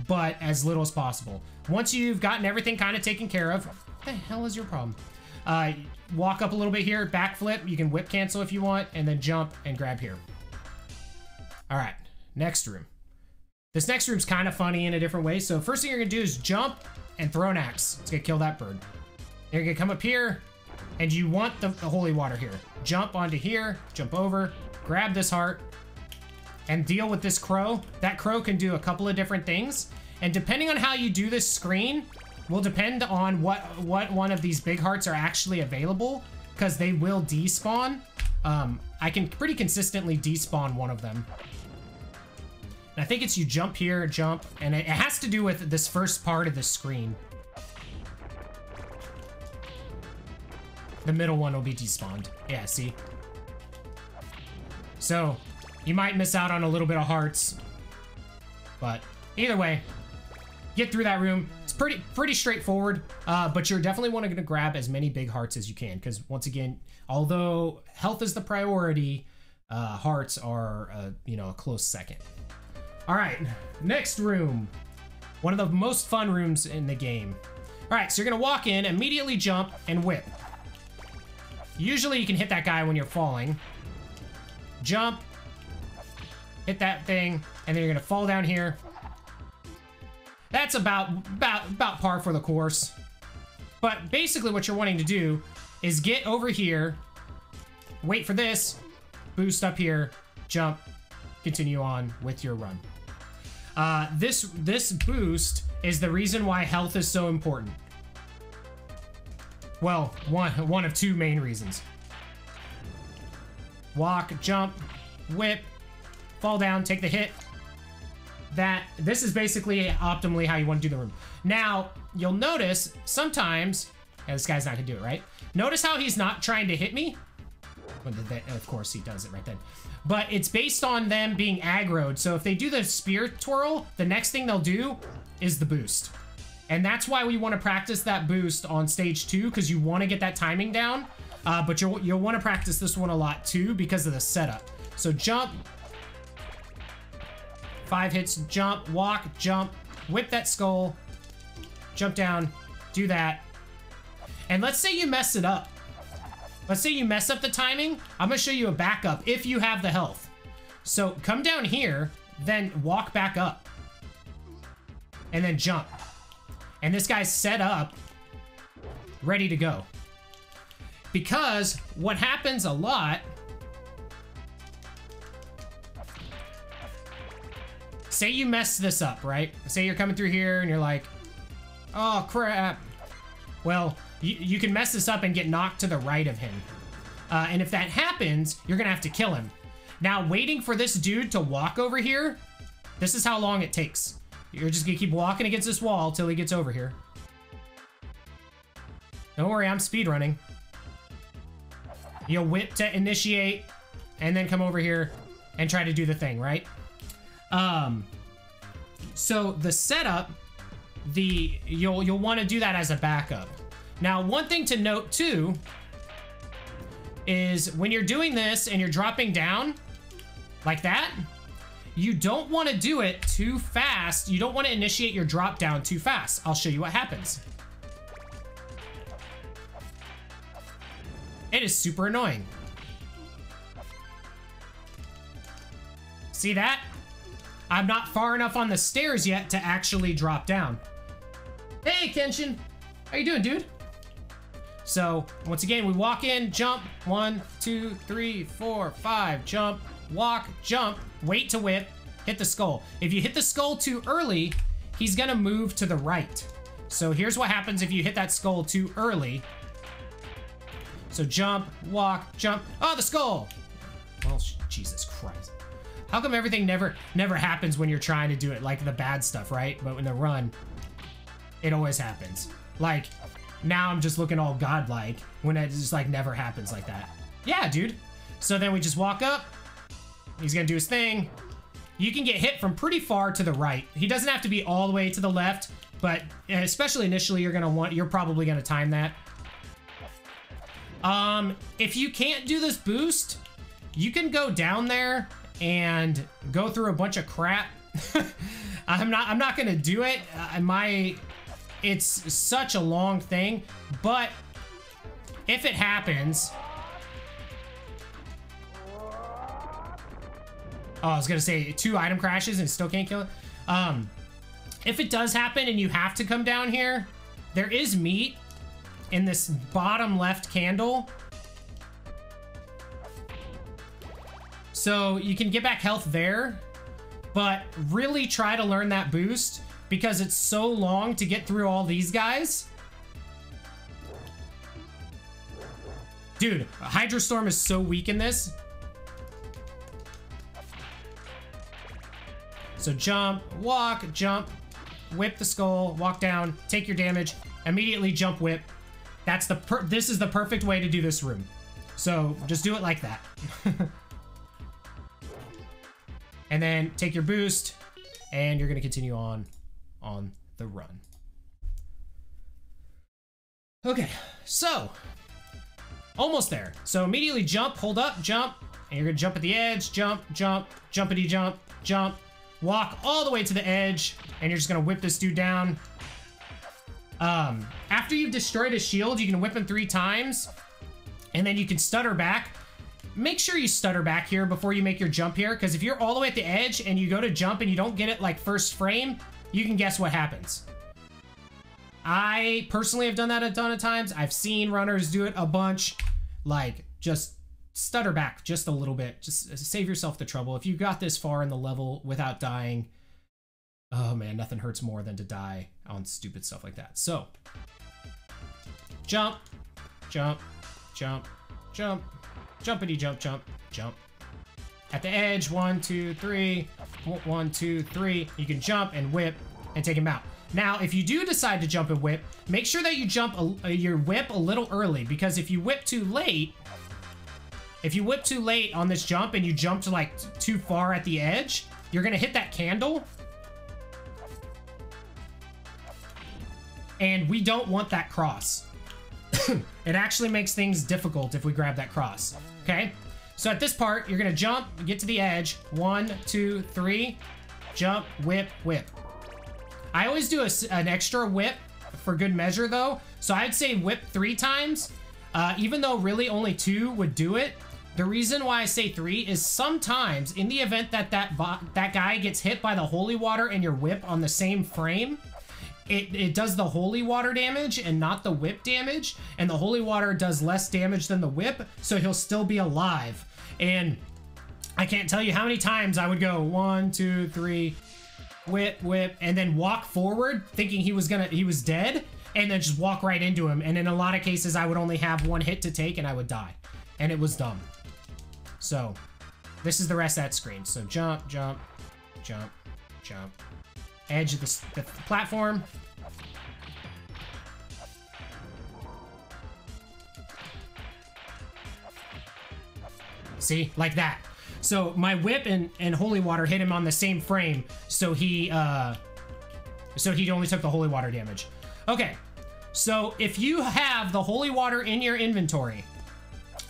but as little as possible. Once you've gotten everything kind of taken care of, what the hell is your problem? Walk up a little bit here, backflip. You can whip cancel if you want, and then jump and grab here. All right, next room. This next room's kind of funny in a different way. So first thing you're gonna do is jump and throw an axe. It's gonna kill that bird. You're gonna come up here, and you want the holy water here. Jump onto here, jump over, grab this heart, and deal with this crow. That crow can do a couple of different things, and depending on how you do this screen will depend on what one of these big hearts are actually available, because they will despawn. I can pretty consistently despawn one of them. And I think it's you jump here, jump, and it has to do with this first part of the screen. The middle one will be despawned. Yeah, see? So, you might miss out on a little bit of hearts. But, either way, get through that room. It's pretty straightforward, but you're definitely wanting to grab as many big hearts as you can, because once again, although health is the priority, hearts are, a close second. All right, next room. One of the most fun rooms in the game. All right, so you're gonna walk in, immediately jump, and whip. Usually you can hit that guy when you're falling. Jump, hit that thing, and then you're gonna fall down here. That's about par for the course. But basically what you're wanting to do is get over here, wait for this, boost up here, jump, continue on with your run. This boost is the reason why health is so important. Well, one of 2 main reasons. Walk, jump, whip, fall down, take the hit. This is basically optimally how you want to do the room. Now, you'll notice sometimes, this guy's not gonna do it, right? Notice how he's not trying to hit me? Well, of course he does it right then. But it's based on them being aggroed. So if they do the spear twirl, the next thing they'll do is the boost. And that's why we want to practice that boost on stage 2, because you want to get that timing down. But you'll want to practice this one a lot too because of the setup. So jump, 5 hits, jump, walk, jump, whip that skull, jump down, do that. And let's say you mess it up. Let's say you mess up the timing. I'm gonna show you a backup if you have the health. So come down here, then walk back up. And then jump. And this guy's set up, ready to go. Because what happens a lot, say you mess this up, right? Say you're coming through here and you're like, oh crap. Well, you can mess this up and get knocked to the right of him. And if that happens, you're gonna have to kill him. Now, waiting for this dude to walk over here, this is how long it takes. You're just gonna keep walking against this wall till he gets over here. Don't worry, I'm speedrunning. You'll whip to initiate, and then come over here and try to do the thing, right? So the setup, you'll want to do that as a backup. Now, one thing to note too is when you're doing this and you're dropping down like that, you don't want to do it too fast. You don't want to initiate your drop down too fast. I'll show you what happens. It is super annoying. See that? I'm not far enough on the stairs yet to actually drop down. Hey, Kenshin. How you doing, dude? So, once again, we walk in, jump, 1, 2, 3, 4, 5, jump, walk, jump, wait to whip, hit the skull. If you hit the skull too early, he's gonna move to the right. So here's what happens if you hit that skull too early. So jump, walk, jump, oh, the skull! Well, Jesus Christ. How come everything never happens when you're trying to do it, like the bad stuff, right? But in the run, it always happens. Like, now I'm just looking all godlike when it just like never happens like that. Yeah, dude. So then we just walk up. He's gonna do his thing. You can get hit from pretty far to the right. He doesn't have to be all the way to the left, but especially initially, you're probably gonna time that. If you can't do this boost, you can go down there and go through a bunch of crap. I'm not gonna do it. It's such a long thing, but if it happens, oh, I was gonna say 2 item crashes and still can't kill it. If it does happen and you have to come down here, there is meat in this bottom left candle. So you can get back health there, but really try to learn that boost because it's so long to get through all these guys. Dude, Hydro Storm is so weak in this. So jump, walk, jump, whip the skull, walk down, take your damage, immediately jump whip. This is the perfect way to do this room. So just do it like that. And then take your boost, and you're gonna continue on the run. Okay, so almost there. So immediately jump, hold up, jump, and you're gonna jump at the edge, jump, jump, jumpity jump, jump, walk all the way to the edge, and you're just gonna whip this dude down. After you've destroyed his shield, you can whip him 3 times, and then you can stutter back. Make sure you stutter back here before you make your jump here, because if you're all the way at the edge and you go to jump and you don't get it like first frame, you can guess what happens. I personally have done that a ton of times. I've seen runners do it a bunch. Like, just stutter back just a little bit. Just save yourself the trouble. If you got this far in the level without dying, oh man, nothing hurts more than to die on stupid stuff like that. So, jump, jump, jump, jump, jumpity jump, jump, jump. At the edge, 1, 2, 3, 1, 2, 3. You can jump and whip and take him out. Now, if you do decide to jump and whip, make sure that you jump your whip a little early, because if you whip too late, on this jump and you jump to like too far at the edge, you're gonna hit that candle. And we don't want that cross. It actually makes things difficult if we grab that cross, okay? So at this part, you're gonna jump, get to the edge, 1, 2, 3, jump, whip, whip. I always do an extra whip for good measure though. So I'd say whip 3 times, even though really only 2 would do it. The reason why I say 3 is sometimes in the event that that guy gets hit by the holy water and your whip on the same frame, it does the holy water damage and not the whip damage, and the holy water does less damage than the whip, so he'll still be alive. And I can't tell you how many times I would go 1, 2, 3, whip, whip, and then walk forward thinking he was dead, and then just walk right into him. And in a lot of cases, I would only have 1 hit to take and I would die. And it was dumb. So this is the rest of that screen. So jump, jump, jump, jump. Edge of the platform. See, like that. So my whip and holy water hit him on the same frame, so he only took the holy water damage. Okay, so if you have the holy water in your inventory,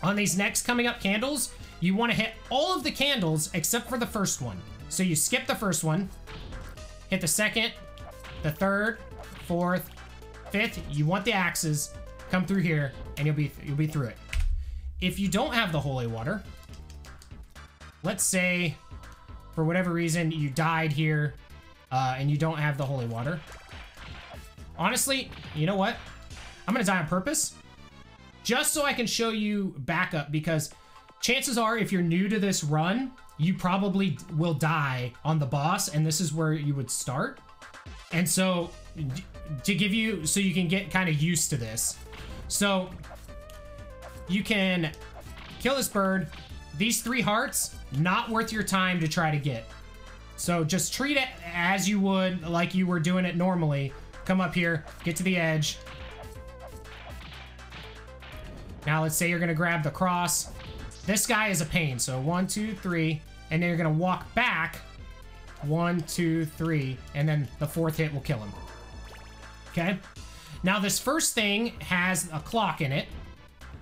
on these next coming up candles, you want to hit all of the candles except for the first one. So you skip the first one, hit the second, the third, fourth, fifth. You want the axes, come through here, and you'll be through it. If you don't have the holy water, let's say for whatever reason you died here and you don't have the holy water. Honestly, you know what? I'm gonna die on purpose just so I can show you backup, because chances are if you're new to this run, you probably will die on the boss, and this is where you would start. And so to give you, so you can get kind of used to this. So you can kill this bird. These 3 hearts, not worth your time to try to get. So just treat it as you would, like you were doing it normally. Come up here, get to the edge. Now let's say you're gonna grab the cross. This guy is a pain. So 1, 2, 3, and then you're gonna walk back. 1, 2, 3, and then the 4th hit will kill him. Okay? Now this first thing has a clock in it.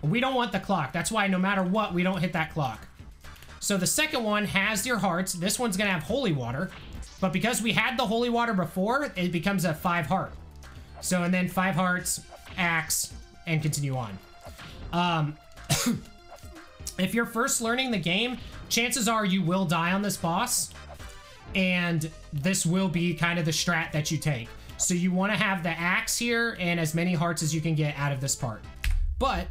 We don't want the clock. That's why no matter what, we don't hit that clock. So the second one has your hearts. This one's gonna have holy water. But because we had the holy water before, it becomes a 5 heart. So, and then 5 hearts, axe, and continue on. If you're first learning the game, chances are you will die on this boss. And this will be kind of the strat that you take. So you want to have the axe here and as many hearts as you can get out of this part. But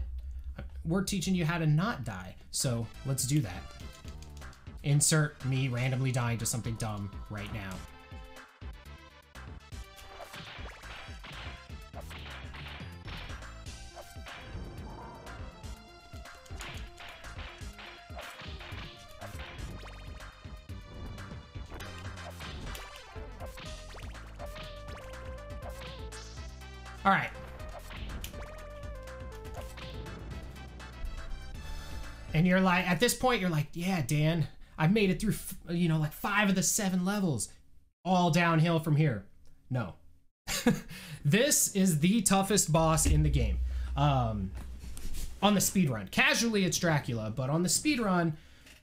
we're teaching you how to not die. So let's do that. Insert me randomly dying to something dumb right now. All right. And you're like, at this point, you're like, yeah, Dan, I've made it through, you know, like 5 of the 7 levels. All downhill from here. No. This is the toughest boss in the game. On the speedrun. Casually, it's Dracula, but on the speedrun,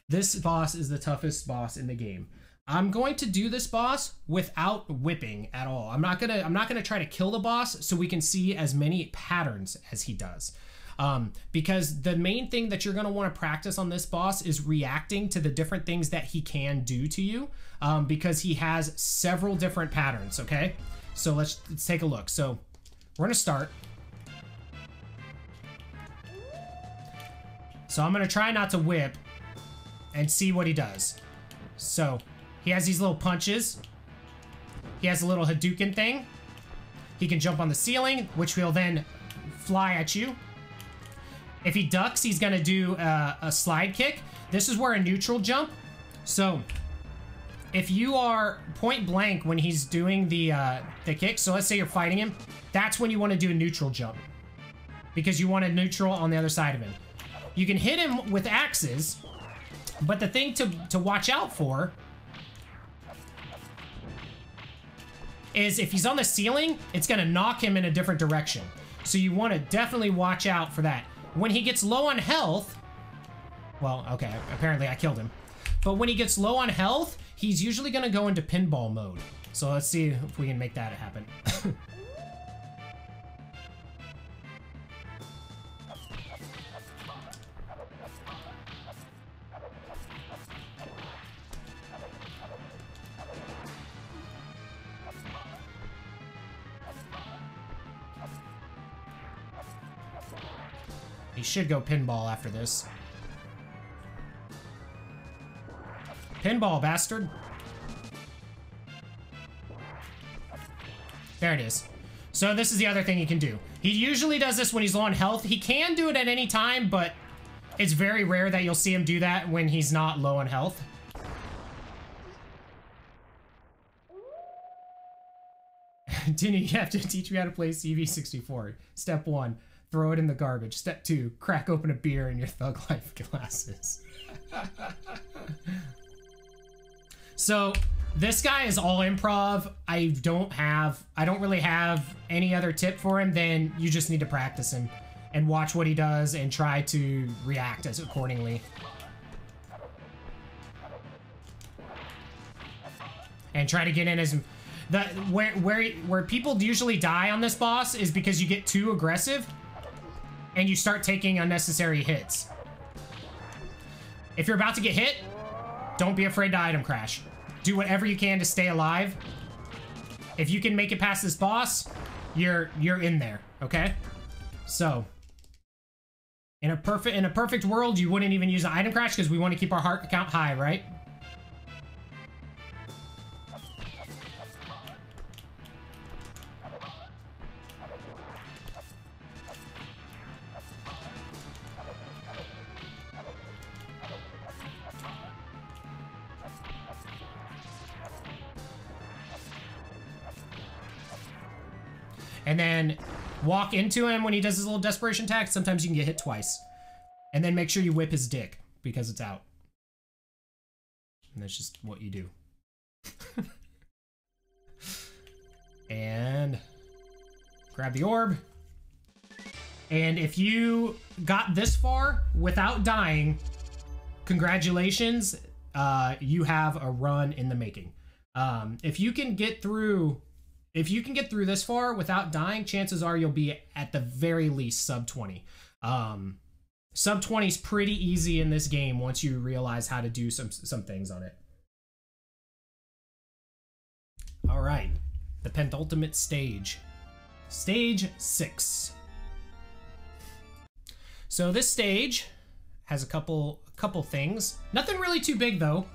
this boss is the toughest boss in the game. I'm going to do this boss without whipping at all. I'm not gonna try to kill the boss so we can see as many patterns as he does. Because the main thing that you're gonna want to practice on this boss is reacting to the different things that he can do to you, because he has several different patterns. Okay, so let's take a look. So we're gonna start. So I'm gonna try not to whip and see what he does. So he has these little punches. He has a little Hadouken thing. He can jump on the ceiling, which will then fly at you. If he ducks, he's gonna do a slide kick. This is where a neutral jump. So if you are point blank when he's doing the kick, so let's say you're fighting him, that's when you want to do a neutral jump, because you want a neutral on the other side of him. You can hit him with axes, but the thing to watch out for is if he's on the ceiling, it's gonna knock him in a different direction. So you want to definitely watch out for that. When he gets low on health, well, okay, apparently I killed him. But when he gets low on health, he's usually gonna go into pinball mode. So let's see if we can make that happen. He should go pinball after this. Pinball, bastard. There it is. So this is the other thing he can do. He usually does this when he's low on health. He can do it at any time, but it's very rare that you'll see him do that when he's not low on health. Dinny, you have to teach me how to play CV64. Step 1. Throw it in the garbage. Step 2, crack open a beer in your Thug Life glasses. So this guy is all improv. I don't really have any other tip for him than you just need to practice him and watch what he does and try to react as accordingly. And try to get in as where people usually die on this boss is because you get too aggressive and you start taking unnecessary hits. If you're about to get hit, don't be afraid to item crash. Do whatever you can to stay alive. If you can make it past this boss, you're in there, okay? So, in a perfect world, you wouldn't even use an item crash because we want to keep our heart count high, right? And then walk into him when he does his little desperation attack. Sometimes you can get hit twice. And then make sure you whip his dick. because it's out. And that's just what you do. And grab the orb. And if you got this far without dying, congratulations, you have a run in the making. If you can get through this far without dying, chances are you'll be at the very least sub 20. Sub 20 is pretty easy in this game once you realize how to do some things on it. All right, the penultimate stage, stage 6. So this stage has a couple things. Nothing really too big though.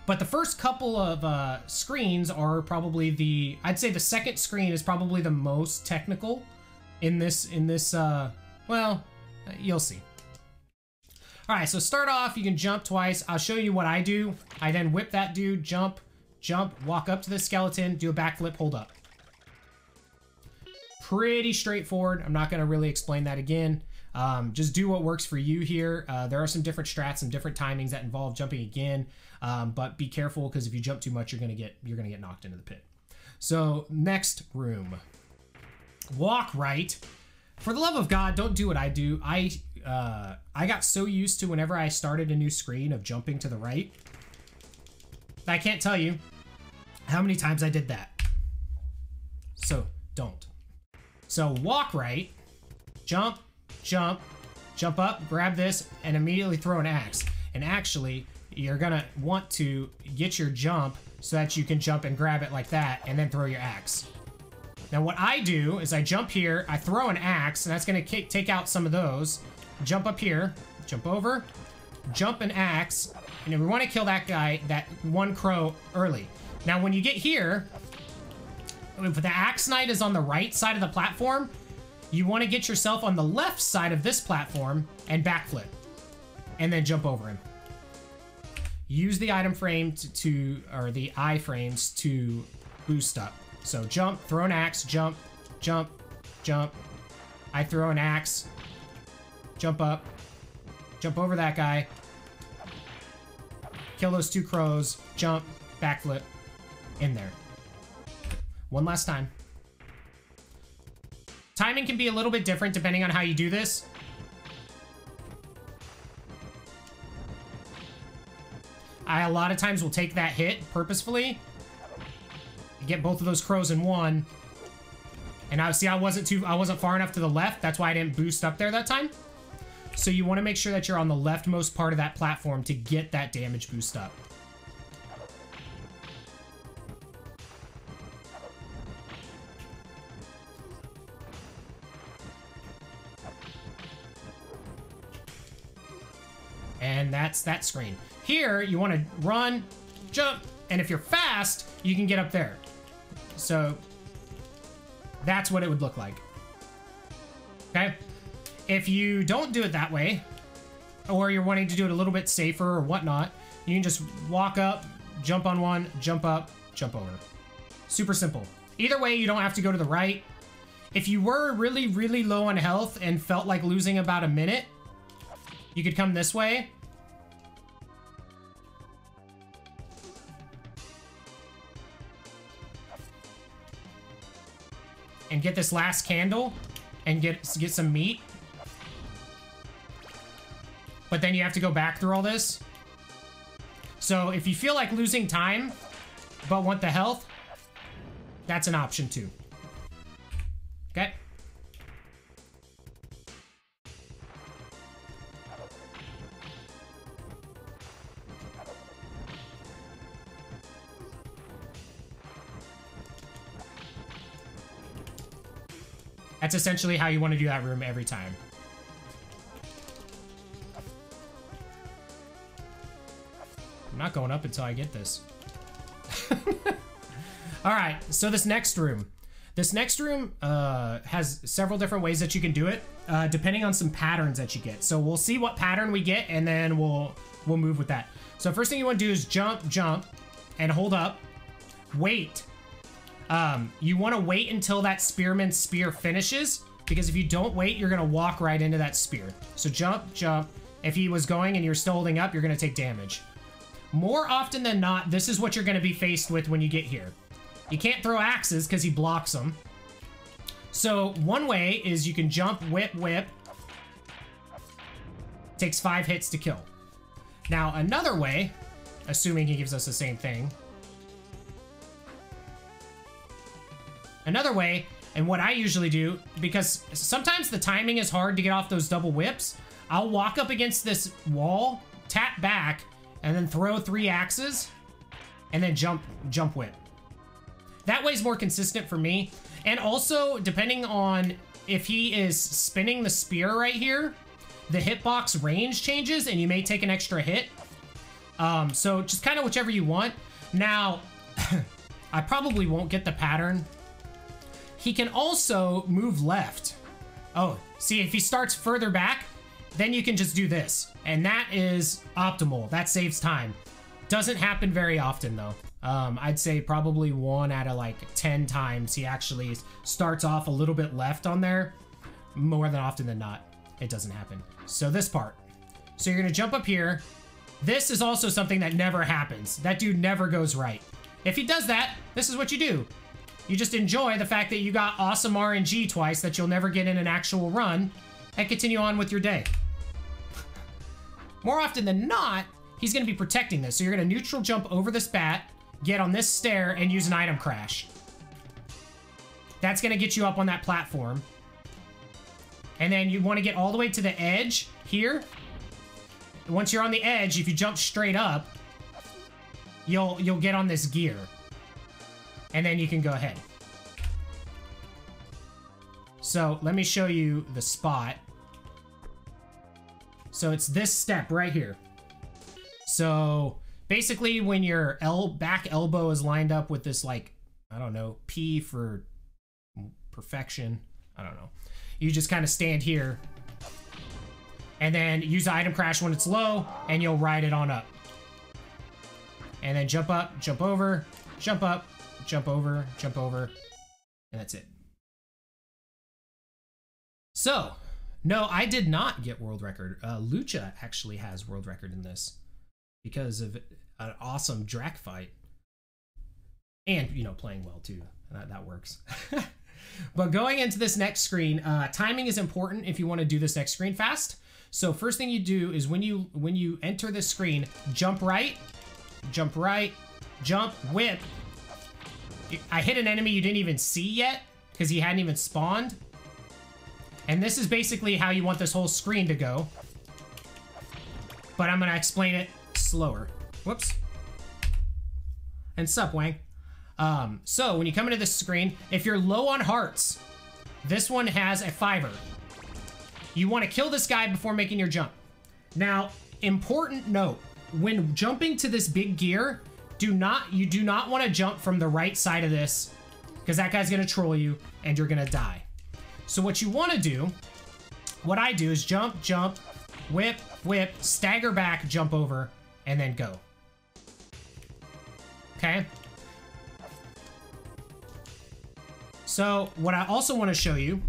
But the first couple of screens are probably I'd say the second screen is probably the most technical in this, well, you'll see. All right, so start off, you can jump twice. I'll show you what I do. I then whip that dude, jump, walk up to the skeleton, do a backflip, hold up. Pretty straightforward. I'm not gonna really explain that again. Just do what works for you here. There are some different strats, some different timings that involve jumping again, but be careful because if you jump too much, you're gonna get knocked into the pit. So next room, walk right. For the love of God, don't do what I do. I got so used to whenever I started a new screen of jumping to the right, I can't tell you how many times I did that. So don't. So walk right, jump, jump up, grab this, and immediately throw an axe. And actually, you're gonna want to get your jump so that you can jump and grab it like that, and then throw your axe. Now what I do is I jump here, I throw an axe, and that's gonna take out some of those. Jump up here, jump over, jump an axe, and we wanna kill that guy, that one crow, early. Now when you get here, if the axe knight is on the right side of the platform, you want to get yourself on the left side of this platform and backflip, and then jump over him. Use the item frame or the iframes to boost up. So jump, throw an axe, jump, jump, jump. I throw an axe, jump up, jump over that guy, kill those two crows, jump, backflip, in there. One last time. Timing can be a little bit different depending on how you do this. I a lot of times will take that hit purposefully. Get both of those crows in one. And I wasn't far enough to the left. That's why I didn't boost up there that time. So you want to make sure that you're on the leftmost part of that platform to get that damage boost up. And that's that screen. Here, you want to run, jump, and if you're fast, you can get up there. So that's what it would look like. Okay? If you don't do it that way, or you're wanting to do it a little bit safer or whatnot, you can just walk up, jump on one, jump up, jump over. Super simple. Either way, you don't have to go to the right. If you were really, really low on health and felt like losing about a minute, you could come this way. And get this last candle and get some meat. But then you have to go back through all this. So if you feel like losing time but want the health, that's an option too. Okay? That's essentially how you want to do that room every time. I'm not going up until I get this. All right, so this next room. This next room has several different ways that you can do it, depending on some patterns that you get. So we'll see what pattern we get, and then we'll move with that. So first thing you want to do is jump, and hold up. Wait. You want to wait until that spearman's spear finishes, because if you don't wait, you're going to walk right into that spear. So jump, If he was going and you're still holding up, you're going to take damage. More often than not, this is what you're going to be faced with when you get here. You can't throw axes because he blocks them. So one way is you can jump, whip, whip. Takes 5 hits to kill. Now another way, assuming he gives us the same thing. Another way, and what I usually do, because sometimes the timing is hard to get off those double whips, I'll walk up against this wall, tap back, and then throw 3 axes, and then jump whip. That way's more consistent for me. And also, depending on if he is spinning the spear right here, the hitbox range changes, and you may take an extra hit. So just kind of whichever you want. Now, I probably won't get the pattern. He can also move left. Oh, see, if he starts further back, then you can just do this. And that is optimal. That saves time. Doesn't happen very often, though. I'd say probably 1 out of like 10 times he actually starts off a little bit left on there. More than often than not, it doesn't happen. So this part. So you're going to jump up here. This is also something that never happens. That dude never goes right. If he does that, this is what you do. You just enjoy the fact that you got awesome RNG twice that you'll never get in an actual run and continue on with your day. More often than not, he's going to be protecting this. So you're going to neutral jump over this bat, get on this stair, and use an item crash. That's going to get you up on that platform. And then you want to get all the way to the edge here. Once you're on the edge, if you jump straight up, you'll get on this gear. And then you can go ahead. So let me show you the spot. So it's this step right here. So basically when your back elbow is lined up with this, like, I don't know, P for perfection. I don't know. You just kind of stand here and then use the item crash when it's low, and you'll ride it on up. And then jump up, jump over, jump up, jump over, and that's it. So, no, I did not get world record. Lucha actually has world record in this because of an awesome Drac fight. And, you know, playing well too. That works. But going into this next screen, timing is important if you want to do this next screen fast. So first thing you do is when you enter this screen, jump right, jump, whip. I hit an enemy you didn't even see yet because he hadn't even spawned. And this is basically how you want this whole screen to go. But I'm going to explain it slower. Whoops. And sup, Wang. So when you come into this screen, if you're low on hearts, this one has a 5er. You want to kill this guy before making your jump. Now, important note, when jumping to this big gear, you do not want to jump from the right side of this, because that guy's going to troll you and you're going to die. So what you want to do, what I do is jump, whip, stagger back, jump over, and then go. Okay? So what I also want to show you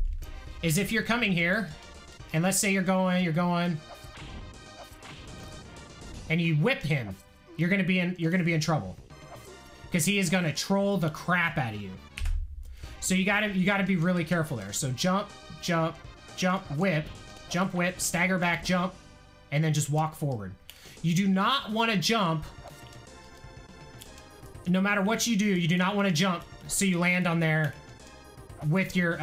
is if you're coming here, and let's say you're going, and you whip him, you're gonna be in trouble, because he is gonna troll the crap out of you. So you gotta be really careful there. So jump, whip, stagger back, jump, and then just walk forward. You do not want to jump. No matter what you do, you do not want to jump so you land on there with your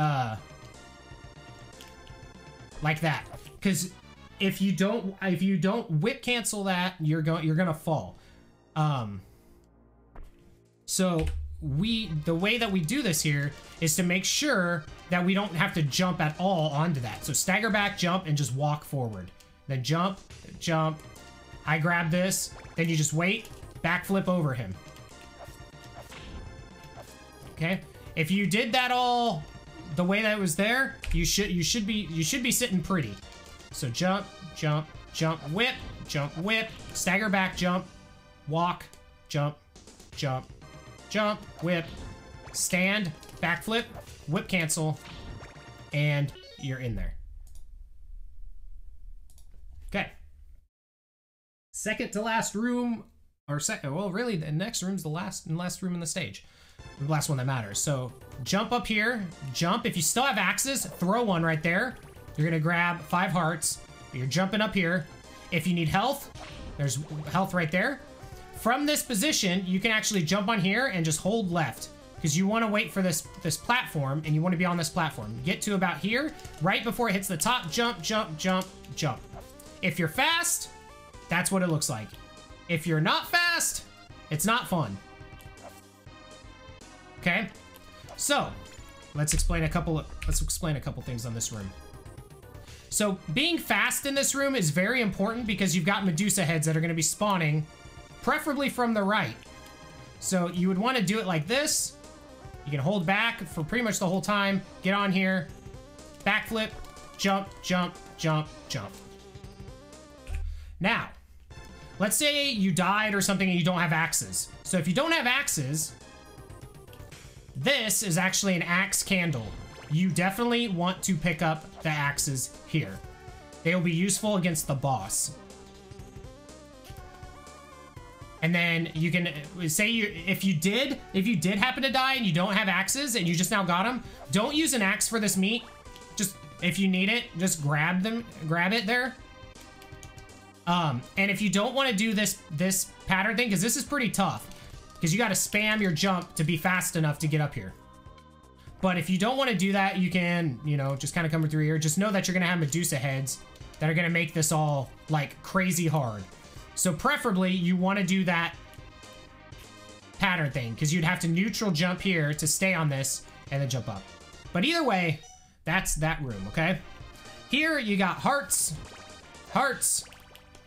like that, because if you don't whip cancel that, you're gonna fall. So the way that we do this here is to make sure that we don't have to jump at all onto that. So stagger back, jump, and just walk forward. Then jump. I grab this, then you just wait, backflip over him. Okay? If you did that all the way that it was there, you should be sitting pretty. So jump, whip, stagger back, jump, walk, jump, whip, stand, backflip, whip cancel, and you're in there. Okay. second to last room, or second, well, really, the next room's the last room in the stage. The last one that matters. So jump up here, jump. If you still have axes, throw one right there. You're gonna grab 5 hearts. You're jumping up here. If you need health, there's health right there. From this position, you can actually jump on here and just hold left, because you want to wait for this platform, and you want to be on this platform. Get to about here, right before it hits the top, jump, jump, jump, jump. If you're fast, that's what it looks like. If you're not fast, it's not fun. Okay, so let's explain a couple things on this room. So being fast in this room is very important because you've got Medusa heads that are going to be spawning, preferably from the right. So you would want to do it like this. You can hold back for pretty much the whole time. Get on here, backflip, jump, jump, jump, jump. Now, let's say you died or something and you don't have axes. So if you don't have axes, this is actually an axe candle. You definitely want to pick up the axes here. They will be useful against the boss. And then you can say if you did happen to die and you don't have axes and you just now got them, don't use an axe for this meat. Just if you need it, just grab it there. And if you don't want to do this pattern thing, because this is pretty tough, because you got to spam your jump to be fast enough to get up here. But if you don't want to do that, you can, you know, just kind of come through here. Just know that you're going to have Medusa heads that are going to make this all, like, crazy hard. So preferably, you want to do that pattern thing, because you'd have to neutral jump here to stay on this and then jump up. But either way, that's that room, okay? Here, you got hearts, hearts,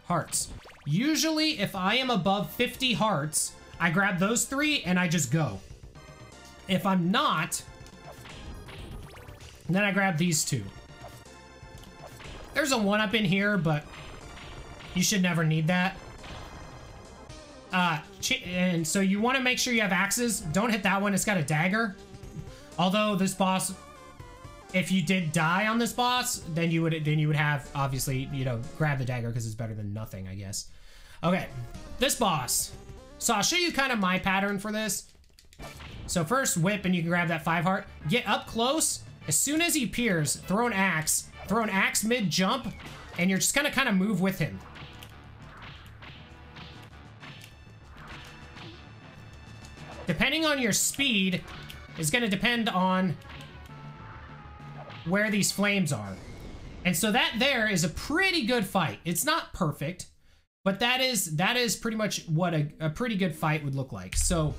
hearts. Usually, if I am above 50 hearts, I grab those 3 and I just go. If I'm not, then I grab these 2. There's a 1-up in here, but you should never need that. And so you want to make sure you have axes. Don't hit that one. It's got a dagger. Although this boss, if you did die on this boss, then you would have, obviously, you know, grab the dagger because it's better than nothing, I guess. Okay, this boss. So I'll show you kind of my pattern for this. So first whip and you can grab that 5 heart. Get up close. As soon as he appears, throw an axe mid jump, and you're just gonna kind of move with him. Depending on your speed is gonna depend on where these flames are. And so that there is a pretty good fight. It's not perfect, but that is pretty much what a pretty good fight would look like. So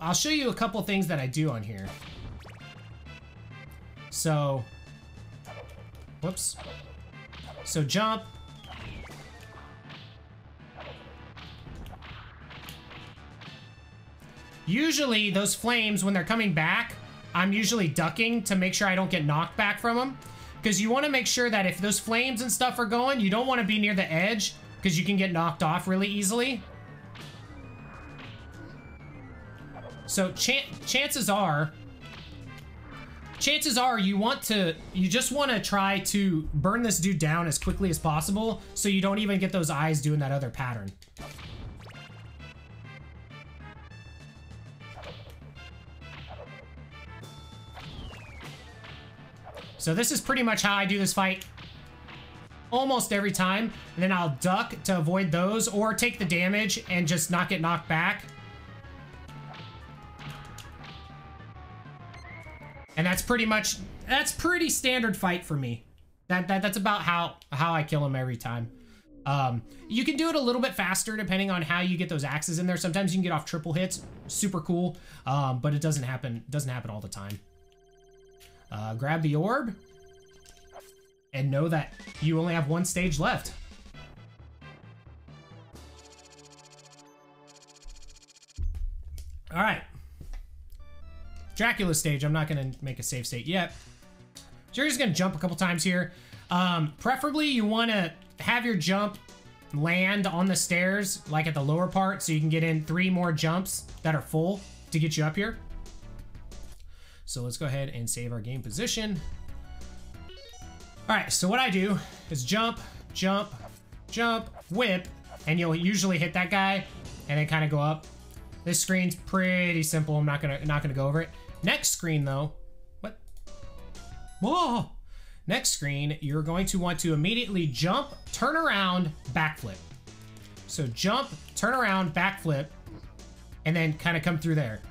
I'll show you a couple things that I do on here. So, whoops. So jump. Usually those flames, when they're coming back, I'm usually ducking to make sure I don't get knocked back from them. Because you want to make sure that if those flames and stuff are going, you don't want to be near the edge, because you can get knocked off really easily. So chances are you just want to try to burn this dude down as quickly as possible so you don't even get those eyes doing that other pattern. So this is pretty much how I do this fight almost every time. And then I'll duck to avoid those or take the damage and just not get knocked back. And that's pretty standard fight for me. That's about how I kill him every time. You can do it a little bit faster depending on how you get those axes in there. Sometimes you can get off triple hits, super cool, but it doesn't happen all the time. Grab the orb and know that you only have 1 stage left. All right. Dracula stage, I'm not going to make a save state yet. So you're just going to jump a couple times here. Preferably, you want to have your jump land on the stairs, like at the lower part, so you can get in 3 more jumps that are full to get you up here. So let's go ahead and save our game position. All right, so what I do is jump, jump, jump, whip, and you'll usually hit that guy and then kind of go up. This screen's pretty simple. I'm not gonna go over it. Next screen though, what? Whoa! Next screen, you're going to want to immediately jump, turn around, backflip. So jump, turn around, backflip, and then kind of come through there.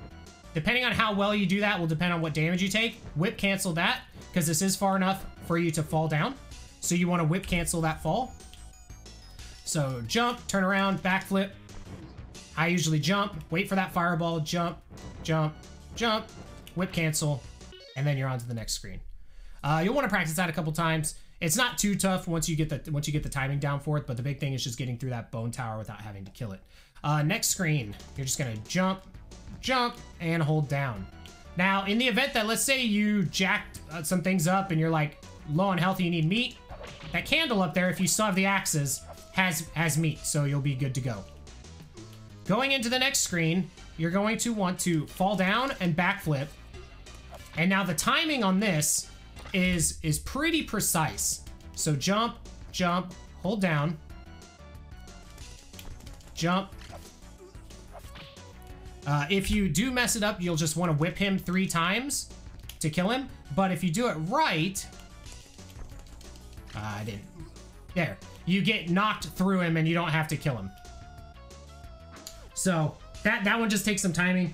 Depending on how well you do that will depend on what damage you take. Whip cancel that, because this is far enough for you to fall down. So you want to whip cancel that fall. So jump, turn around, backflip. I usually jump, wait for that fireball, jump, jump, jump, whip cancel, and then you're on to the next screen. You'll want to practice that a couple times. It's not too tough once you get the timing down for it, but the big thing is just getting through that bone tower without having to kill it. Next screen, you're just gonna jump, jump, and hold down. Now, in the event that, let's say you jacked some things up and you're like low on health, you need meat, that candle up there, if you still have the axes, has meat, so you'll be good to go. Going into the next screen, you're going to want to fall down and backflip. And now the timing on this is pretty precise. So jump, jump, hold down, jump. If you do mess it up, you'll just want to whip him 3 times to kill him. But if you do it right, I didn't. There, you get knocked through him and you don't have to kill him. So that one just takes some timing.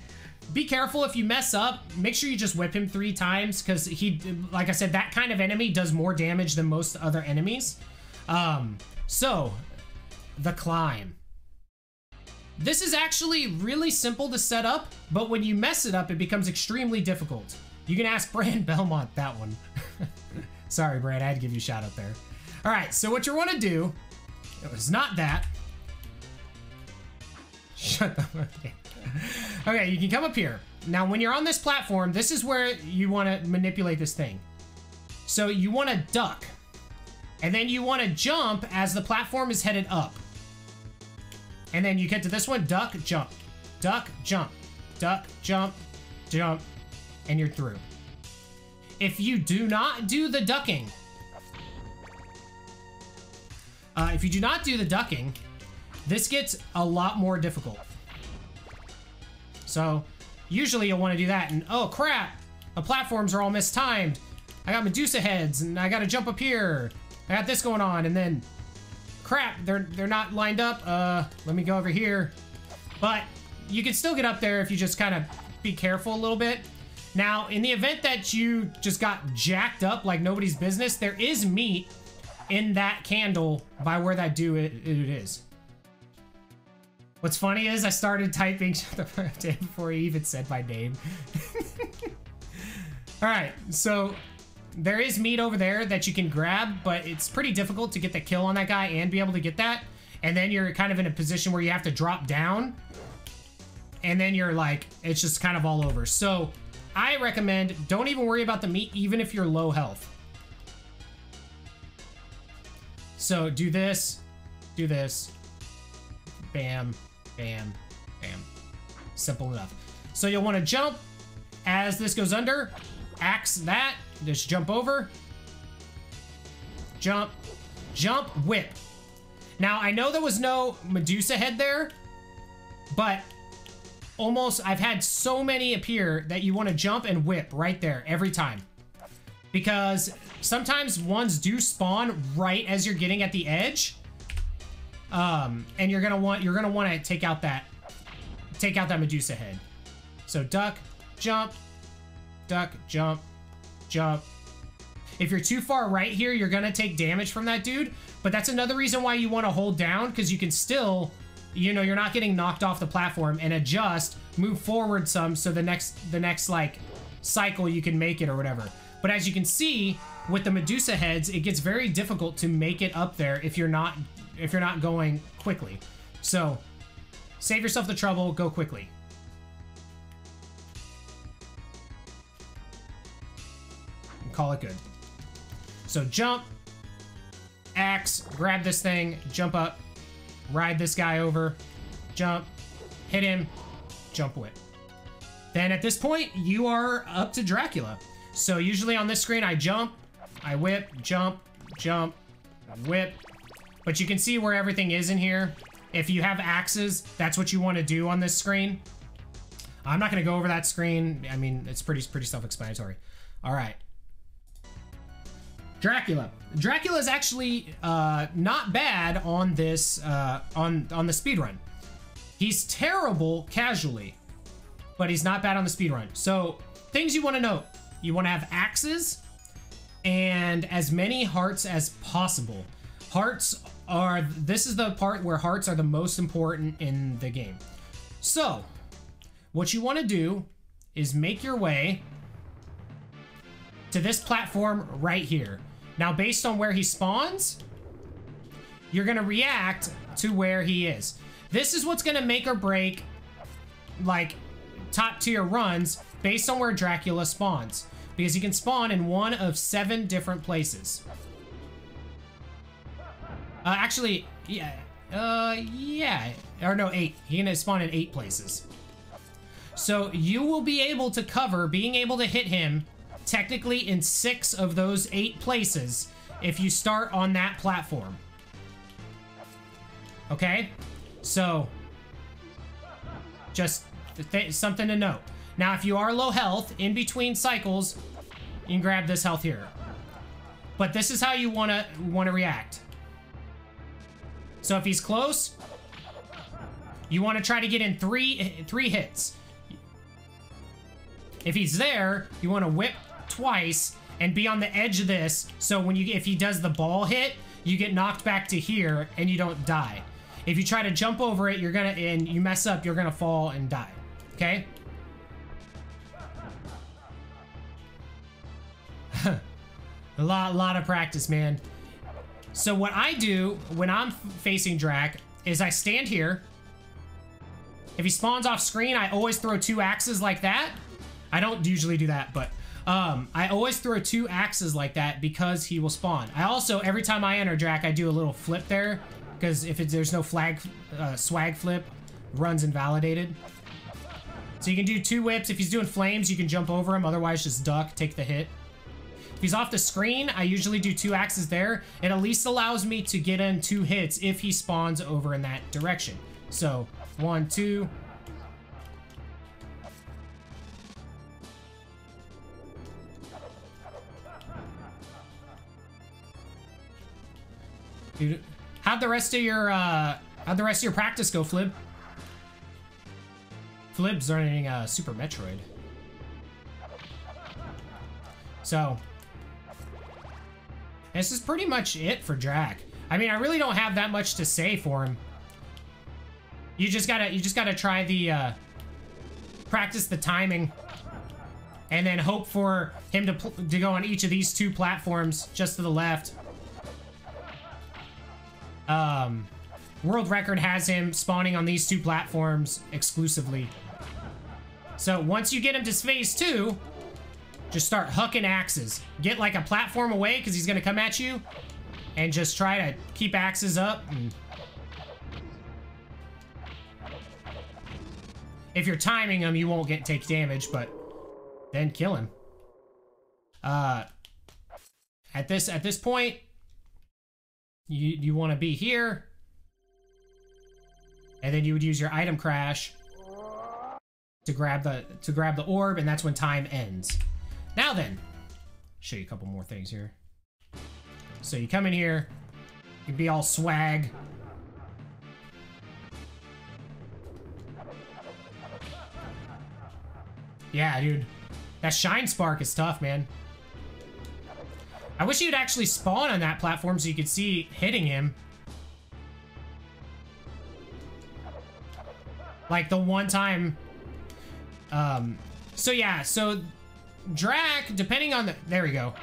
Be careful if you mess up. Make sure you just whip him 3 times, because he, like I said, that kind of enemy does more damage than most other enemies. So the climb. This is actually really simple to set up, but when you mess it up, it becomes extremely difficult. You can ask Brand Belmont that one. Sorry, Brand, I had to give you a shout out there. All right, so what you want to do, it was not that. Shut the fuck up. Okay, you can come up here. Now, when you're on this platform, this is where you want to manipulate this thing. So you want to duck, and then you want to jump as the platform is headed up. And then you get to this one, duck, jump, duck, jump, duck, jump, jump, and you're through. If you do not do the ducking, this gets a lot more difficult. So usually you'll want to do that, and oh crap, the platforms are all mistimed. I got Medusa heads, and I got to jump up here. I got this going on, and then crap, they're not lined up. Let me go over here. But you can still get up there if you just kind of be careful a little bit. Now, in the event that you just got jacked up like nobody's business, there is meat in that candle by where that it is. What's funny is I started typing before he even said my name. All right, so there is meat over there that you can grab, but it's pretty difficult to get the kill on that guy and be able to get that. And then you're kind of in a position where you have to drop down, and then you're like, it's just kind of all over. So I recommend don't even worry about the meat, even if you're low health. So do this, bam, bam, bam. Simple enough. So you'll want to jump as this goes under, axe that, just jump over, jump, jump, whip. Now, I know there was no Medusa head there, but almost I've had so many appear that you want to jump and whip right there every time. Because sometimes ones do spawn right as you're getting at the edge. And you're gonna want to take out that Medusa head. So duck, jump, jump. If you're too far right here, you're gonna take damage from that dude. But that's another reason why you want to hold down, because you can still, you know, you're not getting knocked off the platform, and adjust, move forward some, so the next like cycle you can make it or whatever. But as you can see, with the Medusa heads, it gets very difficult to make it up there if you're not going quickly. So save yourself the trouble, go quickly. And call it good. So jump, axe, grab this thing, jump up, ride this guy over, jump, hit him, jump whip. Then at this point, you are up to Dracula. So usually on this screen, I jump, I whip, jump, jump, whip. But you can see where everything is in here. If you have axes, that's what you want to do on this screen. I'm not going to go over that screen. I mean, it's pretty self-explanatory. All right. Dracula. Dracula is actually not bad on this on the speedrun. He's terrible casually, but he's not bad on the speedrun. So things you want to know: you want to have axes and as many hearts as possible. Hearts are, this is the part where hearts are the most important in the game. So what you want to do is make your way to this platform right here. Now, based on where he spawns, you're going to react to where he is. This is what's going to make or break, like, top tier runs based on where Dracula spawns. Because he can spawn in one of 7 different places. Actually, yeah. Yeah. Or no, 8. He can spawn in 8 places. So you will be able to cover being able to hit him technically in 6 of those 8 places if you start on that platform. Okay? So, just something to note. Now, if you are low health, in between cycles, you can grab this health here. But this is how you want to react. So if he's close, you want to try to get in three hits. If he's there, you want to whip twice and be on the edge of this, so if he does the ball hit, you get knocked back to here and you don't die. If you try to jump over it, and you mess up, you're gonna fall and die. Okay? A lot of practice, man. So what I do when I'm facing Drac is I stand here. If he spawns off screen, I always throw 2 axes like that. I don't usually do that, but I always throw 2 axes like that because he will spawn. I also, every time I enter Drac, I do a little flip there, because if there's no swag flip, run's invalidated. So you can do 2 whips. If he's doing flames, you can jump over him. Otherwise, just duck, take the hit. If he's off the screen, I usually do 2 axes there. It at least allows me to get in 2 hits if he spawns over in that direction. So 1, 2. Dude, how'd the rest of your practice go, Flib? Flib's learning Super Metroid. So this is pretty much it for Drac. I mean, I really don't have that much to say for him. You just gotta try the practice the timing, and then hope for him to go on each of these 2 platforms just to the left. World record has him spawning on these 2 platforms exclusively. So once you get him to phase 2, just start hucking axes. Get like a platform away because he's gonna come at you, and just try to keep axes up. And if you're timing him, you won't take damage, but then kill him. At this point, you want to be here, and then you would use your item crash to grab the orb, and that's when time ends. Now then, show you a couple more things here. So you come in here, you can be all swag. Yeah, dude, that shine spark is tough, man. I wish you'd actually spawn on that platform so you could see hitting him. Like the one time. So yeah, so Drac, depending on there we go.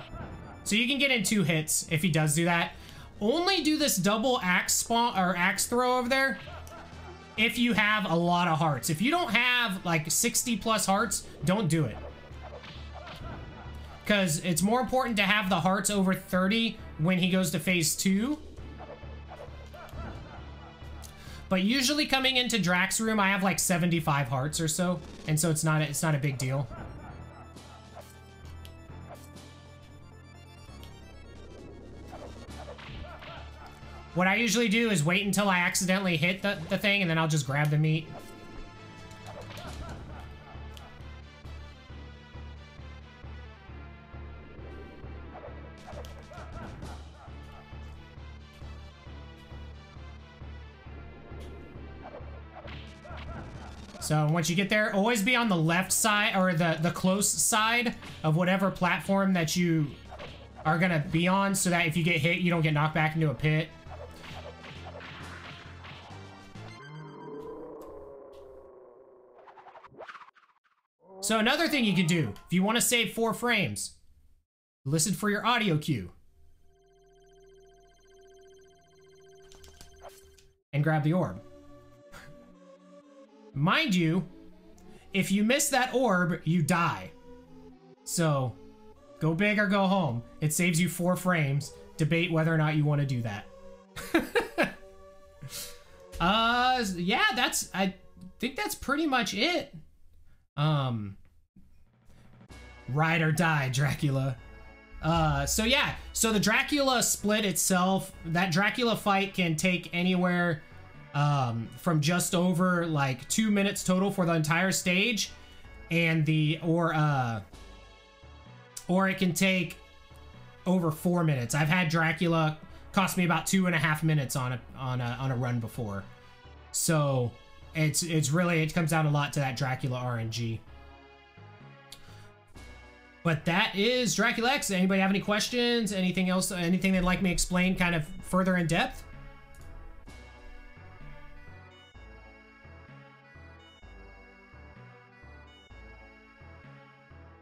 So you can get in 2 hits if he does do that. Only do this double axe spawn or axe throw over there if you have a lot of hearts. If you don't have like 60 plus hearts, don't do it. Because it's more important to have the hearts over 30 when he goes to phase 2. But usually coming into Drac's room, I have like 75 hearts or so, and so it's not a big deal. What I usually do is wait until I accidentally hit the thing, and then I'll just grab the meat. So once you get there, always be on the left side, or the close side of whatever platform that you are gonna be on, so that if you get hit, you don't get knocked back into a pit. So another thing you can do, if you want to save 4 frames, listen for your audio cue. And grab the orb. Mind you, if you miss that orb, you die. So, go big or go home. It saves you 4 frames. Debate whether or not you want to do that. Yeah, I think that's pretty much it. Ride or die, Dracula. So yeah, so the Dracula split itself, that Dracula fight can take anywhere from just over like 2 minutes total for the entire stage, and or it can take over 4 minutes. I've had Dracula cost me about 2.5 minutes on a run before. So it's really, it comes down a lot to that Dracula RNG. But that is Dracula X. Anybody have any questions? Anything else? Anything they'd like me to explain kind of further in depth?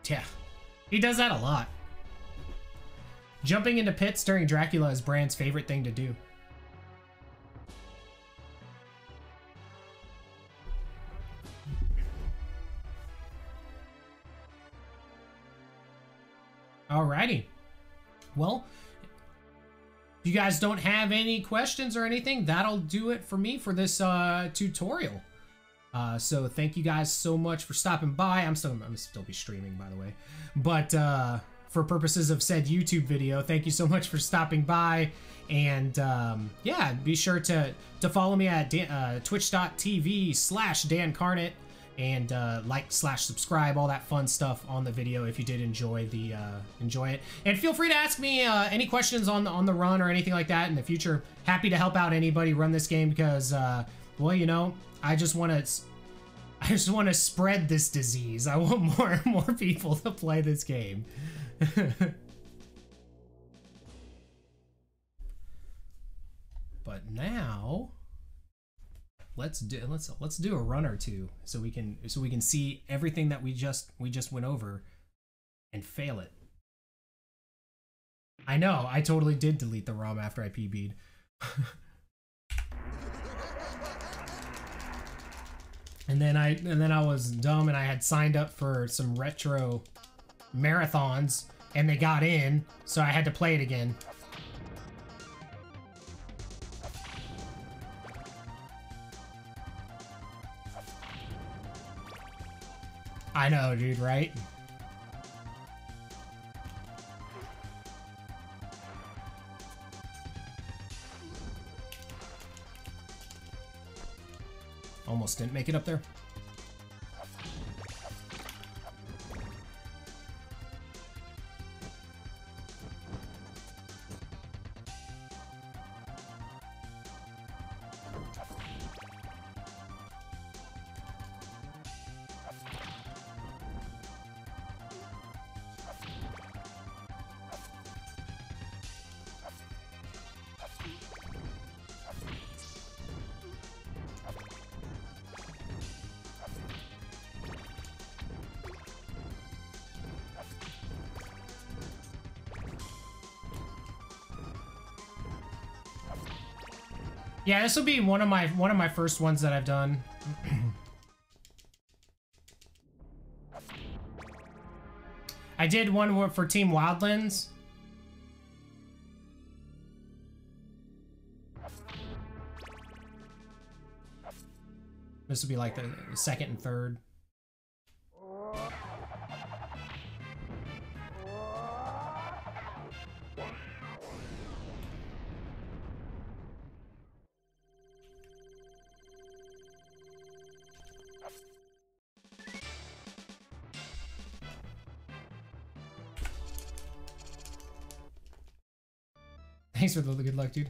Yeah, he does that a lot. Jumping into pits during Dracula is Brand's favorite thing to do. Alrighty. Well, if you guys don't have any questions or anything, that'll do it for me for this tutorial. So thank you guys so much for stopping by. I'm still be streaming, by the way, but for purposes of said YouTube video, thank you so much for stopping by. And yeah, be sure to follow me at twitch.tv/DanCarnate, and like/subscribe, all that fun stuff on the video if you did enjoy it. And feel free to ask me any questions on the run or anything like that in the future. Happy to help out anybody run this game, because well, you know, I just want to spread this disease. I want more and more people to play this game. But now let's do a run or two so we can see everything that we just went over and fail it. I know, I totally did delete the ROM after I PB'd. And then I was dumb and I had signed up for some retro marathons and they got in, so I had to play it again. I know, dude, right? Almost didn't make it up there. Yeah, this will be one of my first ones that I've done. I did one for Team Wildlands. This will be like the second and third. Thanks for the good luck, dude.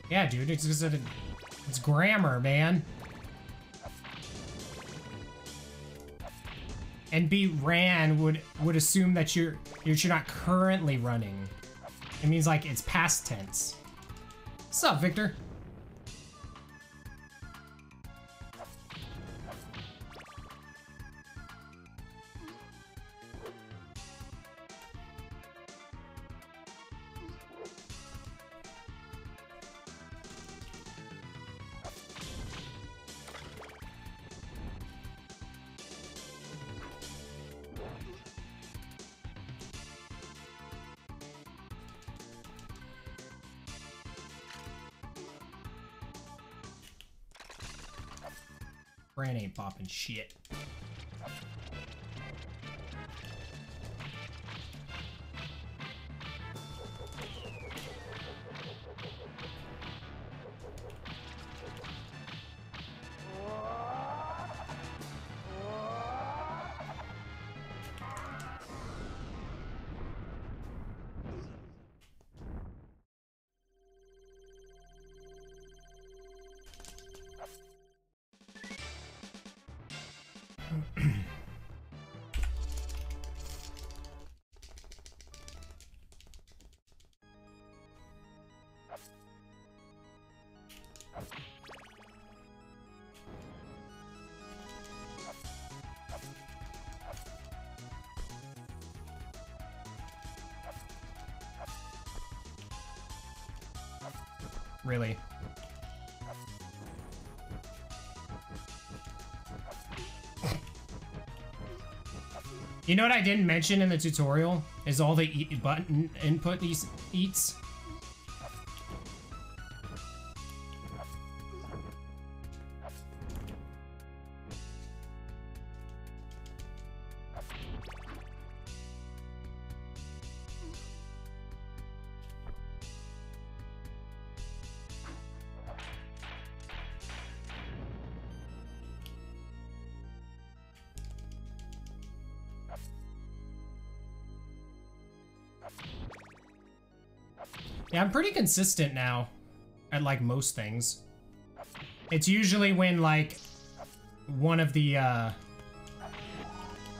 Yeah, dude, it's grammar, man. And be ran would assume that you're not currently running. It means like it's past tense. What's up, Victor? Fran ain't popping shit. Really? You know what I didn't mention in the tutorial is all the button input these eats. Yeah, I'm pretty consistent now at like most things. It's usually when like one of the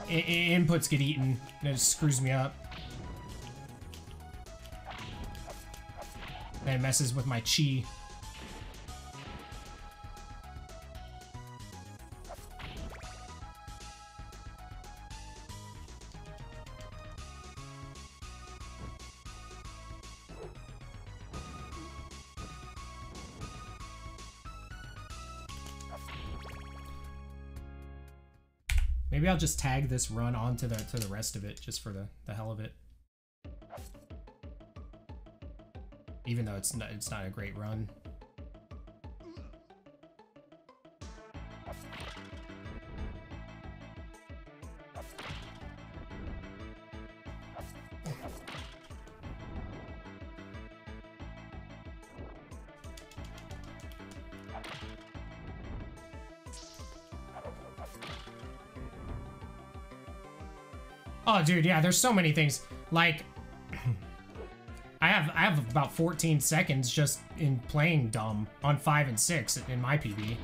inputs get eaten and it screws me up. And it messes with my chi. Maybe I'll just tag this run onto the rest of it just for the hell of it. Even though it's not a great run. Oh, dude, yeah, there's so many things. Like, I have about 14 seconds just in playing dumb on 5 and 6 in my PB.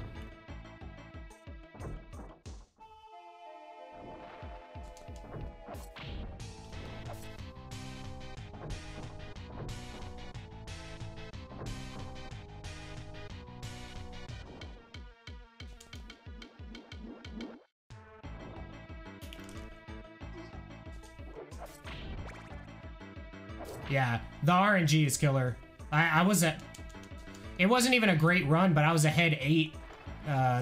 Yeah, the RNG is killer. I was at... It wasn't even a great run, but I was ahead 8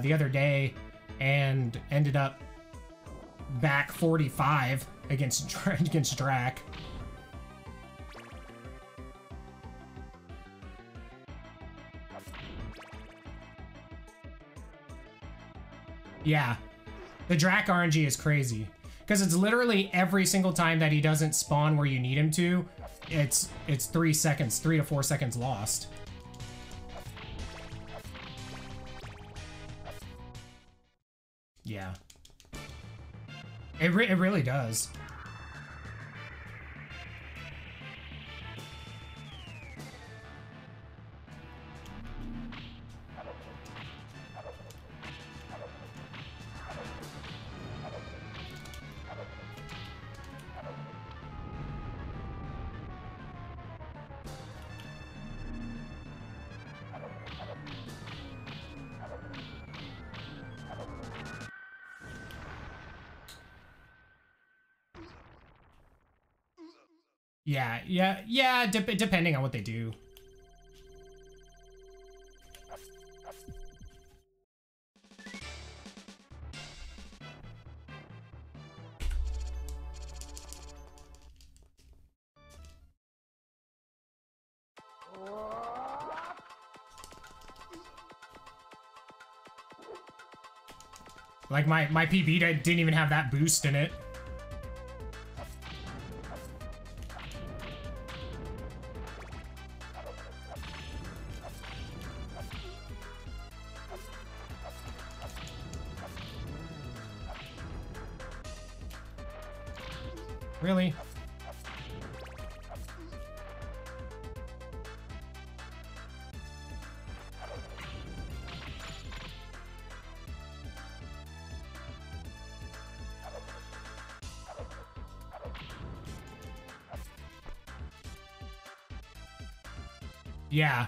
the other day and ended up back 45 against Drac. Yeah. The Drac RNG is crazy. Because it's literally every single time that he doesn't spawn where you need him to, it's 3 seconds, 3 to 4 seconds lost. Yeah. It really does. Yeah, depending on what they do. Like my PB didn't even have that boost in it. Really? Yeah.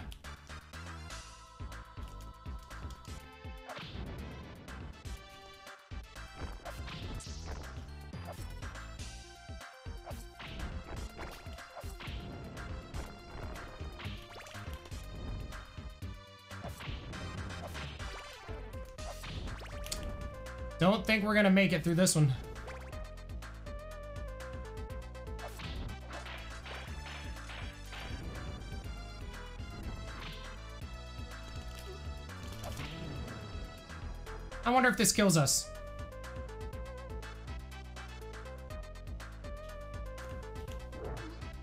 Don't think we're gonna make it through this one. I wonder if this kills us.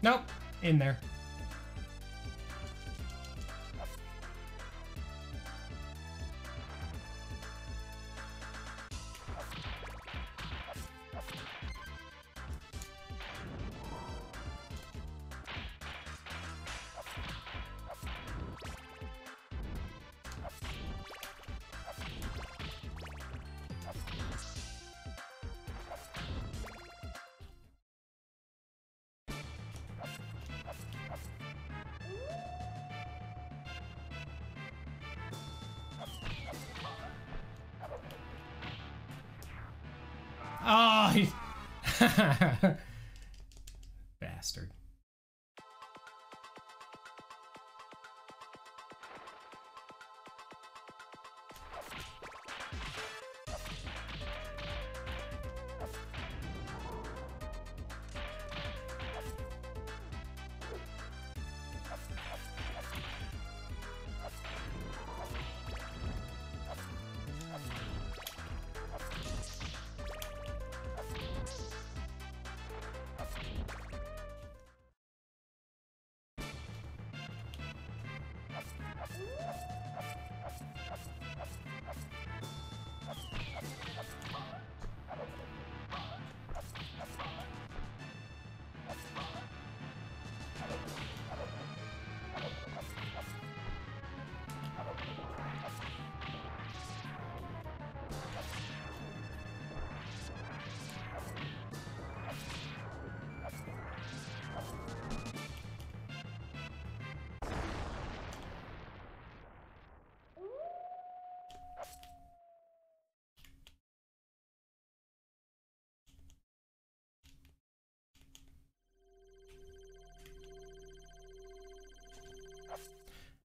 Nope, in there. Oh, bastard.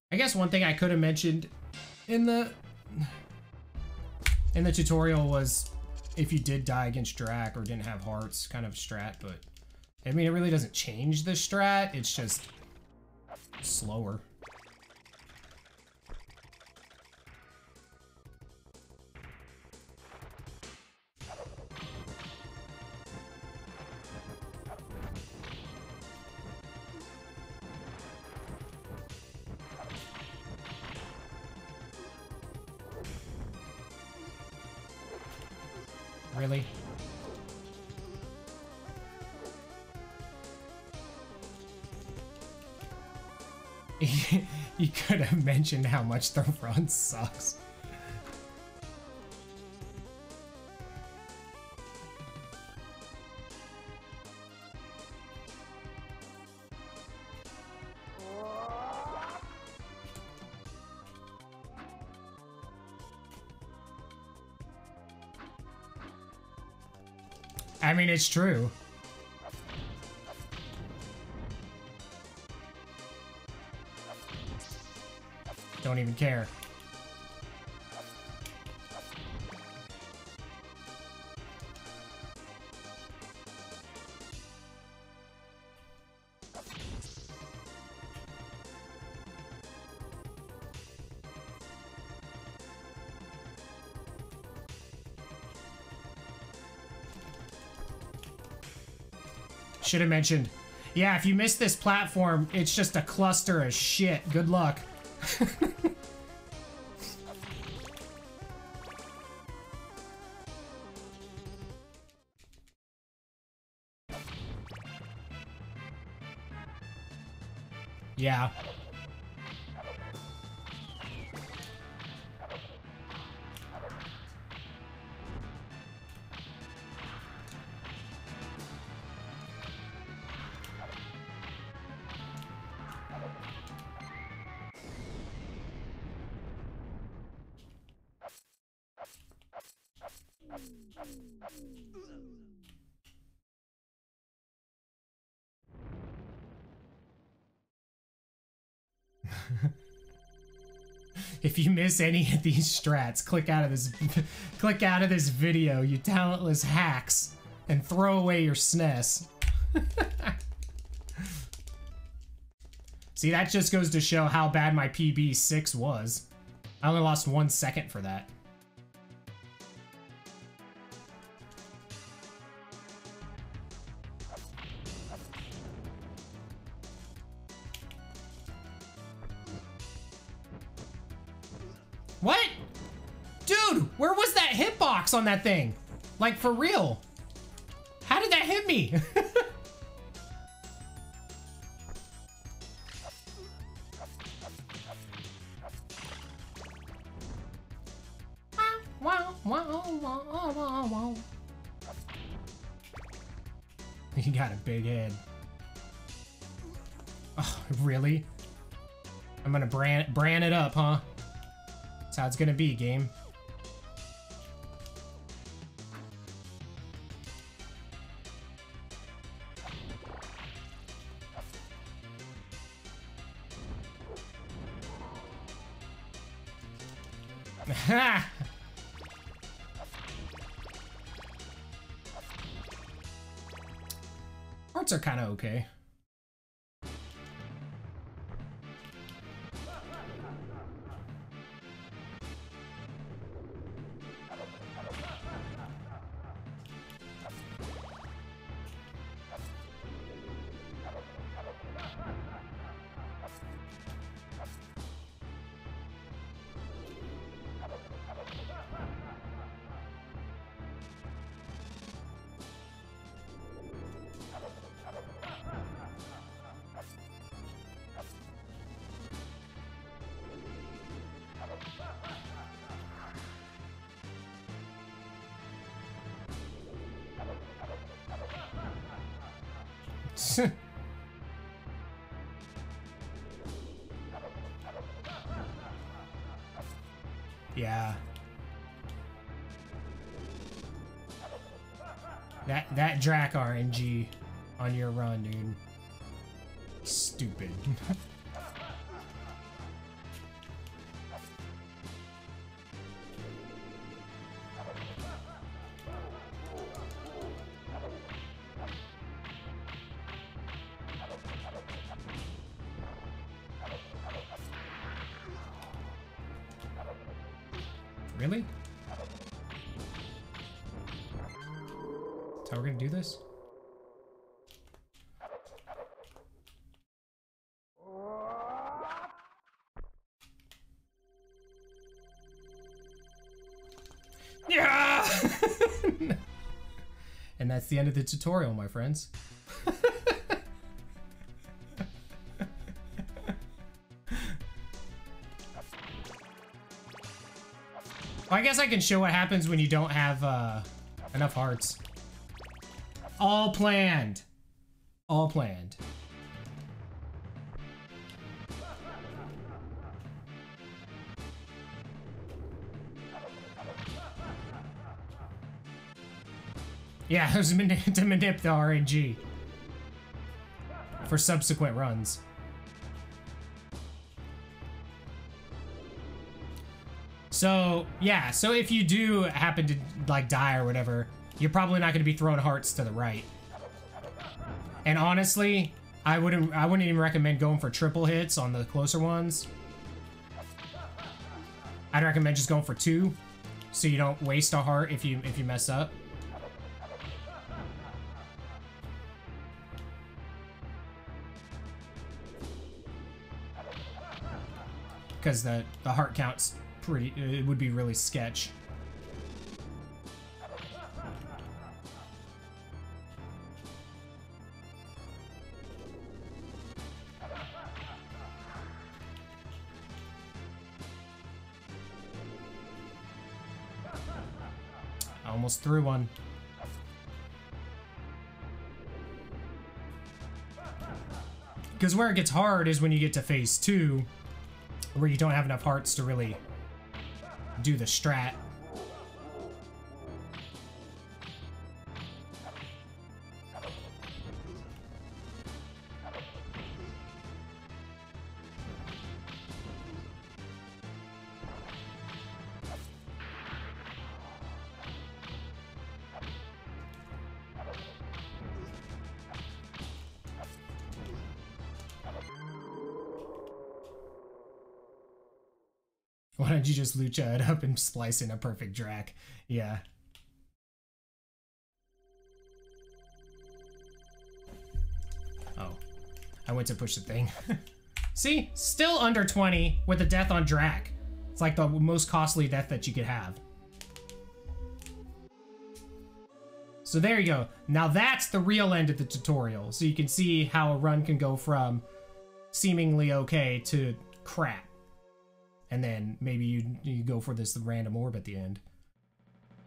I guess one thing I could have mentioned in the tutorial was if you did die against Drac or didn't have hearts, kind of strat, but I mean, it really doesn't change the strat, it's just slower. Really? You could have mentioned how much the run sucks. I mean, it's true. Don't even care. Should have mentioned. Yeah, if you miss this platform, it's just a cluster of shit. Good luck. Yeah. If you miss any of these strats, click out of this video, you talentless hacks, and throw away your SNES. See, that just goes to show how bad my PB6 was. I only lost 1 second for that. What? Dude, where was that hitbox on that thing? Like, for real? How did that hit me? You got a big head. Oh, really? I'm gonna brand it up, huh? That's how it's gonna be, game. Ha! Parts are kind of okay. Yeah. That Drac RNG on your run, dude. Stupid. Really? That's how we're gonna do this? Yeah! And that's the end of the tutorial, my friends. Well, I guess I can show what happens when you don't have enough hearts. All planned. All planned. Yeah, it was to manip the RNG for subsequent runs. So, yeah, so if you do happen to, like, die or whatever, you're probably not going to be throwing hearts to the right. And honestly, I wouldn't even recommend going for triple hits on the closer ones. I'd recommend just going for 2, so you don't waste a heart if you mess up. Because the heart count's pretty, it would be really sketch. I almost threw one. Because where it gets hard is when you get to phase 2, where you don't have enough hearts to really do the strat. Why don't you just lucha it up and splice in a perfect Drac? Yeah. Oh. I went to push the thing. See? Still under 20 with a death on Drac. It's like the most costly death that you could have. So there you go. Now that's the real end of the tutorial. So you can see how a run can go from seemingly okay to crap. And then maybe you go for this random orb at the end.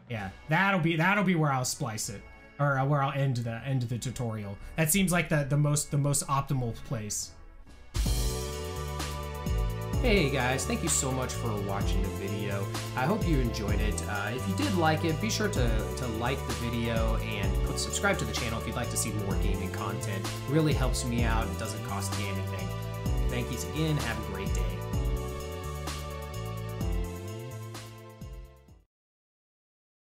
Yeah, that'll be where I'll splice it, or where I'll end the tutorial. That seems like the most optimal place. Hey guys, thank you so much for watching the video. I hope you enjoyed it. If you did like it, be sure to like the video and subscribe to the channel if you'd like to see more gaming content. It really helps me out and doesn't cost me anything. Thank you again. Have a great day.